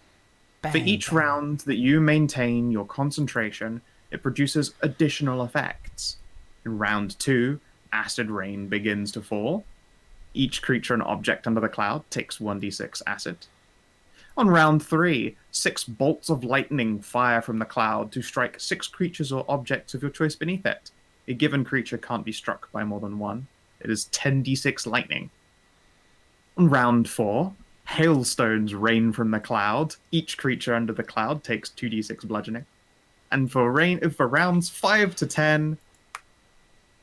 For each round that you maintain your concentration, it produces additional effects. In round 2, acid rain begins to fall. Each creature and object under the cloud takes 1d6 acid. On round 3, 6 bolts of lightning fire from the cloud to strike 6 creatures or objects of your choice beneath it. A given creature can't be struck by more than 1. It is 10d6 lightning. On round 4, hailstones rain from the cloud. Each creature under the cloud takes 2d6 bludgeoning. And for rounds 5 to 10,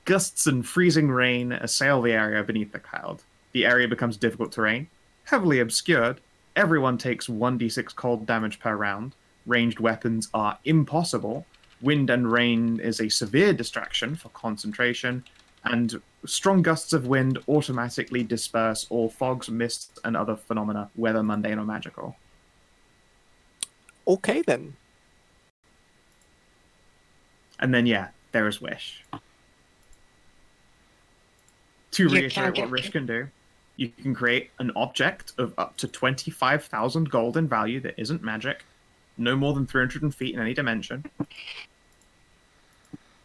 gusts and freezing rain assail the area beneath the cloud. The area becomes difficult terrain, heavily obscured. Everyone takes 1d6 cold damage per round. Ranged weapons are impossible. Wind and rain is a severe distraction for concentration. And strong gusts of wind automatically disperse all fogs, mists, and other phenomena, whether mundane or magical. Okay then. And then, yeah, there is Wish. To You reiterate can't what get- Wish can do, you can create an object of up to 25,000 gold in value that isn't magic, no more than 300 feet in any dimension.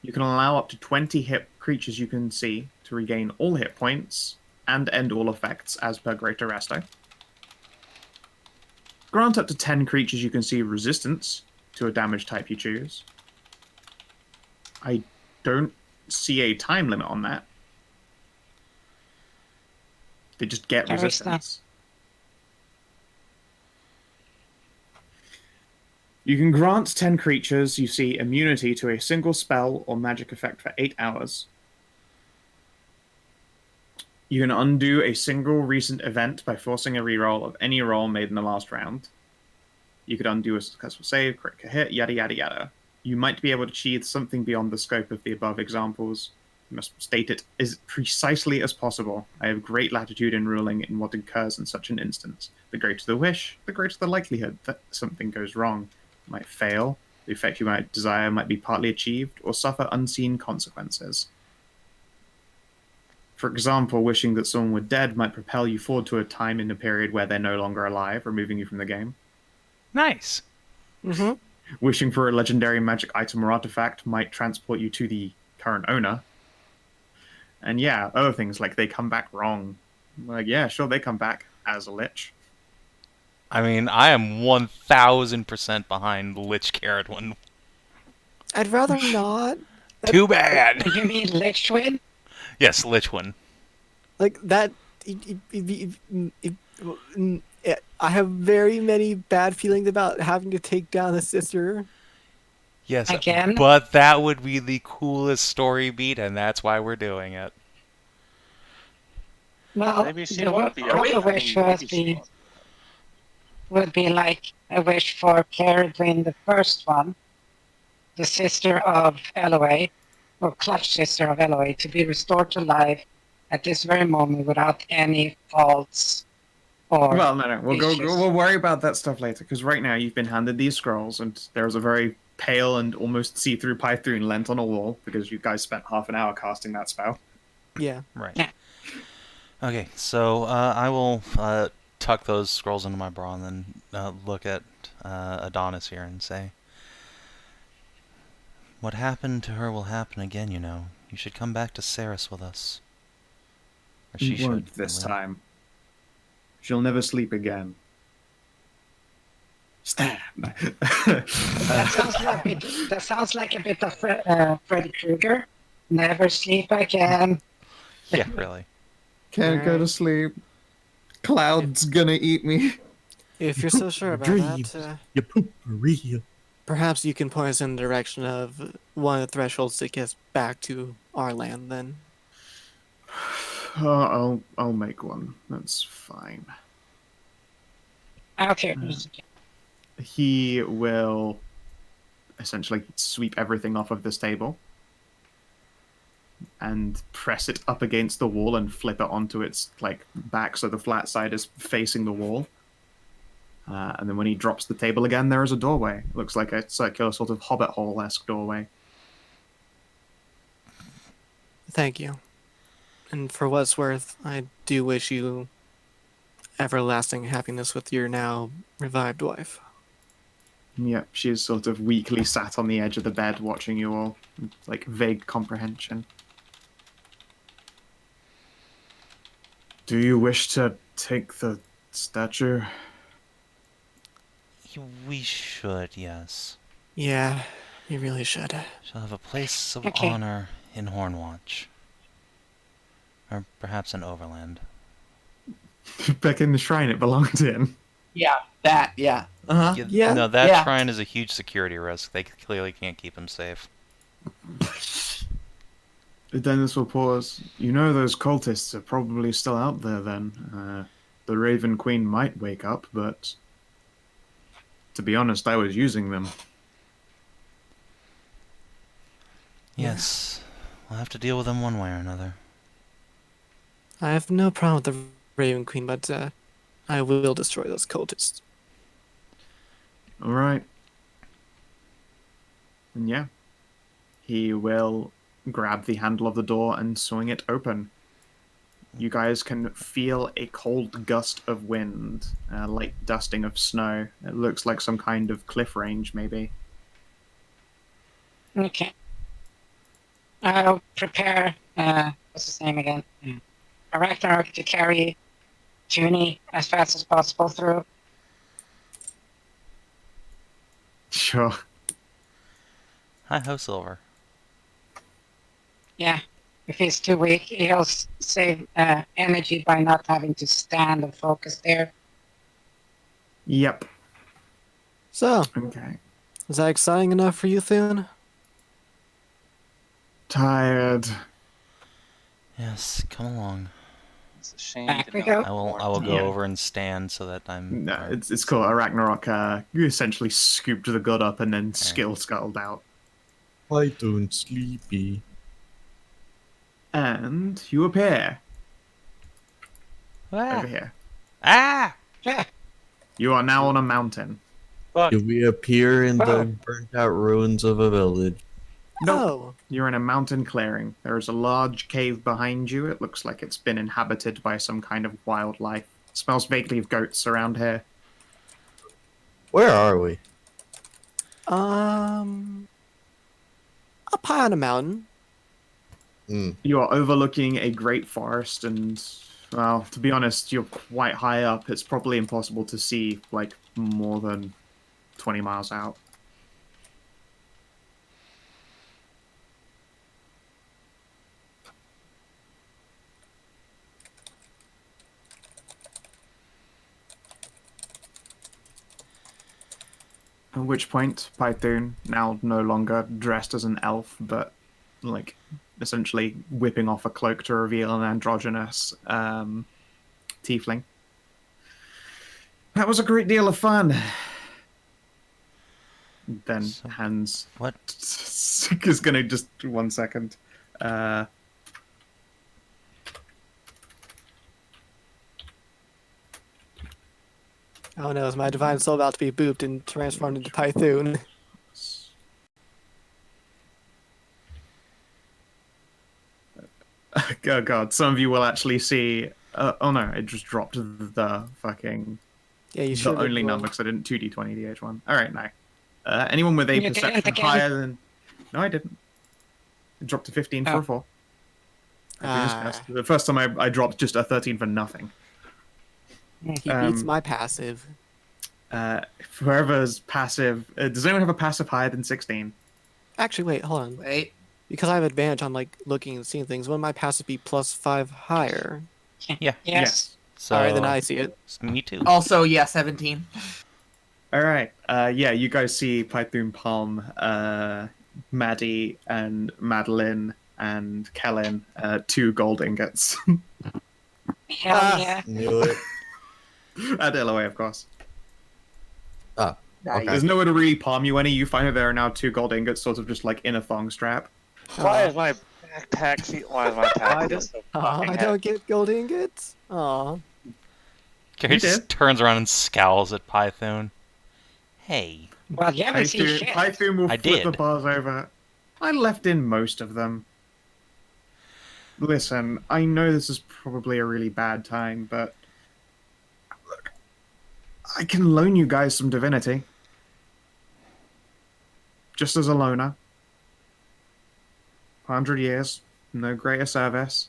You can allow up to 20 hit creatures you can see to regain all hit points and end all effects as per Greater Resto. Grant up to 10 creatures you can see resistance to a damage type you choose. I don't see a time limit on that. They just get There is resistance. You can grant 10 creatures you see immunity to a single spell or magic effect for 8 hours. You can undo a single recent event by forcing a reroll of any roll made in the last round. You could undo a successful save, critical hit, yada yada yada. You might be able to achieve something beyond the scope of the above examples. You must state it as precisely as possible. I have great latitude in ruling in what occurs in such an instance. The greater the wish, the greater the likelihood that something goes wrong. It might fail, the effect you might desire might be partly achieved, or suffer unseen consequences. For example, wishing that someone were dead might propel you forward to a time in a period where they're no longer alive, removing you from the game. Nice. Mm-hmm. Wishing for a legendary magic item or artifact might transport you to the current owner. And yeah, other things like they come back wrong. Like, yeah, sure, they come back as a lich. I mean, I am 1,000% behind Lich Ceridwen. I'd rather not. Too bad. You mean Lich Twin? Yes, Lichwin. Like that. I have very many bad feelings about having to take down a sister. Yes, Again? but that would be the coolest story beat, and that's why we're doing it. Well, Maybe she the won't be. other wish would be like a wish for Ceridwen, the first one, the sister of Elloe, or clutch sister of Elloe, to be restored to life at this very moment without any faults or Well, no. issues. We'll worry about that stuff later, because right now you've been handed these scrolls, and there's a very pale and almost see-through Python lent on a wall, because you guys spent half an hour casting that spell. Yeah. Right. Yeah. Okay, so I will tuck those scrolls into my bra and then look at Adonis here and say, what happened to her will happen again, you know. You should come back to Sorceress with us. Or she You won't should. this at least. time. She'll never sleep again. Stand. That sounds like a bit of Freddy Krueger. Never sleep again. Yeah, really. Can't go to Alright. sleep. Cloud's gonna eat me. If you're so sure about Dreams. that, You poop for real. perhaps you can point us in the direction of one of the thresholds that gets back to our land then. I'll make one. That's fine. Okay. He will essentially sweep everything off of this table and press it up against the wall and flip it onto its back, so the flat side is facing the wall. And then when he drops the table again, there is a doorway. It looks like a circular sort of hobbit hole-esque doorway. Thank you. And for what's worth, I do wish you everlasting happiness with your now revived wife. Yep, she is sort of weakly sat on the edge of the bed watching you all, vague comprehension. Do you wish to take the statue? We should, yes. Yeah, you really should. She'll have a place of Okay. honor in Hornwatch. Or perhaps in Overland. Back in the shrine it belonged in. Yeah, that. Yeah. Yeah. No, that Yeah. shrine is a huge security risk. They clearly can't keep him safe. Dennis will pause. You know those cultists are probably still out there then. The Raven Queen might wake up, but to be honest, I was using them. Yes, we'll have to deal with them one way or another. I have no problem with the Raven Queen, but I will destroy those cultists. Alright. And yeah. He will grab the handle of the door and swing it open. You guys can feel a cold gust of wind, a light dusting of snow. It looks like some kind of cliff range, maybe. Okay. I'll prepare, what's his name again? Arachnarok to carry Junie as fast as possible through. Sure. Hi, ho, Silver. Yeah. If he's too weak, he'll save energy by not having to stand and focus there. Yep. So, Okay. is that exciting enough for you, Thune? Tired. Yes, come along. It's a shame. Back to we not go. have I will more go Yeah. over and stand so that I'm. No, it's cool. Arachnarok essentially scooped the god up and then skill scuttled out. I don't sleepy. And you appear Ah! over here. Ah! Yeah. You are now on a mountain. Fuck. Do we appear in the Oh. burnt out ruins of a village? Nope. Oh, You're in a mountain clearing. There is a large cave behind you. It looks like it's been inhabited by some kind of wildlife. It smells vaguely of goats around here. Where are we? up high on a mountain. You are overlooking a great forest, and, well, to be honest, you're quite high up. It's probably impossible to see, more than 20 miles out. At which point, Python, now no longer dressed as an elf, but like essentially whipping off a cloak to reveal an androgynous tiefling. That was a great deal of fun. Then hands. What? Is gonna just 1 second. Oh no, is my divine soul about to be booped and transformed into Python? Oh god, some of you will actually see. Oh no, it just dropped the fucking. Yeah, you the should. only number because I didn't 2d20 DH1. Alright, no. Anyone with a You did it perception again. higher than. No, I didn't. It dropped to 15 for a 4. The first time I dropped just a 13 for nothing. He beats my passive. Whoever's passive. Does anyone have a passive higher than 16? Actually, wait, hold on. Wait. Because I have advantage on like looking and seeing things. Wouldn't my passive be +5 higher? Yeah. Yes. So, Alright, then I see it. Me too. Also, yeah, 17. Alright. Yeah, you guys see Python Palm, Maddie, and Madilyn, and Kellin, 2 gold ingots. Hell yeah. Knew it. And Elloe, of course. Oh, okay. There's nowhere to really palm you any. You find that there are now 2 gold ingots sort of just like in a thong strap. Why is my backpack? Why is my backpack so fucking I don't get gold ingots? Aw. Gary You just did. turns around and scowls at Python. Hey. Well, you haven't seen shit. Python will I flip the did. bars over. I left in most of them. Listen, I know this is probably a really bad time, but look, I can loan you guys some divinity. Just as a loaner. 100 years, no greater service.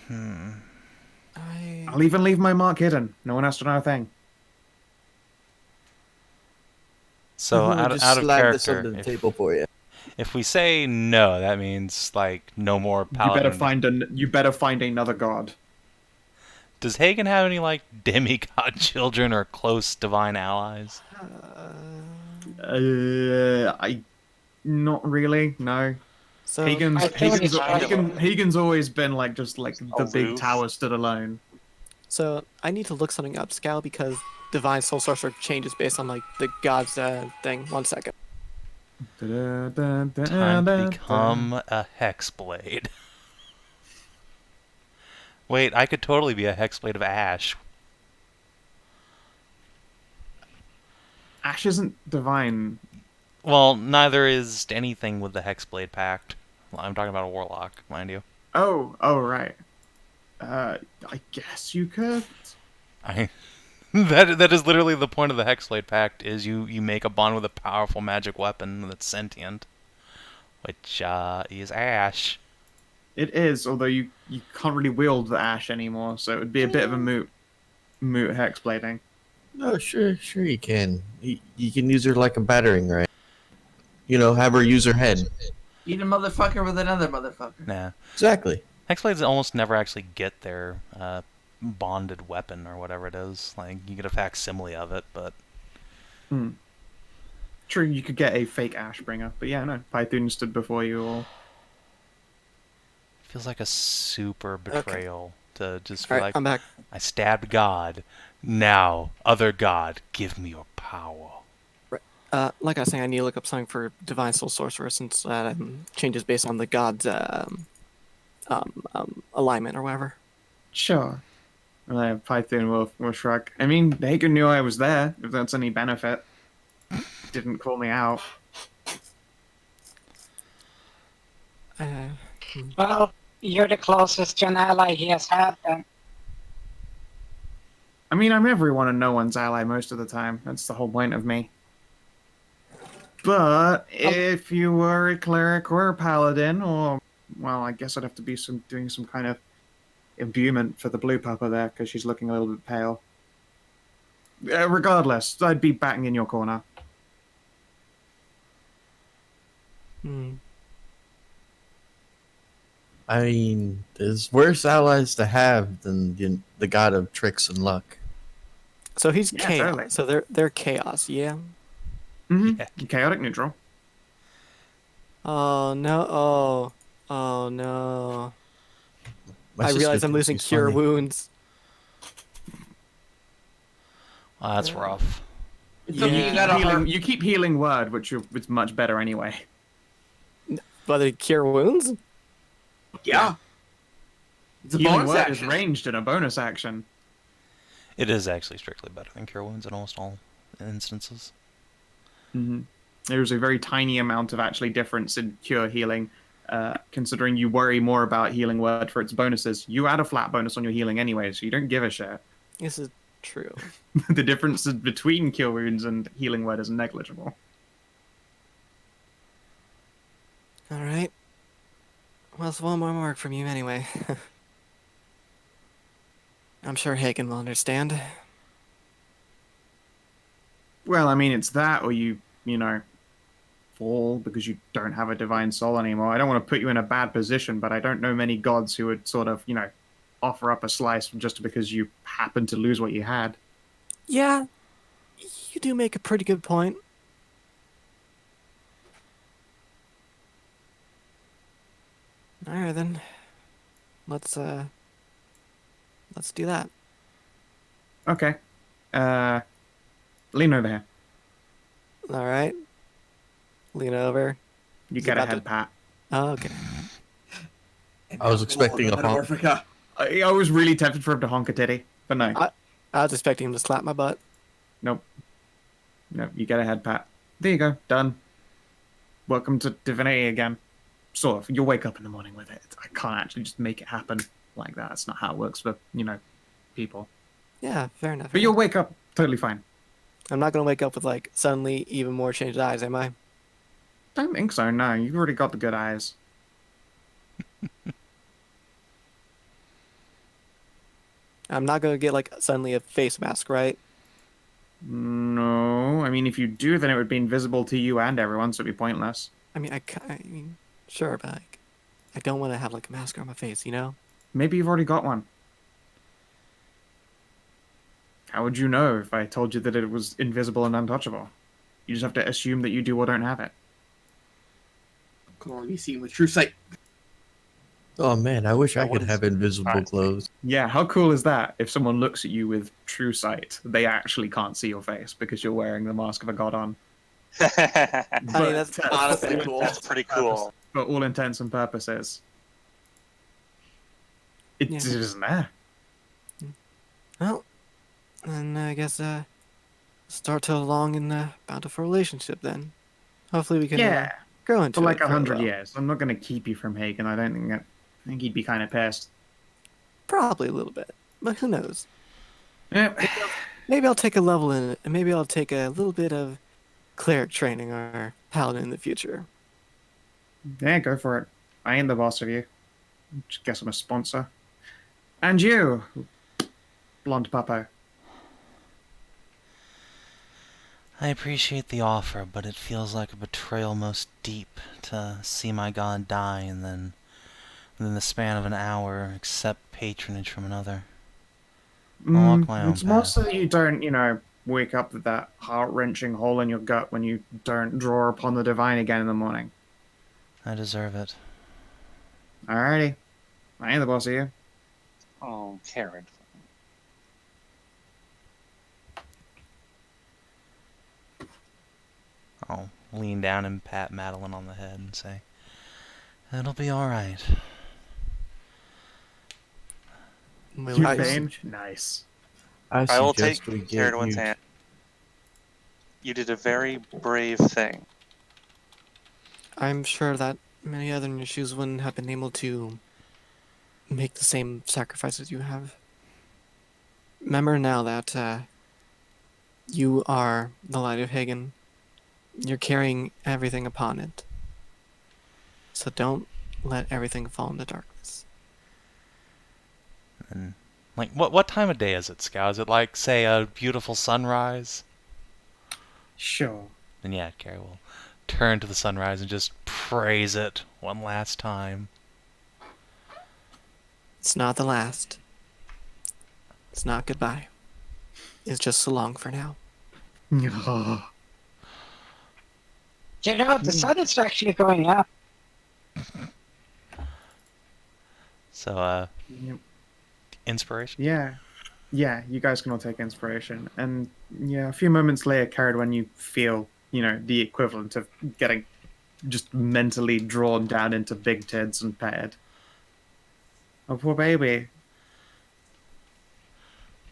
I'll even leave my mark hidden. No one has to know a thing. So I'll out just of slide this character, under the table for you. if we say no, that means like no more Paladin. You better find another god. Does Hagen have any like demigod children or close divine allies? Not really. No. So Hagen's always been like just like the big Aloof. tower stood alone. So I need to look something up, Scal, because Divine Soul Sorcerer changes based on like the god's thing. 1 second. Time to become a hexblade. Wait, I could totally be a hexblade of ash. Ash isn't divine. Well, neither is anything with the Hexblade Pact. Well, I'm talking about a warlock, mind you. Oh, right. I guess you could. That is literally the point of the Hexblade Pact, is you make a bond with a powerful magic weapon that's sentient, which is ash. It is, although you can't really wield the ash anymore, so it would be a bit of a moot hexblading. No, sure you can. You can use her like a battering ram. You know, have her use her head. Eat a motherfucker with another motherfucker. Nah. Exactly. Hexblades almost never actually get their bonded weapon or whatever it is. Like, you get a facsimile of it, but... True, you could get a fake Ashbringer, but yeah, no. Python stood before you all. Feels like a super betrayal to just be Alright, like, I'm back. I stabbed God. Now, other God, give me your power. Like I was saying, I need to look up something for Divine Soul Sorcerer since changes based on the god's alignment or whatever. Sure. Python will shrug. I mean, Hagen knew I was there, if that's any benefit. Didn't call me out. Well, you're the closest to an ally he has had, then. I mean, I'm everyone and no one's ally most of the time. That's the whole point of me. But if you were a cleric or a paladin, or, well, I guess I'd have to be doing some kind of imbuement for the blue pupper there, because she's looking a little bit pale. Regardless, I'd be batting in your corner. I mean, there's worse allies to have than the god of tricks and luck. So he's Yeah, chaos. totally. So they're chaos, yeah. Mm-hmm. Yeah. Chaotic neutral. Oh no! Oh no! My I sister realize I'm thinks losing he's cure funny. wounds. Oh, that's rough. It's Yeah. okay, you got a heart. You keep healing word, which it's much better anyway. But they cure wounds? Yeah. It's a Healing bonus word action. is ranged in a bonus action. It is actually strictly better than Cure Wounds in almost all instances. Mm-hmm. There's a very tiny amount of actually difference in cure healing, considering you worry more about healing word for its bonuses. You add a flat bonus on your healing anyway, so you don't give a shit. This is true. The difference between cure wounds and healing word is negligible. Alright. Well, it's one more mark from you anyway. I'm sure Hagen will understand. Well, I mean, it's that, or you know, fall because you don't have a divine soul anymore. I don't want to put you in a bad position, but I don't know many gods who would sort of, offer up a slice just because you happen to lose what you had. Yeah, you do make a pretty good point. Alright then. Let's do that. Okay. Lean over here. Alright. Lean over. You Is get it a about head pat. Oh, okay. I was expecting a honk. Metamorphica. I was really tempted for him to honk a titty, but no. I was expecting him to slap my butt. Nope. Nope, you get a head pat. There you go. Done. Welcome to Divinity again. Sort of. You'll wake up in the morning with it. I can't actually just make it happen like that. It's not how it works for, people. Yeah, fair enough. But you'll wake up totally fine. I'm not gonna wake up with, like, suddenly even more changed eyes, am I? Don't think so, no. You've already got the good eyes. I'm not gonna get, like, suddenly a face mask, right? No. I mean, if you do, then it would be invisible to you and everyone, so it'd be pointless. I mean, sure, but, like, I don't want to have, like, a mask on my face, you know? Maybe you've already got one. How would you know if I told you that it was invisible and untouchable? You just have to assume that you do or don't have it. Can only be seen with true sight. Oh man, I wish I That could was have invisible surprising. clothes. Yeah, how cool is that? If someone looks at you with true sight, they actually can't see your face because you're wearing the mask of a god on. I mean, that's honestly cool. That's pretty cool. For all intents and purposes. It Yeah. isn't there. Well, and I guess, start to a long and bountiful relationship then. Hopefully we can grow into For like it for a 100 while. years. I'm not going to keep you from Hagen. I think he'd be kind of pissed. Probably a little bit, but who knows? Yep. Maybe I'll take a level in it, and maybe I'll take a little bit of cleric training or paladin in the future. Yeah, go for it. I ain't the boss of you. Just guess I'm a sponsor. And you, blonde puppo. I appreciate the offer, but it feels like a betrayal most deep to see my god die and then, within the span of an hour, accept patronage from another. I'll walk my own It's more path. so that you don't, wake up with that heart-wrenching hole in your gut when you don't draw upon the divine again in the morning. I deserve it. Alrighty. I ain't the boss of you. Oh, Karen. I'll lean down and pat Madilyn on the head and say, "It'll be alright." Will You I- Bane? Nice. I will take suggest we get Ceridwen's you- hand. You did a very brave thing. I'm sure that many other in your shoes wouldn't have been able to make the same sacrifices you have. Remember now that you are the light of Hagen. You're carrying everything upon it. So don't let everything fall into darkness. And, like, what time of day is it, Scout? Is it like, say, a beautiful sunrise? Sure. Then yeah, Carrie will turn to the sunrise and just praise it one last time. It's not the last. It's not goodbye. is just so long for now. Oh. You know, the sun is actually going up. So, Yep. inspiration? Yeah. Yeah, you guys can all take inspiration. And yeah, a few moments later, Ceridwen, you feel, the equivalent of getting just mentally drawn down into big tits and petted. Oh, poor baby.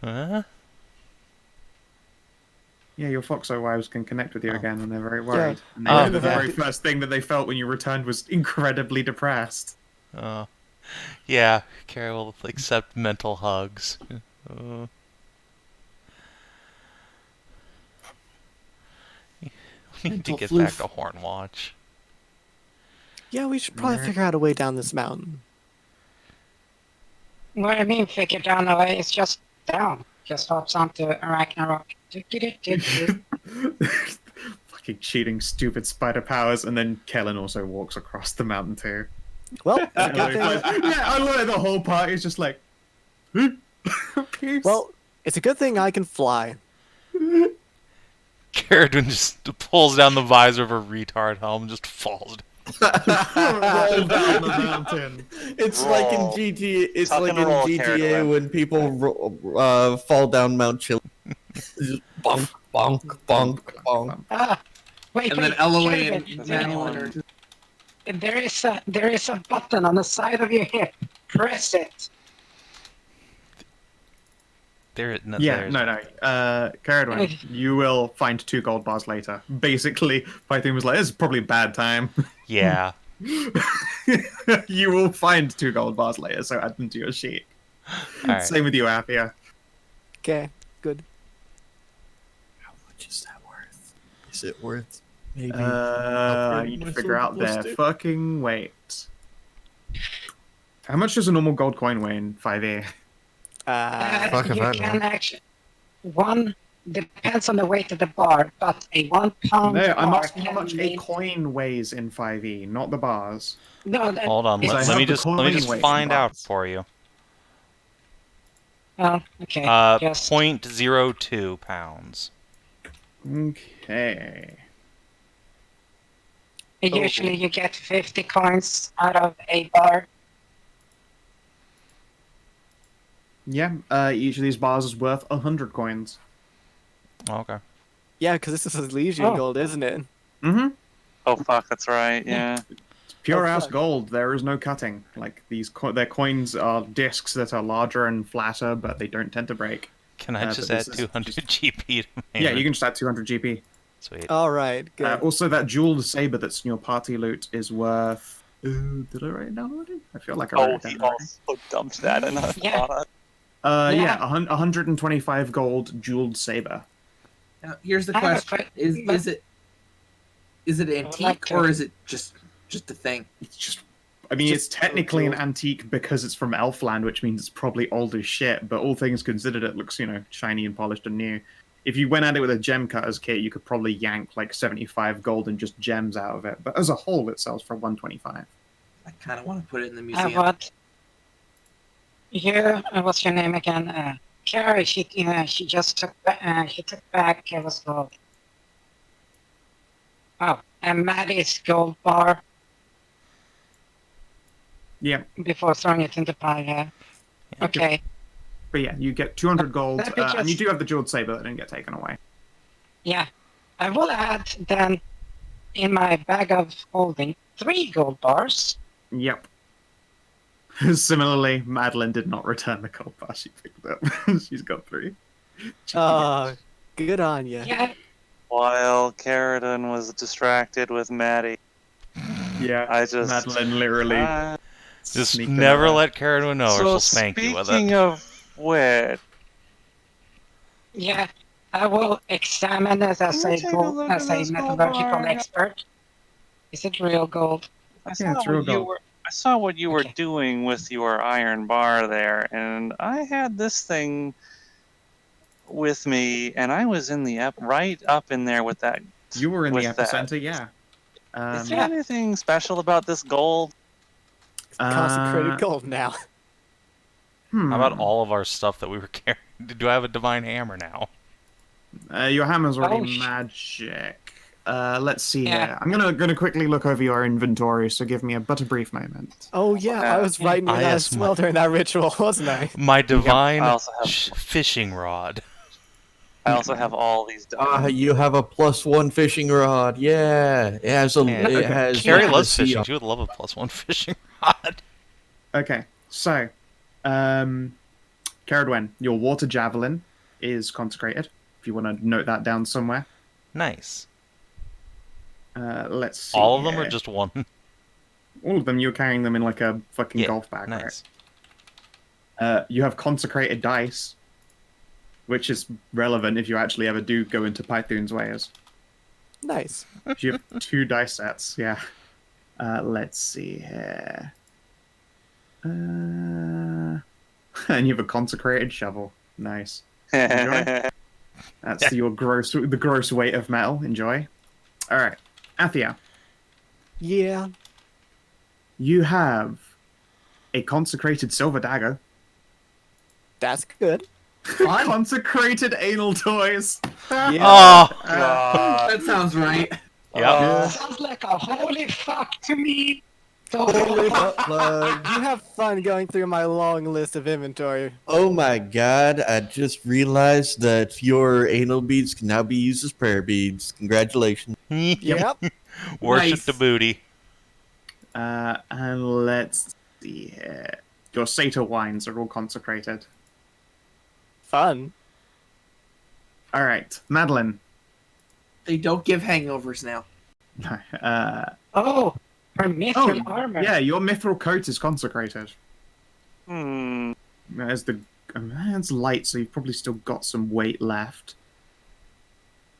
Huh? Yeah, your Foxo wives can connect with you again, and they're very worried. And they Oh, know that the yeah. very first thing that they felt when you returned was incredibly depressed. Yeah, Carrie will accept mental hugs. We need to Mental get floof. back to Hornwatch. Yeah, we should probably figure out a way down this mountain. What I mean, figure down the way, it's just down. Just hops onto Ragnarok. Fucking cheating, stupid spider powers, and then Kellin also walks across the mountain too. Well, it's a good thing. Yeah, I love the whole party's just like, peace. Well, it's a good thing I can fly. Ceridwen just pulls down the visor of her retard helm and just falls down. roll down the mountain. It's Roll. like in GTA. It's Tuck like and in roll, GTA Ceridwen. when people fall down Mount Chili. Just bonk, bonk, bonk, bonk. Ah, wait, And then wait, Elloe Ceridwen, and Madilyn are just... there is a button on the side of your hip. Press it. Ceridwen, you will find 2 gold bars later. Basically, Python was like, this is probably a bad time. Yeah. You will find 2 gold bars later, so add them to your sheet. Alright. Same with you, Athia. Okay, good. How much is that worth? Is it worth? Maybe. I need to figure out their fucking weight. How much does a normal gold coin weigh in 5e? Fuck if You I can know. actually... One depends on the weight of the bar, but a 1 pound No, I'm bar asking how can much a mean... coin weighs in 5e, not the bars. No, Hold on, Because I let me have the just coin weight find in out bars. for you. Oh, okay. Just... 0.02 pounds. Okay. Usually you get 50 coins out of a bar. Yeah, each of these bars is worth 100 coins. Okay. Yeah, because this is Elysian Oh. gold, isn't it? Mm-hmm. Oh fuck, that's right. Yeah. Pure Oh, ass fuck. gold. There is no cutting. Like these, their coins are discs that are larger and flatter, but they don't tend to break. Can I but just this add is 200 just- GP to my Yeah, you can just add 200 GP. Sweet. All right, good. Also, that jeweled saber that's in your party loot is worth. Did I write it down already? I feel like I wrote Oh, it down he already. also dumped that in a Yeah. pot. Yeah, Yeah. 125 gold jeweled saber. Now, here's the I have a question: que- is it like antique to- or is it just a thing? It's just. I mean, Just it's technically an jeweled. antique because it's from Elfland, which means it's probably old as shit. But all things considered, it looks, shiny and polished and new. If you went at it with a gem cutter's kit, you could probably yank like 75 gold and just gems out of it. But as a whole, it sells for 125. I kind of want to put it in the I museum. what? You, what's your name again? Carrie, she just took back, what's it called? Oh, and Maddie's gold bar Yeah, before throwing it in the pile, yeah. Okay. but yeah, you get 200 gold, Let me and you just- do have the jeweled saber that didn't get taken away. Yeah. I will add then in my bag of holding 3 gold bars. Yep. Similarly, Madilyn did not return the gold bar she picked up. She's got 3. Good on you. Yeah. While Ceridwen was distracted with Maddie, Yeah, I just Madilyn literally Just sneaked in never there. let Ceridwen know, or she'll spank you with speaking it. of which, Yeah. I will examine it as Can we a take a look at this gold metallurgical bar? expert. Is it real gold? I Yeah, it's real gold. I saw what you were Okay. doing with your iron bar there, and I had this thing with me, and I was in the right up in there with that. You were in the with that. epicenter, yeah. Is there anything special about this gold? Consecrated gold now. How about all of our stuff that we were carrying? Do I have a divine hammer now? Your hammer's already Oh, magic. Let's see Yeah. here. I'm gonna quickly look over your inventory, so give me but a brief moment. Oh yeah, I was right near that yes, as well during that ritual, wasn't I? My divine I also have- fishing rod. I also have all these. You have a +1 fishing rod. Yeah, it has a. Yeah. It has. Carrie like, loves the sea fishing. on- She would love a +1 fishing rod. Okay, so, Ceridwen, your water javelin is consecrated. If you want to note that down somewhere. Nice. Let's see. All of them or here. just one? All of them? You're carrying them in like a fucking Yeah, golf bag, nice. right? You have consecrated dice, which is relevant if you actually ever do go into Python's ways. Nice. You have 2 dice sets, yeah. Let's see here. And you have a consecrated shovel. Nice. Enjoy. That's the gross weight of metal. Enjoy. All right, Athia, Yeah. you have a consecrated silver dagger. That's good. Consecrated anal toys. Yeah. Oh! That sounds right. Yep. Sounds like a holy fuck to me. Holy plug. You have fun going through my long list of inventory. Oh my god, I just realized that your anal beads can now be used as prayer beads. Congratulations. Yep. Worship Nice. the booty. And let's see here. Your satyr wines are all consecrated. Fun. All right, Madilyn. They don't give hangovers now. Oh, her mithril armor. Yeah, your mithril coat is consecrated. Hmm. It's light, so you've probably still got some weight left.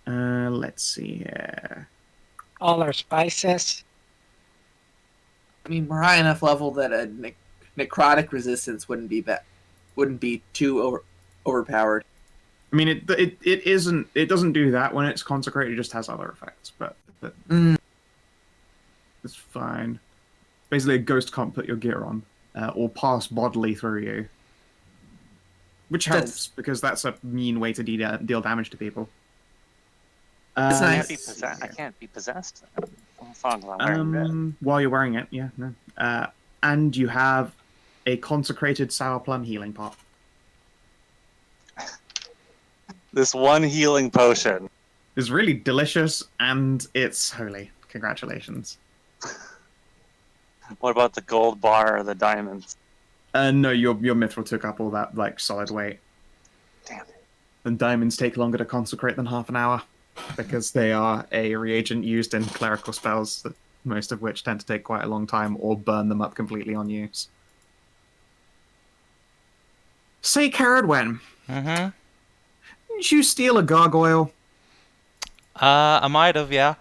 Let's see here. All her spices. I mean, we're high enough level that a necrotic resistance wouldn't be too overpowered. I mean, it isn't. It doesn't do that when it's consecrated. It just has other effects, but it's fine. Basically, a ghost can't put your gear on or pass bodily through you, which helps because that's a mean way to deal damage to people. It's I nice. can't be possessed. As long as I'm wearing red. While you're wearing it, yeah, no. And you have a consecrated sour plum healing pot. This one healing potion. It's really delicious and it's holy. Congratulations. What about the gold bar or the diamonds? No, your mithril took up all that like solid weight. Damn it. And diamonds take longer to consecrate than half an hour because they are a reagent used in clerical spells, that most of which tend to take quite a long time or burn them up completely on use. Say, Ceridwen, Mm-hmm. did you steal a gargoyle? I might have, yeah.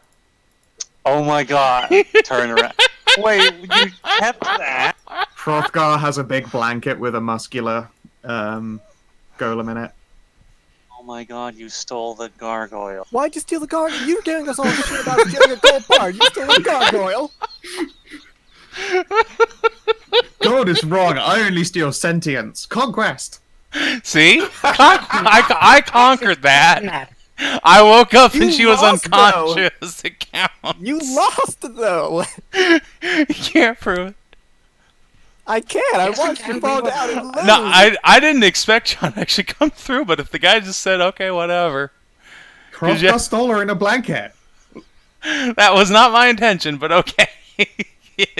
Oh my god. Turn around. Wait, you kept that? Hrothgar has a big blanket with a muscular golem in it. Oh my god, you stole the gargoyle. Why'd you steal the gargoyle? You were giving us all this shit about stealing a gold bar. You stole a gargoyle. God is wrong. I only steal sentience. Conquest. See? I conquered that. Nah. I woke up and You she was lost, unconscious. It counts. You lost, though. You can't prove it. I can't. I Yes, watched you you can. fall We down and lose. No, I didn't expect John to actually come through, but if the guy just said, okay, whatever. Hrothgar stole her in a blanket. That was not my intention, but okay.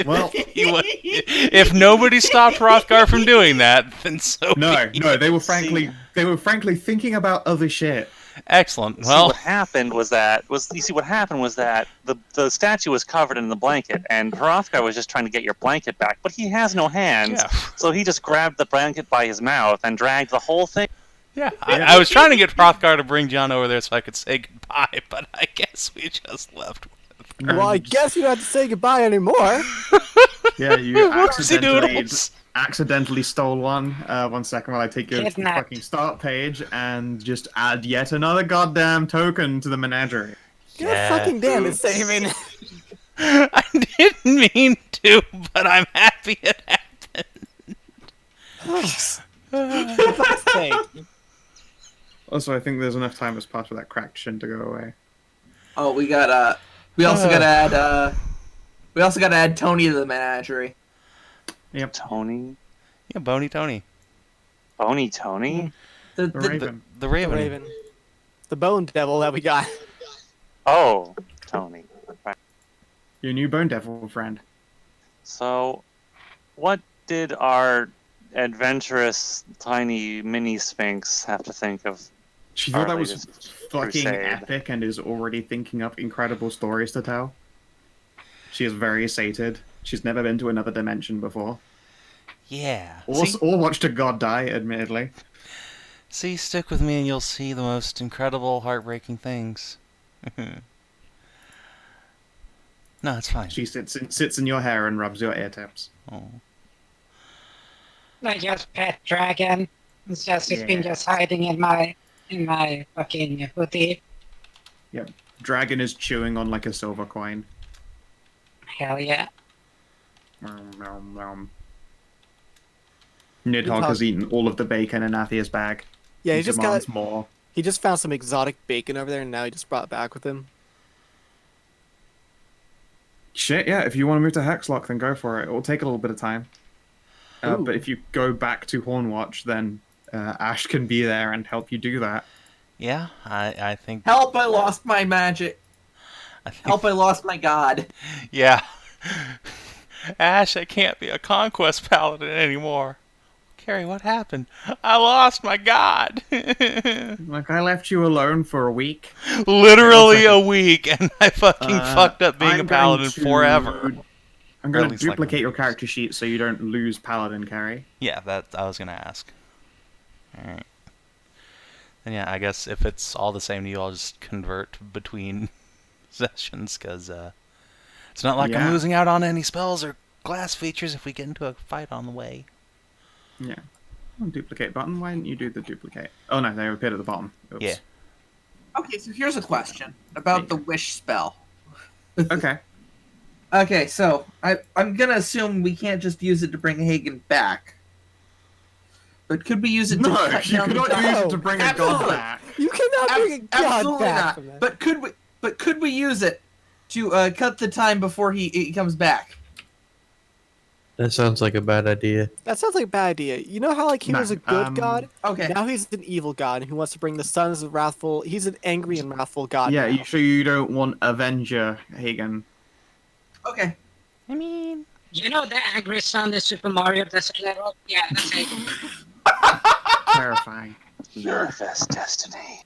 Well- if nobody stopped Hrothgar from doing that, then so No, be no, it. they were frankly thinking about other shit. Excellent. See, Well, what happened was that the statue was covered in the blanket, and Hrothgar was just trying to get your blanket back, but he has no hands, yeah. so he just grabbed the blanket by his mouth and dragged the whole thing. Yeah, I was trying to get Hrothgar to bring John over there so I could say goodbye, but I guess we just left with her. Well, I guess you don't have to say goodbye anymore. Yeah, you Whoopsie doodles. accidentally stole one. 1 second while I take your Kidnapped. fucking start page and just add yet another goddamn token to the menagerie. You're Yeah. fucking damn it, Savin. I didn't mean to, but I'm happy it happened. For fuck's sake. Also, I think there's enough time has passed for that cracked shin to go away. Oh, we got we also gotta add Tony to the menagerie. Yep. Tony? Yeah, Bony Tony. Bony Tony? The Raven. The Raven. The Raven. The Bone Devil that we got. Oh, Tony. Right. Your new Bone Devil friend. So, what did our adventurous tiny mini Sphinx have to think of? She thought that our was latest fucking crusade? epic and is already thinking up incredible stories to tell. She is very sated. She's never been to another dimension before. Yeah. Or watched a god die, admittedly. See, stick with me and you'll see the most incredible, heartbreaking things. No, it's fine. She sits in your hair and rubs your ear tips. Oh. Like just pet dragon. It's been just hiding in my fucking hoodie. Yep. Dragon is chewing on like a silver coin. Hell yeah. Nidhogg has eaten all of the bacon in Athia's bag. Yeah, he demands more. He just found some exotic bacon over there, and now he just brought it back with him. Shit, yeah. If you want to move to Hexlock, then go for it. It will take a little bit of time. But if you go back to Hornwatch, then Ash can be there and help you do that. Yeah, I think... Help, I lost my magic. Help, I lost my god. Yeah. Ash, I can't be a conquest paladin anymore. Carrie, what happened? I lost my god. Like, I left you alone for a week. Literally a week, and I fucking fucked up being a paladin forever. I'm going to duplicate your character sheet so you don't lose paladin, Carrie. Yeah, that I was going to ask. Alright. And yeah, I guess if it's all the same to you, I'll just convert between sessions, because it's not like I'm losing out on any spells or class features if we get into a fight on the way. Yeah. Duplicate button. Why didn't you do the duplicate? Oh no, they appeared at the bottom. Oops. Yeah. Okay, so here's a question about the wish spell. Okay. Okay, so I'm gonna assume we can't just use it to bring Hagen back. But could we use it to cut you down cannot the use it to bring a god back. You cannot bring a god absolutely back. not. But could we use it to cut the time before he comes back? That sounds like a bad idea. That sounds like a bad idea. You know how like he was a good god? Okay. Now he's an evil god who wants to bring the sons of wrathful. He's an angry and wrathful god. Yeah, now. you sure you don't want Avenger Hagen? Okay. I mean... You know the angry son in Super Mario Desert level? Yeah, that's it. Terrifying. Manifest destiny.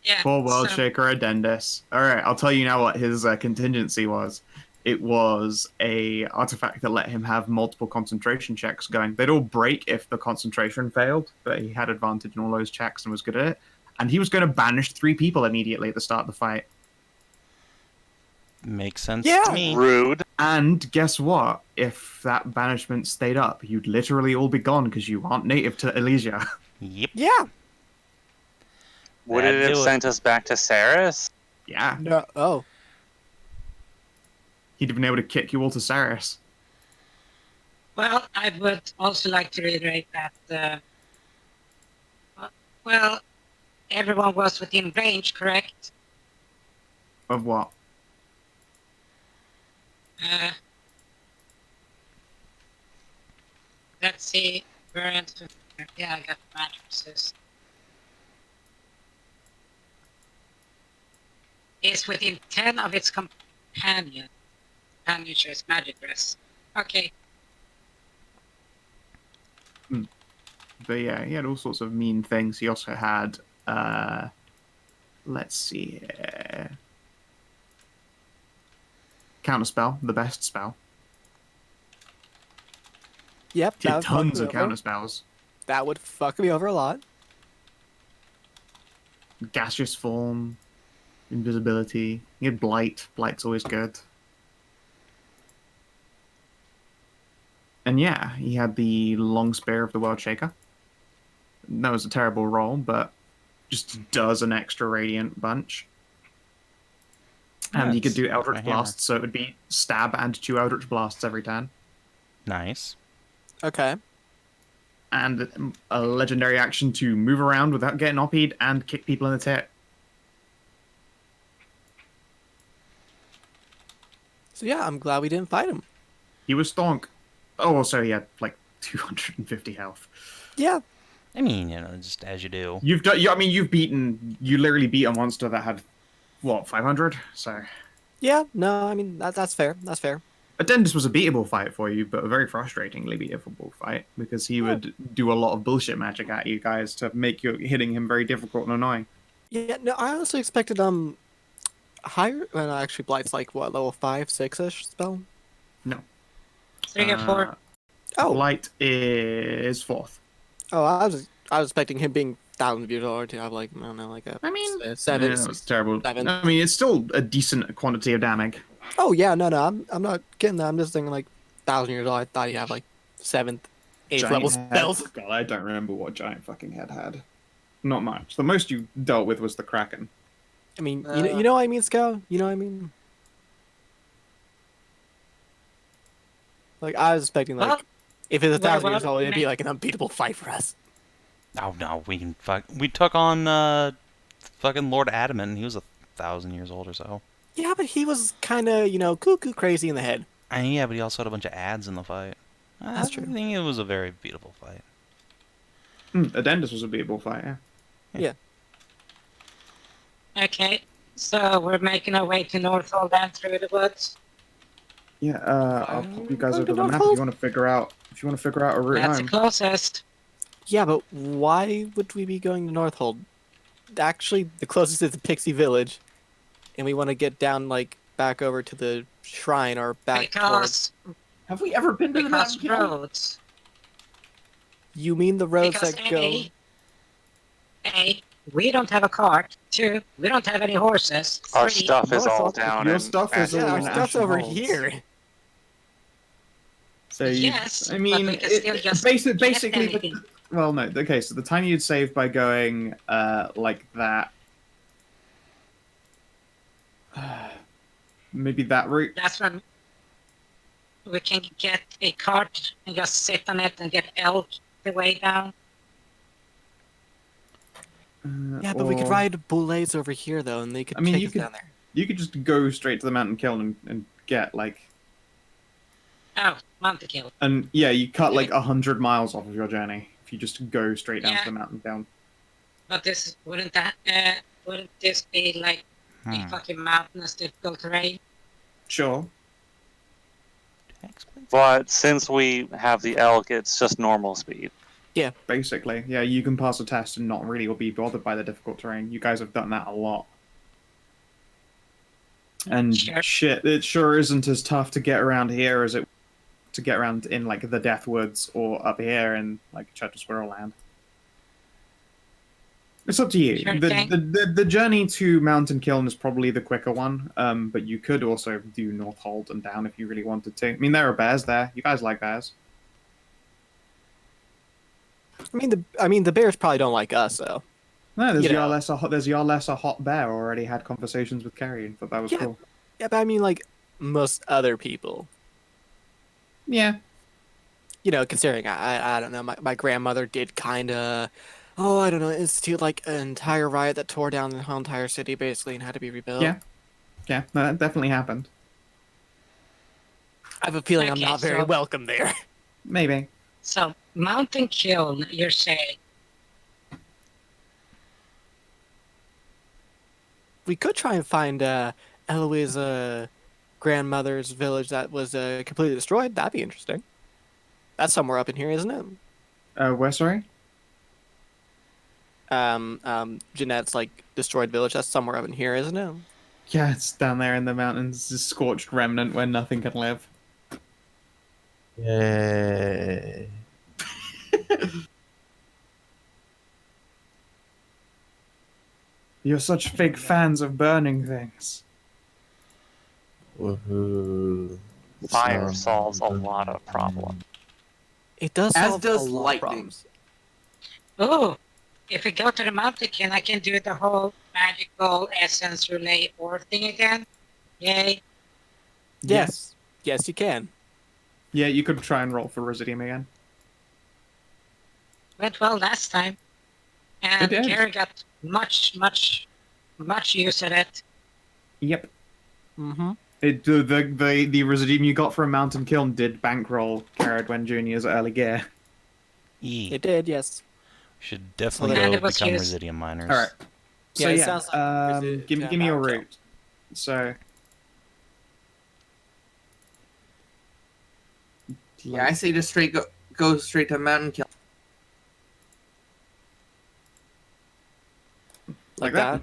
Yeah. Poor World Shaker Addendus. Alright, I'll tell you now what his contingency was. It was a artifact that let him have multiple concentration checks going. They'd all break if the concentration failed, but he had advantage in all those checks and was good at it. And he was going to banish 3 people immediately at the start of the fight. Makes sense to me. Rude. And guess what? If that banishment stayed up, you'd literally all be gone because you aren't native to Elysia. Yep. Yeah. Would it have sent us back to Saris? Yeah. No. Oh. He'd have been able to kick you all to Saris. Well, I would also like to reiterate that, well, everyone was within range, correct? Of what? Let's see. Yeah, I got mattresses. Is within 10 of its companion's magic dress. Okay. But yeah, he had all sorts of mean things. He also had, let's see here. Counterspell, the best spell. Yep. He had tons of counterspells. That would fuck me over a lot. Gaseous form, invisibility. He had blight. Blight's always good. And yeah, he had the long spear of the World Shaker. That was a terrible roll, but just does an extra radiant bunch. And he could do Eldritch Blasts, so it would be stab and 2 Eldritch Blasts every turn. Nice. Okay. and a legendary action to move around without getting OP'd and kick people in the tit. So yeah, I'm glad we didn't fight him. He was stonk. Oh, also he had like 250 health. Yeah. I mean, just as you do. You literally beat a monster that had, what, 500? So. Yeah, no, I mean, that's fair. That's fair. Addendus was a beatable fight for you, but a very frustratingly beatable fight, because he would do a lot of bullshit magic at you guys to make your hitting him very difficult and annoying. Yeah, no, I honestly expected higher. Well, actually, Blight's like what, level 5, 6-ish spell? No. 3 or 4. Oh, Blight is 4th. oh, I was expecting him being thousands of years old to have like, I don't know, like a 7. Yeah, that's terrible. 7. I mean, it's still a decent quantity of damage. Oh yeah, no, I'm not getting that. I'm just thinking like 1,000 years old. I thought he'd have like 7th, 8th Giant level head. spells. God, I don't remember what giant fucking head had. Not much. The most you dealt with was the Kraken. I mean, you know what I mean, Scout? You know what I mean? Like I was expecting like, Well, if it's 1,000 well, years old, it'd be like an unbeatable fight for us. Oh no, we took on fucking Lord Adamant. He was 1,000 years old or so. Yeah, but he was kind of, cuckoo crazy in the head. And yeah, but he also had a bunch of ads in the fight. That's true. I think it was a very beatable fight. Addendus was a beatable fight, yeah. Yeah. Okay, so we're making our way to Northold and through the woods. Yeah, I'll pop you guys Going over to the map if Northold? you want to figure out a route That's the home. closest. Yeah, but why would we be going to Northold? Actually, the closest is the Pixie Village, and we want to get down like back over to the shrine or back towards. Because Have we ever been to the mountain kill? roads. You mean the roads Because that go? A, we don't have a cart. 2, we don't have any horses. Our 3, stuff is all Northold- down. Your in stuff is Ashen all Yeah, our in Halls. stuff's Ashen over Halls. here. So you, Yes, I mean, but we can still just basically, get anything. well, no. Okay, so the time you'd save by going like that, maybe that route. That's when we can get a cart and just sit on it and get elk the way down. Yeah, but we could or- ride bullets over here though, and they could I mean, take you us could- down there. You could just go straight to the mountain kill and get like, Oh, Mountain Kill. and yeah, you cut like 100 miles off of your journey if you just go straight down Yeah. to the mountain down. But this wouldn't this be like a fucking mountainous difficult terrain? Sure. But since we have the elk, it's just normal speed. Basically, yeah, you can pass a test and not really be bothered by the difficult terrain. You guys have done that a lot. And Sure. shit, it sure isn't as tough to get around here as it to get around in like the Death Woods or up here in like Church of Squirrel Land. It's up to you. Sure The, thing. the journey to Mountain Kiln is probably the quicker one, but you could also do Northold and down if you really wanted to. I mean, there are bears there. You guys like bears. I mean the bears probably don't like us though. No, there's You know. Yarless, a hot bear, already had conversations with Carrie and thought that was Yeah. cool. Yeah, but I mean like most other people. Yeah. Considering I don't know, my grandmother did kind of, I don't know, institute like an entire riot that tore down the whole entire city basically and had to be rebuilt. Yeah. Yeah, no, that definitely happened. I have a feeling I'm Okay, not very so- welcome there. Maybe. So, Mountain Kiln, you're saying? We could try and find Eloe's grandmother's village that was completely destroyed. That'd be interesting. That's somewhere up in here, isn't it? Where, sorry? Jeanette's like destroyed village. That's somewhere up in here, isn't it? Yeah, it's down there in the mountains, a scorched remnant where nothing can live. Yay. You're such big fans of burning things. Woohoo. Fire So- solves a lot of problems. It does. As solve does a lot of lightning. problems. Oh, if we go to the Mountain Kiln, I can do the whole magical essence relay or thing again. Yay. Yes. Yes, you can. Yeah, you could try and roll for Residium again. went well last time. And It did. Gary got much use of it. Yep. Mm-hmm. The residuum you got from Mountain Kiln did bankroll Ceridwen Jr.'s early gear. It did, yes. Should definitely And go it was become used. Residium miners. All right. So Yeah, it yeah, sounds like give me your Bankroll. route. So. Yeah, I say just go straight to Mountain Kill. Like that?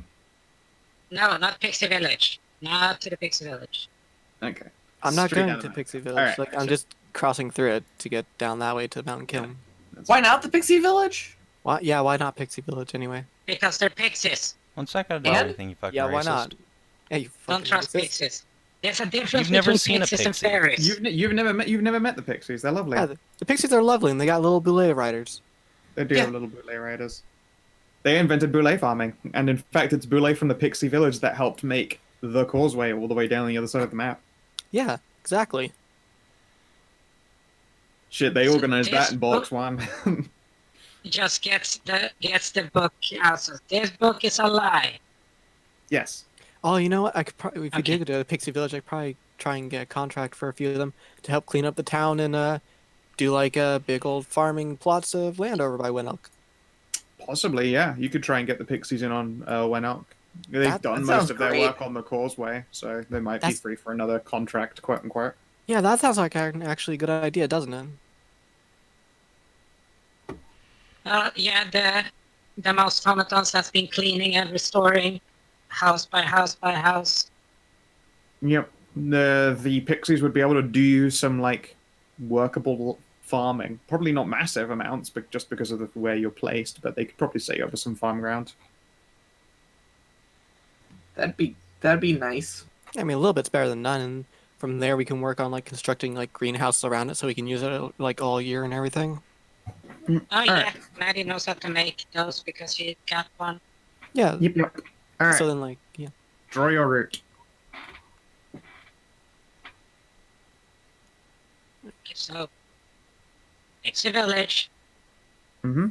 No, not Pixie Village. Not to the Pixie Village. Okay. I'm not Straight going down to the Pixie mountain. Village. Alright, Like, I'm so- just crossing through it to get down that way to Mountain Kiln. Why not the Pixie Village? Why? Yeah, why not Pixie Village anyway? Because they're pixies. What's that got to do And- with anything, you fucking Yeah, why racist? not? Hey, you Don't fucking trust racist. pixies. There's a difference You've never between seen a pixies and pixie. fairies. You've never met the Pixies. They're lovely. Yeah, the Pixies are lovely, and they got little boulet riders. They do Yeah. have little boulet riders. They invented boulet farming, and in fact, it's boulet from the Pixie Village that helped make the causeway all the way down the other side of the map. Yeah, exactly. Shit, they So organized that this in Box book- 1. Just gets the book out. So this book is a lie. Yes. Oh, you know what? I could probably, if we Okay. did go to Pixie Village, I'd probably try and get a contract for a few of them to help clean up the town and do like big old farming plots of land over by Winnock. Possibly, yeah. You could try and get the Pixies in on Wenok. They've That done sounds most of their great. work on the causeway, so they might be That's- free for another contract, quote unquote. Yeah, that sounds like actually a good idea, doesn't it? Yeah, the mouse automatons has been cleaning and restoring house by house by house. Yep. The Pixies would be able to do some, like, workable farming. Probably not massive amounts, but just because of where you're placed, but they could probably set you up with some farm ground. That'd be nice. I mean, a little bit's better than none, and from there we can work on like constructing like greenhouses around it so we can use it like all year and everything. Oh yeah, Alright. Maddie knows how to make those because she got one. Yeah. Yep. Alright, So then, like, yeah. draw your route. Okay, so it's a village, Mm-hmm.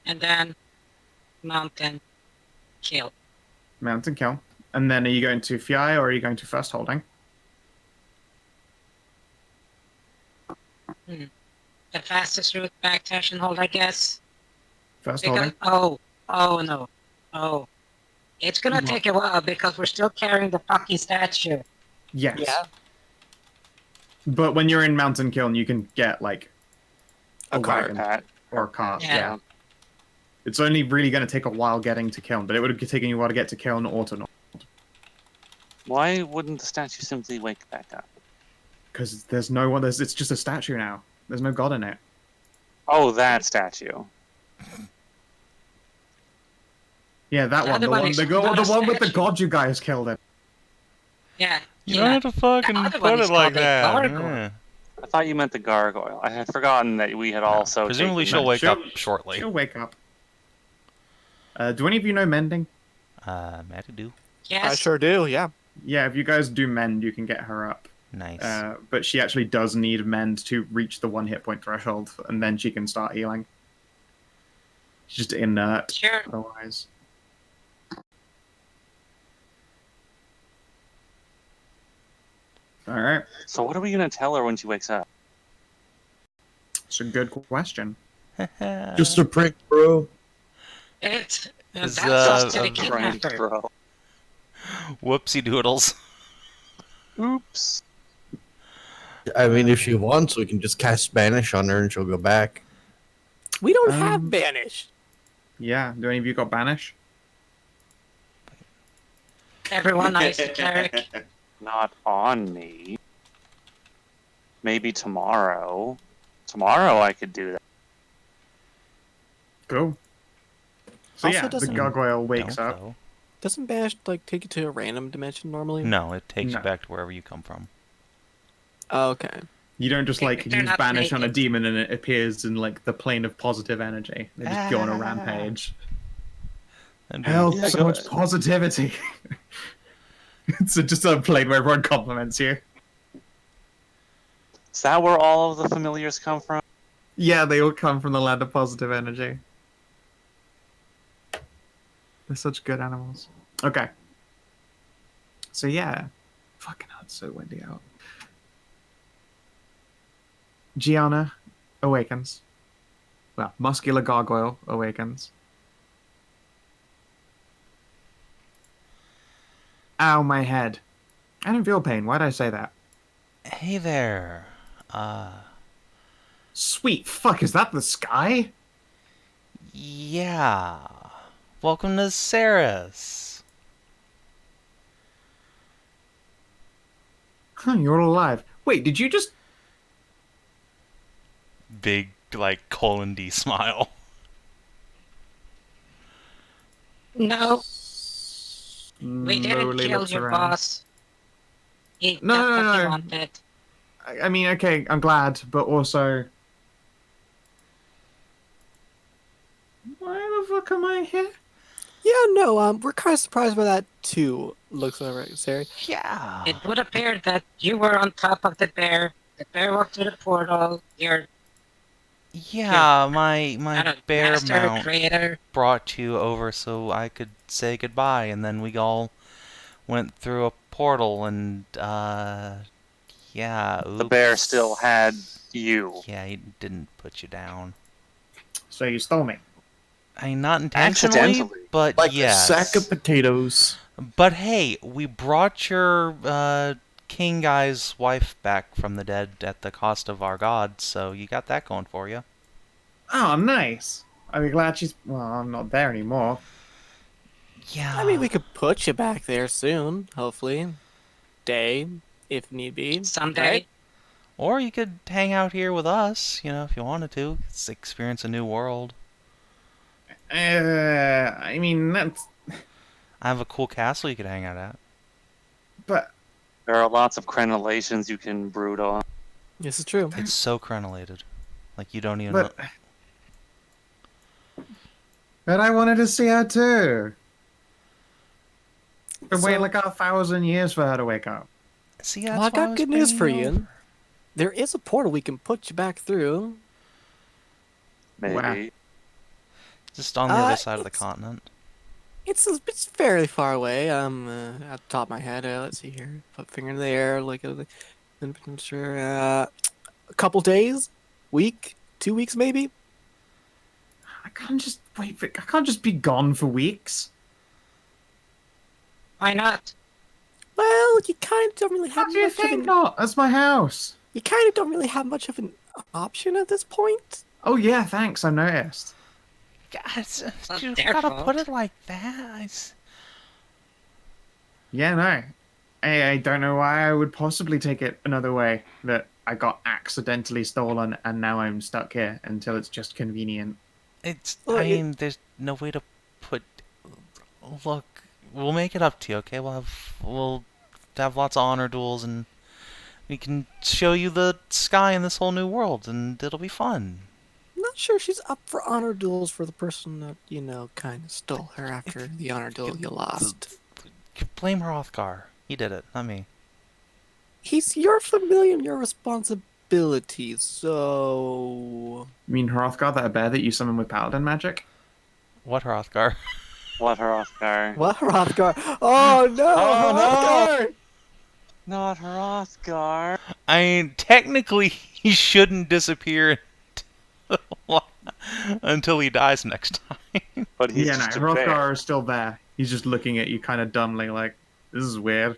and then mountain kill. Mountain Kill. And then are you going to Fiai or are you going to First Holding? The fastest route back to Ashenhold, I guess. First Because Holding? oh, it's gonna What? take a while because we're still carrying the fucking statue. Yes. Yeah. But when you're in Mountain Kiln, you can get, like, a cart. wagon Pat. or a cart. Yeah. Yeah. It's only really going to take a while getting to Kiln, but it would have taken you a while to get to Kiln or to North. Why wouldn't the statue simply wake back up? Because there's no one. It's just a statue now. There's no god in it. Oh, that statue. Yeah, that The one. other The one one. is The not a one with the statue. god you guys killed it. Yeah. You yeah. don't have to fucking The other put one it is like called a that. gargoyle. Yeah. I thought you meant the gargoyle. I had forgotten that we had also. Presumably taken she'll that- wake she'll- up shortly. She'll wake up. Do any of you know mending? Maddie do. Yes. I sure do, yeah. Yeah, if you guys do mend, you can get her up. Nice. But she actually does need mend to reach the 1 hit point threshold, and then she can start healing. She's just inert Sure. otherwise. Alright, So what are we gonna tell her when she wakes up? it's a good question. Just a prank, bro. It's Is, that's just to the A prank, kidnapper. bro. Whoopsie doodles. Oops. I mean, if she wants, we can just cast Spanish on her and she'll go back. We don't have Banish. Yeah, do any of you got Banish? Everyone knows the cleric. Not on me. Maybe tomorrow. Tomorrow I could do that. Cool. So Also, yeah, the doesn't- gargoyle wakes Don't, up. though. Doesn't Banish like take you to a random dimension normally? No, it takes No. you back to wherever you come from. Oh, okay. You don't just like They're use not Banish on a naked. demon and it appears in like the plane of positive energy. They just go on a rampage. And Hell, Yeah, so go much ahead. positivity. It's just a plane where everyone compliments you. Is that where all of the familiars come from? Yeah, they all come from the land of positive energy. They're such good animals. Okay. So yeah. Fucking hell, it's so windy out. Gianna awakens. Well, muscular gargoyle awakens. Ow, my head. I don't feel pain. Why'd I say that? Hey there. Sweet fuck, is that the sky? Yeah. Welcome to Sorceress. Huh, you're all alive. Wait, did you just... Big, like, colon D smile. No, we didn't slowly kill looks your around? boss. He No, got no, what he no. wanted. I mean, okay, I'm glad, but also... Why the fuck am I here? Yeah, no, we're kind of surprised by that too. Looks like right, Sari. Yeah. It would appear that you were on top of the bear. The bear walked through the portal. Your Yeah, my bear master mount creator. brought you over so I could say goodbye, and then we all went through a portal, and yeah. The bear oops. still had you. Yeah, he didn't put you down. So you stole me. I mean, not intentionally, Accidentally. but Like yes. a sack of potatoes. But hey, we brought your king guy's wife back from the dead at the cost of our gods, so you got that going for you. Oh, nice. I'll be glad she's... Well, I'm not there anymore. Yeah. I mean, we could put you back there soon, hopefully. Day, if need be. Someday. Right? Or you could hang out here with us, you know, if you wanted to. Experience a new world. I mean, that's... I have a cool castle you could hang out at. But... There are lots of crenellations you can brood on. This is true. It's so crenellated. Like, you don't even But... know. But I wanted to see her too. Been waiting So- like 1,000 years for her to wake up. See, that's Well, I why got was good news bringing for you you. over. There is a portal we can put you back through. Maybe. Wow. Just on the other side of the it's- continent. It's fairly far away. At the top of my head. Let's see here. Put finger in the air. Sure. A couple days, week, 2 weeks maybe. I can't just wait for... I can't just be gone for weeks. Why not? Well, you kind of don't really have How do you much of think an. not? That's my house. You kind of don't really have much of an option at this point. Oh yeah, thanks, I noticed. Guys, not you their gotta fault. put it like that. Yeah, no. I don't know why I would possibly take it another way. That I got accidentally stolen and now I'm stuck here until it's just convenient. It's. Well, I mean, there's no way to put. Look, we'll make it up to you, okay? We'll have lots of honor duels, and we can show you the sky in this whole new world, and it'll be fun. I'm not sure she's up for honor duels for the person that, kind of stole her after the honor duel you lost. Blame Hrothgar. He did it, not me. He's your familiar and your responsibility, so... You mean Hrothgar, that bear that you summon with Paladin magic? What Hrothgar? What Hrothgar? What, Hrothgar? Oh, no! Oh, no! Hrothgar! Not Hrothgar. I mean, technically, he shouldn't disappear until he dies next time. But he's Yeah, no, just a Hrothgar bear. is still there. He's just looking at you kind of dumbly like, this is weird.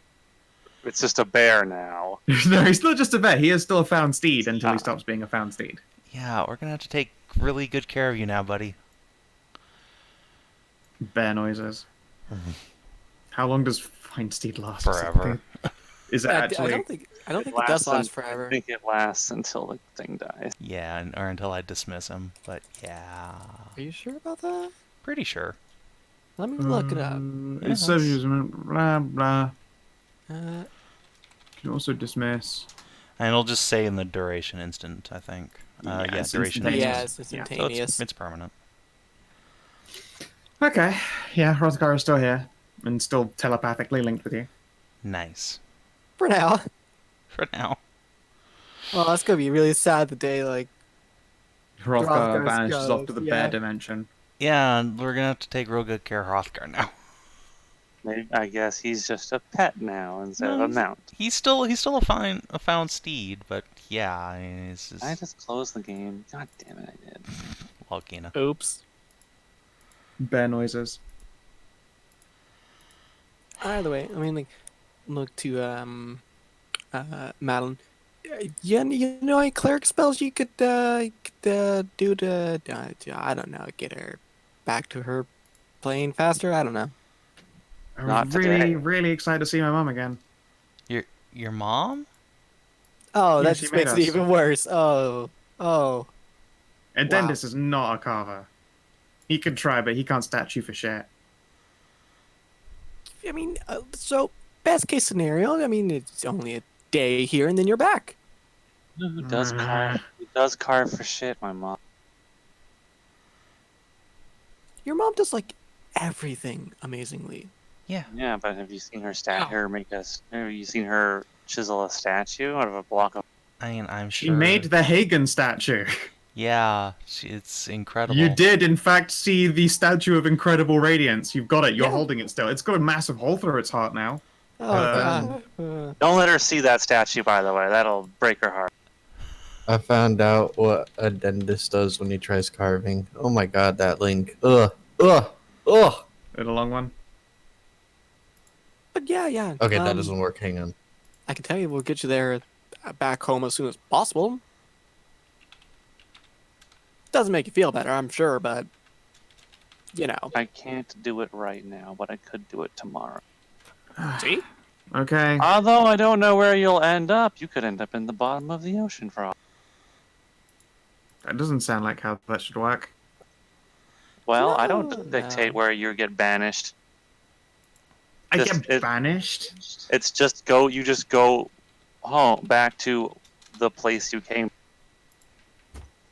It's just a bear now. No, he's not just a bear. He is still a found steed until he Ah. stops being a found steed. Yeah, we're gonna have to take really good care of you now, buddy. Bear noises. How long does find steed last? Forever. Is it I actually... don't think it does lasts last I forever. think it lasts until the thing dies. Yeah, or until I dismiss him. But yeah, Are you sure about that? pretty sure. Let me look it up. It serves you as blah blah. Uh, You can also dismiss. And it'll just say in the duration instant, I think. Yeah, Yeah, it's duration instantaneous. yeah, instant. it's Yeah. So instantaneous. it's permanent. Okay, yeah, Hrothgar is still here and still telepathically linked with you. Nice. For now. For now. Well, that's gonna be really sad the day, Hrothgar vanishes off to the yeah. bear dimension. Yeah, and we're gonna have to take real good care of Hrothgar now. Maybe, I guess he's just a pet now instead of a No, mount. he's still a found steed, but yeah, I mean, it's just I just closed the game. God damn it, I did. Volcano. Oops. Bear noises. Either way, I mean, like, look to Madilyn. Yeah, you know any cleric spells you could do to I don't know, get her back to her playing faster? I don't know. I'm Not really, today. really excited to see my mum again. Your mom? Oh, Yeah, that she just made makes it us. even worse. Oh. And Wow. Dendis is not a carver. He could try, but he can't statue for shit. I mean, so best case scenario, I mean, it's only a day here and then you're back. Who does carve? Who does carve for shit? My mom. Your mom does like everything amazingly. Yeah. Yeah, but have you seen her have you seen her chisel a statue out of a block of? I mean, I'm She sure. made the Hagen statue. Yeah, it's incredible. You did, in fact, see the statue of incredible radiance. You've got it. You're Yeah. holding it still. It's got a massive hole through its heart now. Oh, God. Don't let her see that statue, by the way. That'll break her heart. I found out what a dentist does when he tries carving. Oh my god, that link. Ugh. Ugh. Ugh. Is it a long one? But yeah. Okay, that doesn't work. Hang on. I can tell you we'll get you there back home as soon as possible. Doesn't make you feel better, I'm sure, but you know. I can't do it right now, but I could do it tomorrow. See? Okay. Although I don't know where you'll end up. You could end up in the bottom of the ocean for all. That doesn't sound like how that should work. Well, I No, don't dictate where you get banished. I Just- get banished? It's just go. You just go home back to the place you came.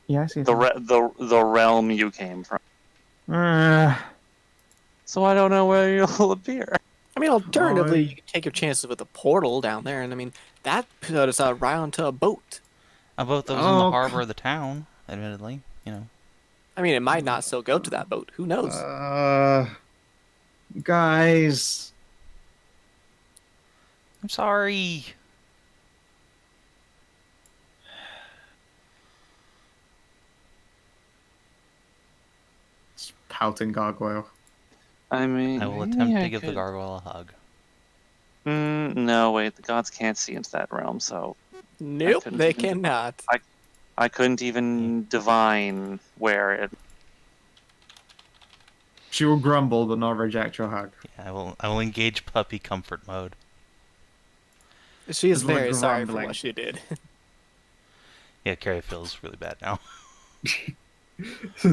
Yeah, I see. The realm you came from. Uh, So I don't know where you'll appear. I mean, alternatively, Boy. you can take your chances with a portal down there, and I mean, that put us out right onto a boat. A boat that was in the harbor of the town, admittedly, you know. I mean, it might not still go to that boat. Who knows? Guys. I'm sorry. It's pouting gargoyle. I mean, I will maybe attempt I to give the could- gargoyle a hug. No, wait. The gods can't see into that realm, so Nope, couldn't they even- cannot. I couldn't even divine where it. She will grumble but not reject your hug. Yeah, I will engage puppy comfort mode. She is It's like very sorry for grumbling. what she did. Yeah, Carrie feels really bad now.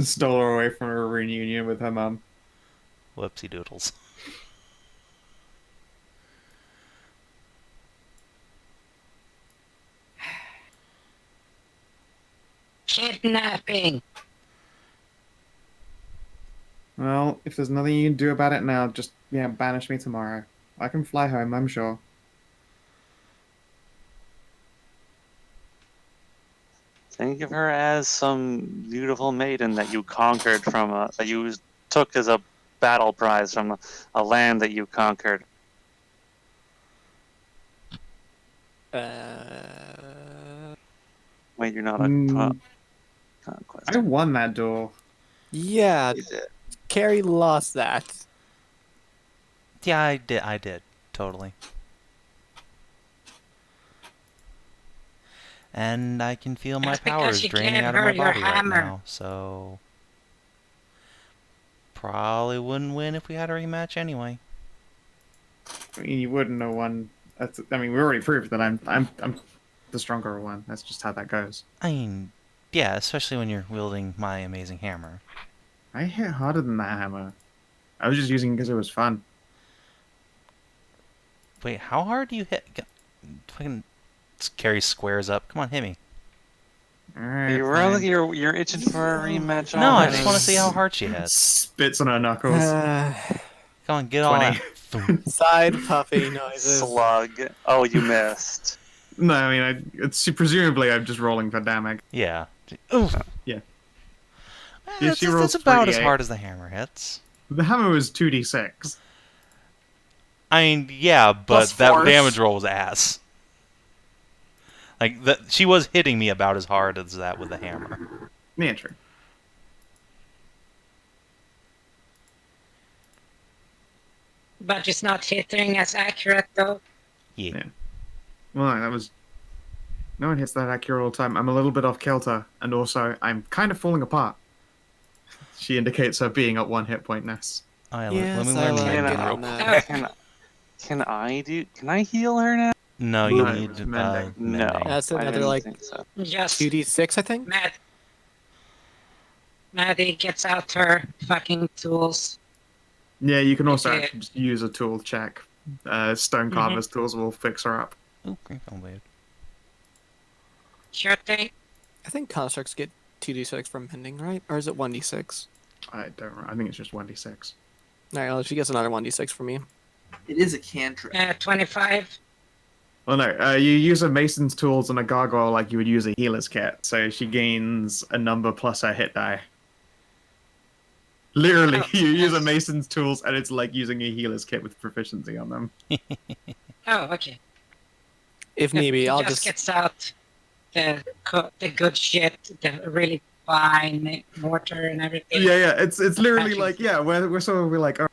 Stole her away from her reunion with her mum. Whoopsie doodles. Kidnapping. Well, if there's nothing you can do about it now, just, banish me tomorrow. I can fly home, I'm sure. Think of her as some beautiful maiden that you conquered from that you took as a battle prize from a land that you conquered. Wait, you're not a conquest. I won that duel. Yeah, You did. Carrie lost that. Yeah, I did. Totally. And I can feel my That's because powers you draining gave out of her my your body right hammer. now, so... Probably wouldn't win if we had a rematch anyway. I mean, you wouldn't have won. We already proved that I'm the stronger one. That's just how that goes. I mean, yeah, especially when you're wielding my amazing hammer. I hit harder than that hammer. I was just using it because it was fun. Wait, how hard do you hit? Fucking Carrie squares up. Come on, hit me. Alright, You're itching for a rematch. No, I already. just want to see how hard she hits. Spits on her knuckles. Come on, get all 20. that. Side puffy noises. Slug. Oh, you missed. No, I mean, presumably I'm just rolling for damage. Yeah. Oof. She rolls That's about as 3d8. hard as the hammer hits. The hammer was 2d6. I mean, yeah, but Plus that force. damage roll was ass. Like, she was hitting me about as hard as that with the hammer. Yeah, true. But it's not hitting as accurate though. Yeah. Well, no, that was... No one hits that accurate all the time. I'm a little bit off kilter, and also, I'm kind of falling apart. She indicates her being at 1 hit point now. Oh, yeah, Yes, let me I learn like mending it real on quick. that. Can I heal her now? No, you No, need it's mending. No. mending. That's I another didn't like think so. Just 2d6, I think. Maddie gets out her fucking tools. Yeah, you can also Okay. actually just use a tool check. Stonecarver's tools will fix her up. Oh, Green Phone Blade. Sure thing. I think constructs get 2d6 from mending, right? Or is it 1d6? I don't know. I think it's just 1d6. Alright, well, she gets another 1d6 from me. It is a cantrip. 25. Well, no, you use a mason's tools and a gargoyle like you would use a healer's kit, so she gains a number plus her hit die. Literally, Oh, you use a yes. mason's tools and it's like using a healer's kit with proficiency on them. Oh, okay. If maybe, He I'll just just... gets out the good shit, the really fine mortar and everything. Yeah, it's literally Patches. like, yeah, we're sort of like, oh,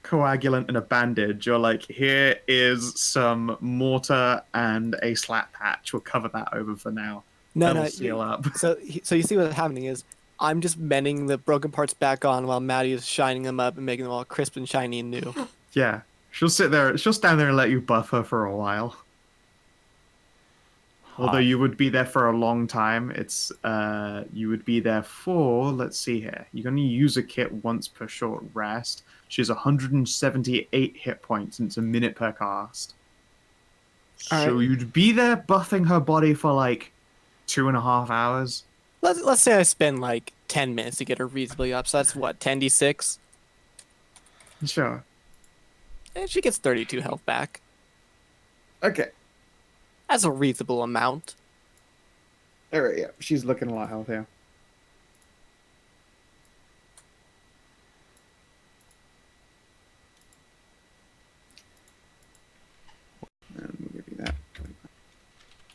coagulant and a bandage. You're like, here is some mortar and a slat patch. We'll cover that over for now. No, That'll no. seal up. So you see what's happening is I'm just mending the broken parts back on while Maddie is shining them up and making them all crisp and shiny and new. Yeah, she'll stand there and let you buff her for a while. Although you would be there for a long time, it's you would be there for, let's see here, you're going to use a kit once per short rest. She has 178 hit points and it's a minute per cast. So Alright. you'd be there buffing her body for like 2.5 hours. Let's say I spend like 10 minutes to get her reasonably up, so that's what, 10d6? Sure. And she gets 32 health back. Okay. That's a reasonable amount. Alright, yeah, she's looking a lot healthier. And we'll give you that.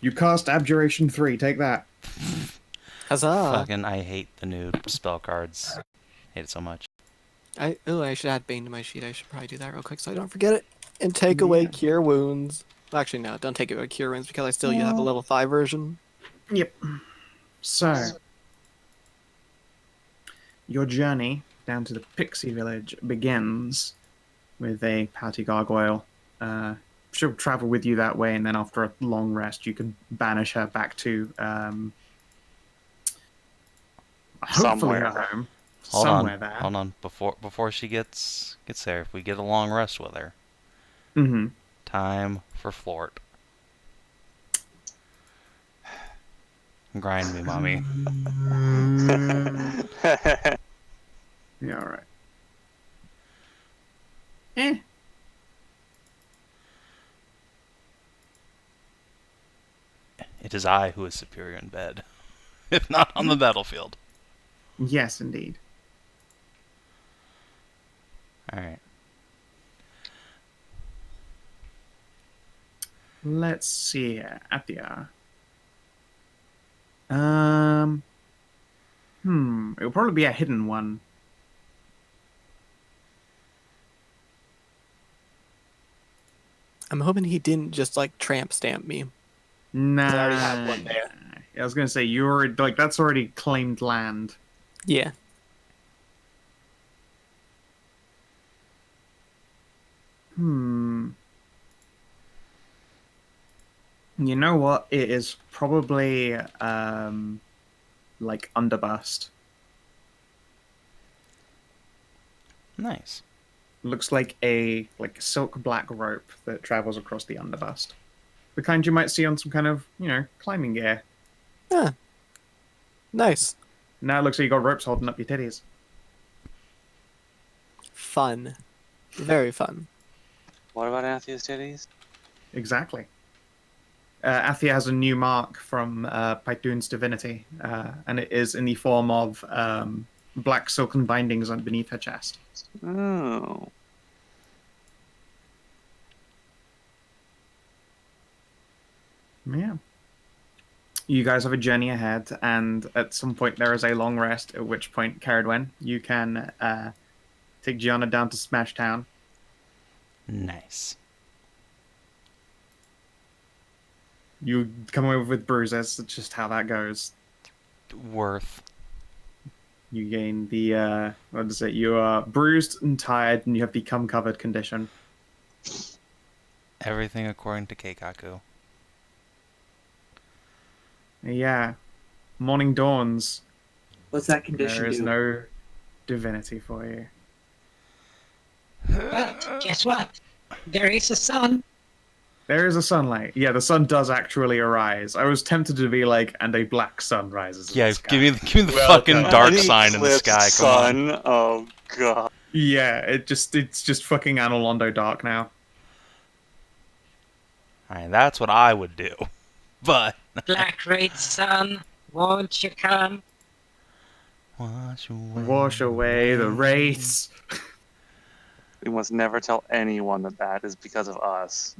You cast Abjuration 3, take that. Huzzah! Fucking, I hate the new spell cards. Hate it so much. I should add Bane to my sheet. I should probably do that real quick so I don't forget it. And take away Cure Wounds. Actually, no, don't take away Cure Wounds because I still have a level 5 version. Yep. So, your journey down to the Pixie Village begins with a pouty gargoyle. She'll travel with you that way, and then after a long rest, you can banish her back to hopefully her home. Somewhere there. Hold on. Before she gets there, if we get a long rest with her, Mm-hmm. time for Flort. Grind me, mommy. Yeah, alright. It is I who is superior in bed, if not on the battlefield. Yes, indeed. Alright. Let's see here. Athia. It'll probably be a hidden one. I'm hoping he didn't just like tramp stamp me. Nah. I already have one there. I was gonna say you're like that's already claimed land. Yeah. You know what? It is probably like underbust. Nice. Looks like a silk black rope that travels across the underbust. The kind you might see on some kind of, climbing gear. Yeah. Nice. Now it looks like you got ropes holding up your titties. Fun. Very fun. What about Athia's titties? Exactly. Athia has a new mark from Pythoon's divinity, and it is in the form of black silken bindings beneath her chest. Oh. Yeah. You guys have a journey ahead, and at some point there is a long rest, at which point, Ceridwen, you can take Gianna down to Smash Town. Nice. You come away with bruises, that's just how that goes. Worth. You gain the, what is it, you are bruised and tired, and you have the cum-covered condition. Everything according to Keikaku. Yeah. Morning dawns. What's that condition There is do? no divinity for you. But guess what? There is a sun. There is a sunlight. Yeah, the sun does actually arise. I was tempted to be like, and a black sun rises in Yeah, the sky. give me the fucking dark sign in the sky. Come on. Sun. Oh god. Yeah, it's just fucking Anolondo dark now. I mean, that's what I would do. But Black red sun, won't you come? Wash away the wraiths. We must never tell anyone that is because of us.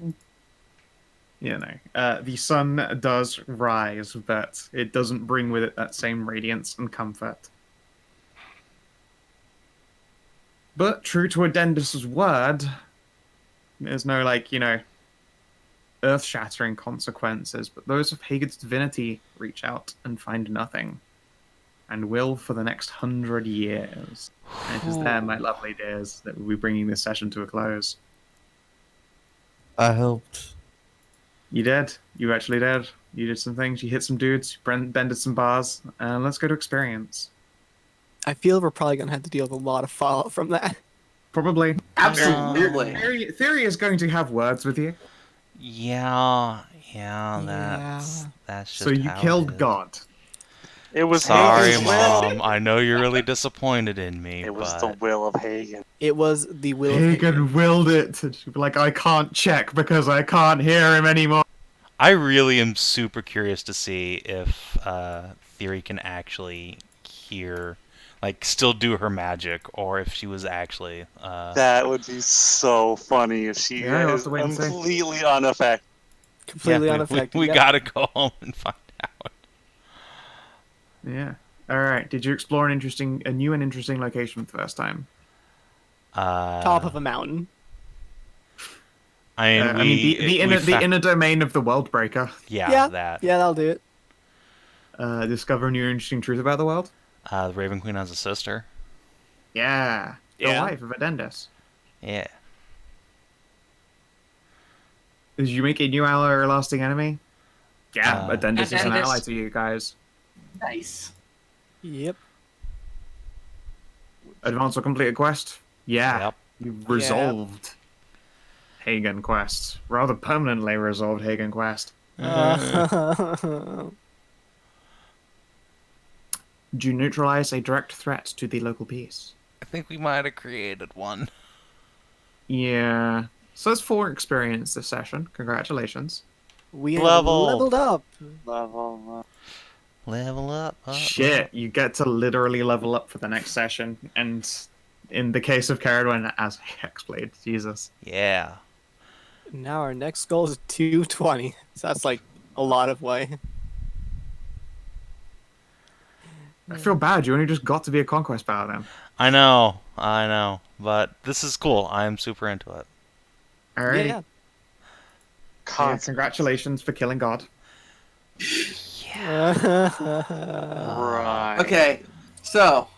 You know, the sun does rise, but it doesn't bring with it that same radiance and comfort. But true to Adendis' word, there's no, like, you know, earth-shattering consequences, but those of Hagen's divinity reach out and find nothing, and will for the next 100 years. And it is there, my lovely dears, that we'll be bringing this session to a close. I helped. You did. You actually did. You did some things. You hit some dudes. You bended some bars. And let's go to experience. I feel we're probably gonna have to deal with a lot of fallout from that. Probably. Absolutely. Theory is going to have words with you. yeah, that's just So you how killed it is. God. It was Sorry, Hagen's will. Mom. I know you're really disappointed in me, It was but the will of Hagen. It was the will of Hagen willed it. To be like, I can't check because I can't hear him anymore. I really am super curious to see if Theory can actually hear, like, still do her magic, or if she was actually. That would be so funny if she Yeah, we'll have is to wait and see. completely unaffected. completely yeah, unaffected. We Yep. gotta go home and find out. Yeah. All right. Did you explore a new and interesting location for the first time? Top of a mountain. I mean, the inner domain of the Worldbreaker. yeah, that. Yeah, that'll do it. Discover a new interesting truth about the world. The Raven Queen has a sister. Yeah. The Yeah. wife of Adendis. Yeah. Did you make a new ally or lasting enemy? Yeah, Uh, Adendis is an Adendis. ally to you guys. Nice. Yep. Advance or complete a quest? Yeah. Yep. You've resolved Hagen quest. Rather permanently resolved Hagen quest. Uh, Did you neutralize a direct threat to the local peace? I think we might have created one. Yeah. So that's 4 experience this session. Congratulations. we have Level. leveled up. Level up. Shit, you get to literally level up for the next session. And in the case of Ceridwen, as a Hexblade. Jesus. Yeah. Now our next goal is 220. So that's like a lot of way. I feel bad. You only just got to be a conquest paladin. I know. But this is cool. I'm super into it. Alright. Yeah. Yeah, congratulations for killing God. Right. Okay, so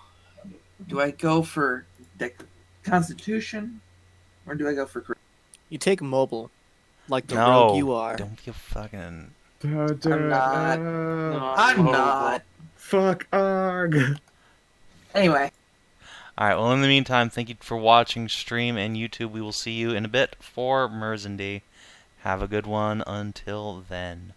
do I go for the Constitution or do I go for? You take mobile, like the No. rogue you are. Don't be a fucking. I'm not. Fuck arg. Anyway, Alright, well, in the meantime, thank you for watching stream and YouTube. We will see you in a bit for Merzendy. Have a good one until then.